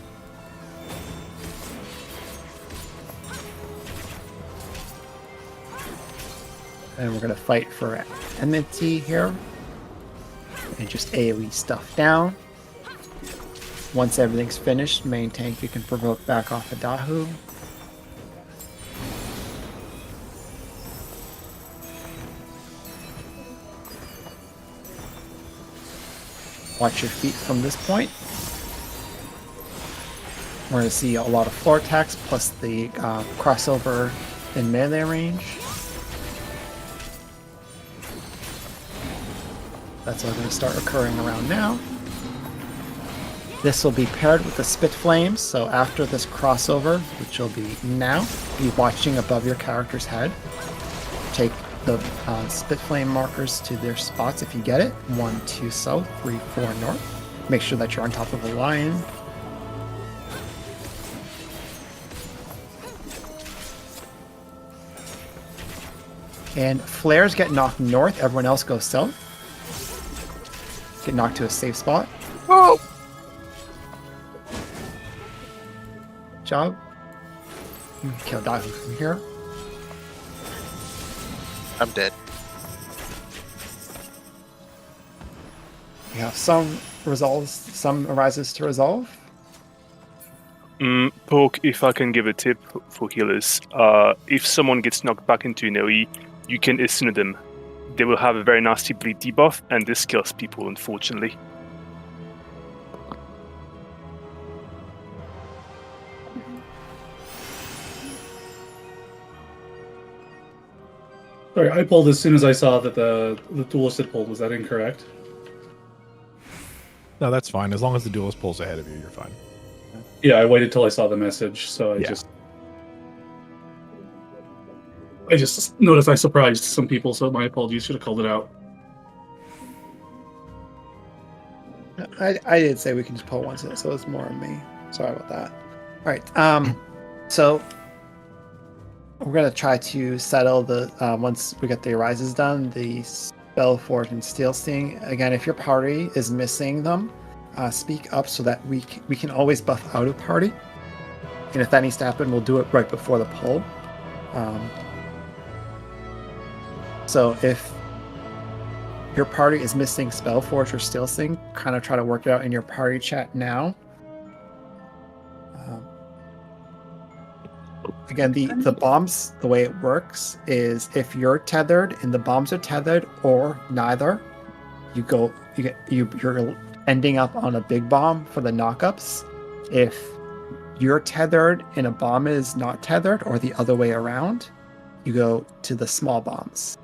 And we're going to fight for enmity here. And just AoE stuff down. Once everything's finished, main tank you can provoke back off of Dahu. Watch your feet from this point. We're going to see a lot of floor attacks plus the crossover in melee range. That's all going to start occurring around now. This will be paired with the spit flames, so after this crossover, which will be now, be watching above your character's head. Take the spit flame markers to their spots if you get it. 1, 2 south, 3, 4 north. Make sure that you're on top of a lion. And flares get knocked north, everyone else goes south. Get knocked to a safe spot. Oh! Job. You can kill Dahu from here. I'm dead. We have some resolves, some arises to resolve. Poke, if I can give a tip for healers, if someone gets knocked back into an AoE, you can assist them. They will have a very nasty bleed debuff, and this kills people, unfortunately. Sorry, I pulled as soon as I saw that the duelist had pulled. Was that incorrect? No, that's fine. As long as the duelist pulls ahead of you, you're fine. Yeah, I waited till I saw the message, so I just noticed I surprised some people, so my apologies. Should have called it out. I did say we can just pull once, so it's more on me. Sorry about that. All right. So we're gonna try to settle the once we get the arises done, the spell forge and steel sting. Again, if your party is missing them, speak up so that we can always buff out of party. And if that needs to happen, we'll do it right before the pull. So if your party is missing Spellforge or Steel Sting, kind of try to work it out in your party chat now. Again, the bombs, the way it works is if you're tethered and the bombs are tethered or neither, you're ending up on a big bomb for the knockups. If you're tethered and a bomb is not tethered or the other way around, you go to the small bombs.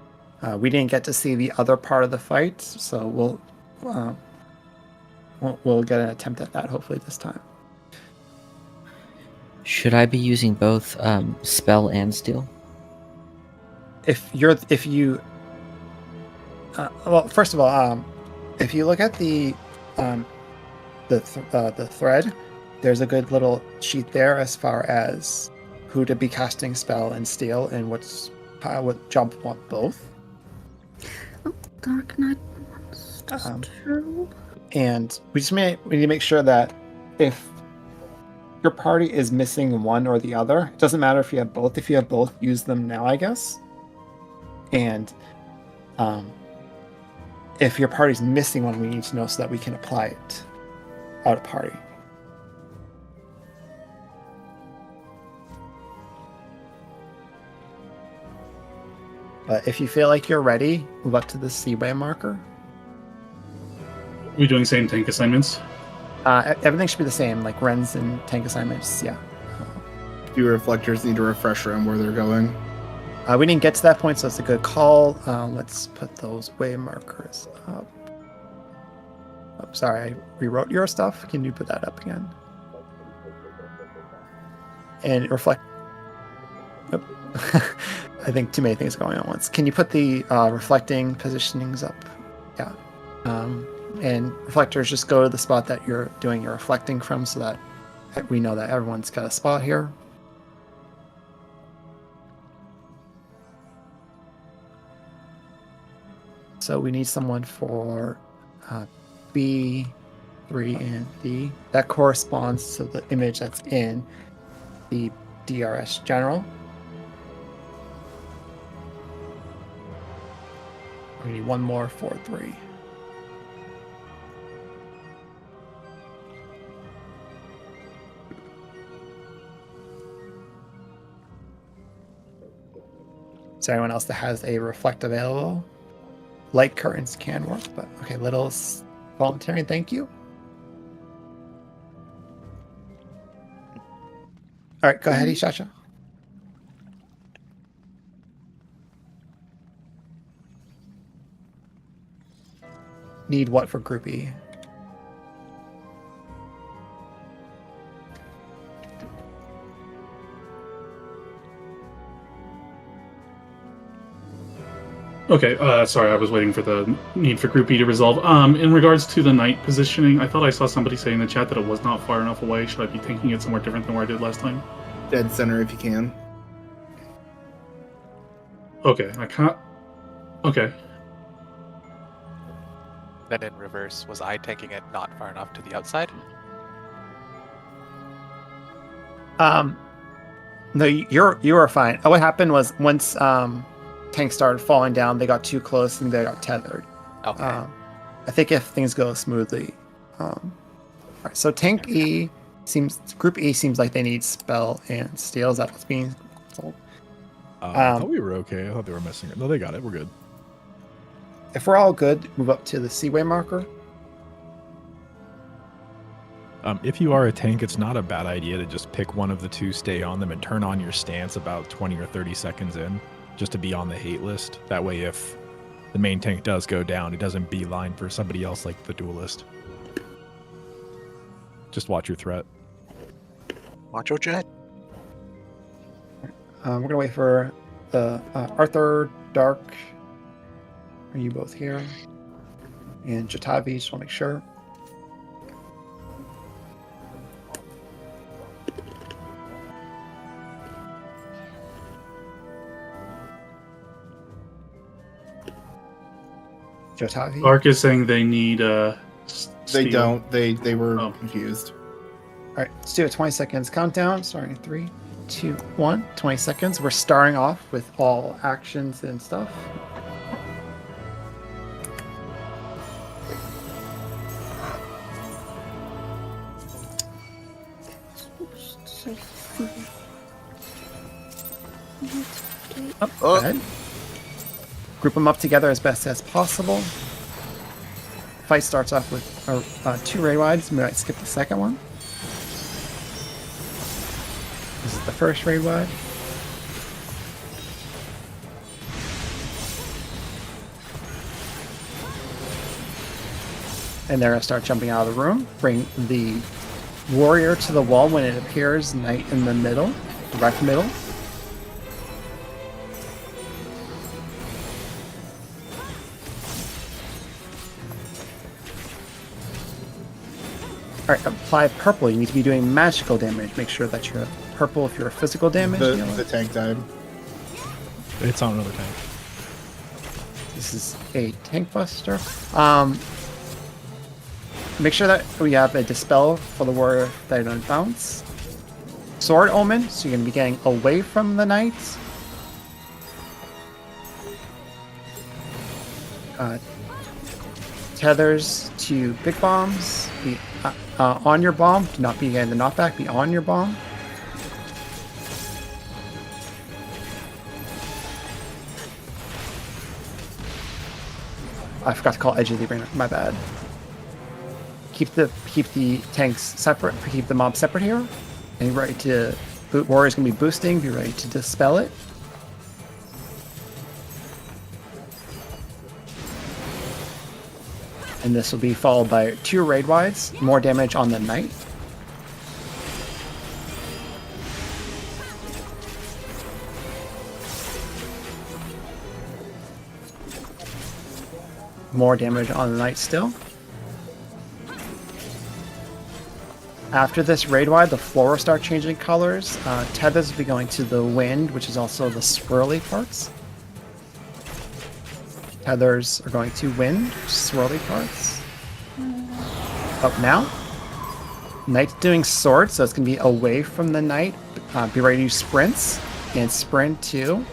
We didn't get to see the other part of the fight, so we'll get an attempt at that hopefully this time. Should I be using both spell and steel? If you well, first of all, if you look at the thread, there's a good little sheet there as far as who to be casting spell and steel and what job want both. Dark Knight. True. And we need to make sure that if your party is missing one or the other, it doesn't matter if you have both. If you have both, use them now, I guess. And if your party's missing one, we need to know so that we can apply it out of party. But if you feel like you're ready, move up to the Seaway marker. Are we doing same tank assignments? Everything should be the same, like Rens and tank assignments, yeah. Do reflectors need a refresher on where they're going? We didn't get to that point, so it's a good call. Let's put those way markers up. Oh, sorry, I rewrote your stuff. Can you put that up again? And reflect. Nope. I think too many things going on at once. Can you put the reflecting positionings up? Yeah. And reflectors, just go to the spot that you're doing your reflecting from so that we know that everyone's got a spot here. So we need someone for B, 3, and D. That corresponds to the image that's in the DRS general. We need one more for 3. Is there anyone else that has a reflect available? Light curtains can work, but okay, Little's volunteering, thank you. All right, go ahead, Ishacha. Need what for Group E? Okay, sorry, I was waiting for the need for Group E to resolve. In regards to the knight positioning, I thought I saw somebody say in the chat that it was not far enough away. Should I be thinking it somewhere different than where I did last time? Dead center if you can. Okay, I can't... Okay. Then in reverse, was I tanking it not far enough to the outside? No, you were fine. What happened was once tanks started falling down, they got too close and they got tethered. Okay. I think if things go smoothly. All right, so tank E Group E seems like they need spell and steel. Is that what's being told? I thought we were okay. I thought they were missing it. No, they got it. We're good. If we're all good, move up to the Seaway marker. If you are a tank, it's not a bad idea to just pick one of the two, stay on them, and turn on your stance about 20 or 30 seconds in, just to be on the hate list. That way, if the main tank does go down, it doesn't beeline for somebody else like the duelist. Just watch your threat. Watch your jet. We're going to wait for the Arthur, Dark. Are you both here? And Jatavi, just want to make sure. Jatavi? Dark is saying they need They steel. don't. They were confused. All right, let's do a 20 seconds countdown. Starting 3, 2, 1. 20 seconds. We're starting off with all actions and stuff. Go ahead. Group them up together as best as possible. Fight starts off with 2 raid wides. We might skip the second one. This is the first raid wide. And they're going to start jumping out of the room. Bring the warrior to the wall when it appears, knight in the middle, direct middle. Alright, apply purple. You need to be doing magical damage. Make sure that you're purple if you're a physical damage dealer. The tank died. It's on another tank. This is a tank buster. Make sure that we have a dispel for the warrior that don't bounce. Sword omen, so you're going to be getting away from the knight. Tethers to big bombs. Be on your bomb. Do not be getting the knockback. Be on your bomb. I forgot to call edge of the arena. My bad. Keep the tanks separate. Keep the mob separate here. And you're ready to boot. Warrior's gonna be boosting. Be ready to dispel it. And this will be followed by 2 raid wides. More damage on the knight. More damage on the knight still. After this raid wide, the floor will start changing colors. Tethers will be going to the wind, which is also the swirly parts. Tethers are going to wind, swirly parts. Up now. Knight's doing sword, so it's going to be away from the knight. Be ready to use sprints. And sprint to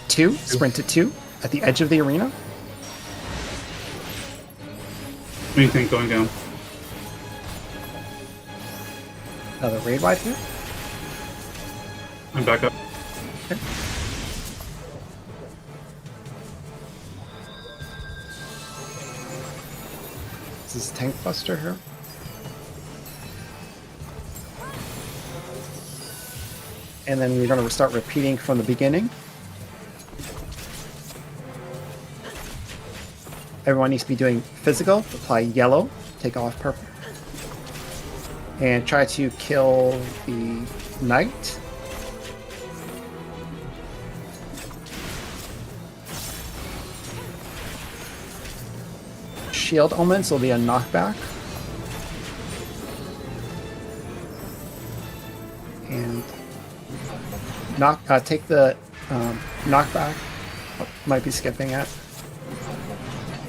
2. Sprint to 2 at the edge of the arena. What do you think going down? Another raid wide here. I'm back up. Okay. This is Tank Buster here. And then we're going to start repeating from the beginning. Everyone needs to be doing physical. Apply yellow. Take off purple. And try to kill the knight. Shield omens will be a knockback. And take the knockback. Might be skipping it.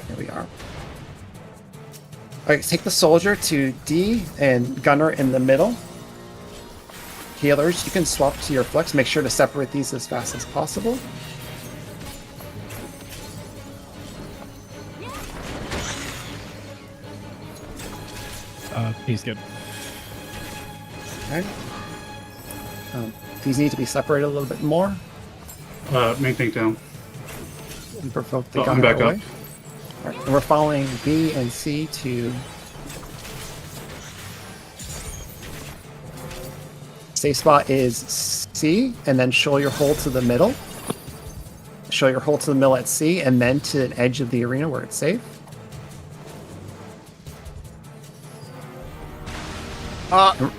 Here we are. Alright, take the soldier to D and gunner in the middle. Healers, you can swap to your flex. Make sure to separate these as fast as possible. He's good. Okay. These need to be separated a little bit more. Main tank down. And provoke the I'm gunner back away. up. All right, and we're following B and C to safe spot is C, and then show your hold to the middle. Show your hold to the middle at C, and then to an edge of the arena where it's safe. And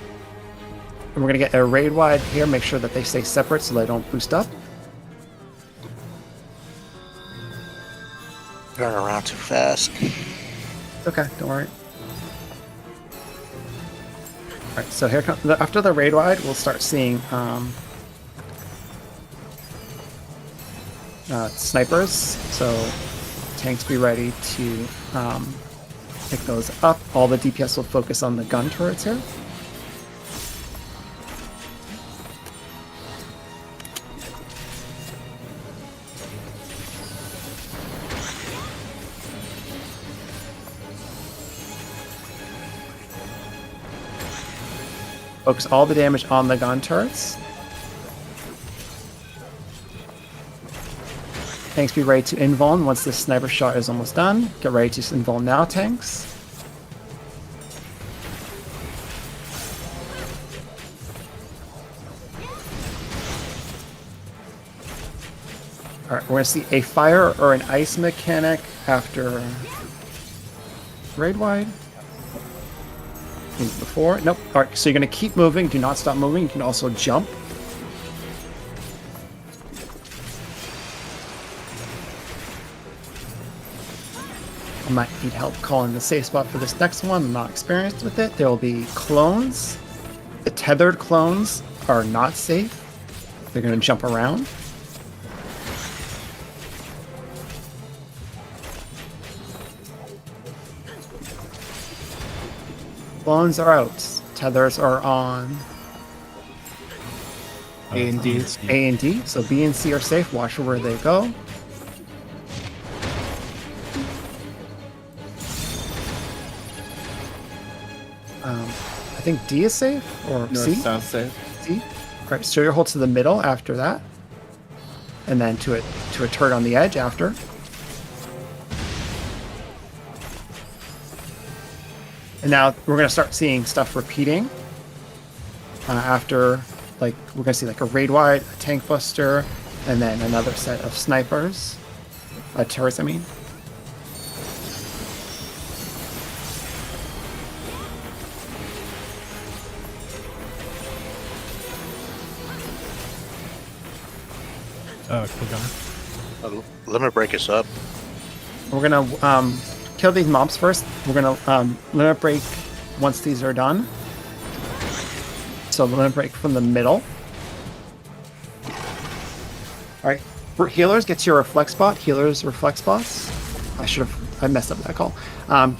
we're going to get a raid wide here. Make sure that they stay separate so they don't boost up. Going around too fast. Okay, don't worry. Alright, so here comes after the raid wide, we'll start seeing snipers. So tanks be ready to pick those up. All the DPS will focus on the gun turrets here. Focus all the damage on the gun turrets. Tanks be ready to invuln once the sniper shot is almost done. Get ready to invuln now, tanks. Alright, we're going to see a fire or an ice mechanic after raid wide. before. Nope. All right, so you're going to keep moving. Do not stop moving. You can also jump. I might need help calling the safe spot for this next one. I'm not experienced with it. There will be clones. The tethered clones are not safe. They're going to jump around. Clones are out. Tethers are on. A and D. A and D. So B and C are safe. Watch for where they go. I think D is safe, or North, C? south safe. C. Alright, so your hold to the middle after that. And then to a turret on the edge after. And now we're going to start seeing stuff repeating. After, like, we're going to see like a raid wide, a tank buster, and then another set of snipers. Turrets, I mean. Click on. Limit break is up. We're gonna kill these mobs first. We're gonna limit break once these are done. So limit break from the middle. Alright. For healers, get to your reflect spot. Healers reflect spots. I messed up that call.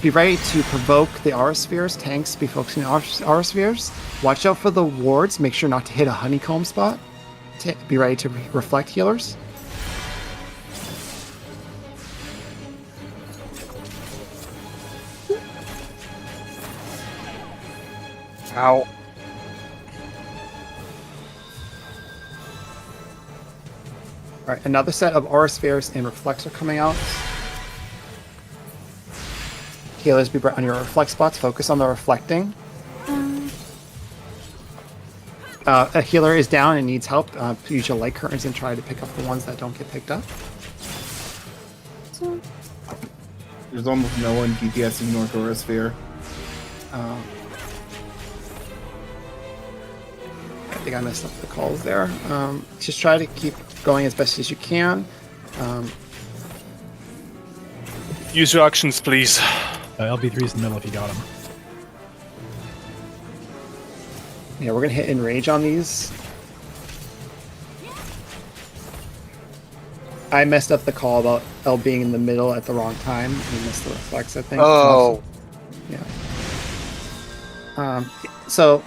Be ready to provoke the aura spheres. Tanks be focusing on aura spheres. Watch out for the wards. Make sure not to hit a honeycomb spot. Be ready to reflect healers. Ow. Alright, another set of aura spheres and reflects are coming out. Healers, be on your reflect spots. Focus on the reflecting. A healer is down and needs help. Use your light curtains and try to pick up the ones that don't get picked up. There's almost no one DPSing North Aura Sphere. I think I messed up the calls there. Just try to keep going as best as you can. Use your actions, please. LB3's in the middle if you got him. Yeah, we're gonna hit enrage on these. I messed up the call about L being in the middle at the wrong time. We missed the reflex, I think. Oh. Yeah. So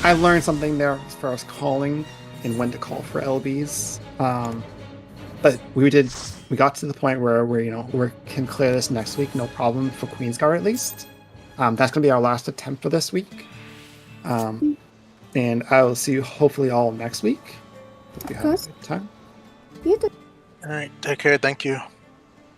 I learned something there as far as calling and when to call for LBs. But we got to the point where we can clear this next week, no problem, for Queensguard at least. That's gonna be our last attempt for this week. And I will see you hopefully all next week. Hope you have a good time. Alright, take care, thank you.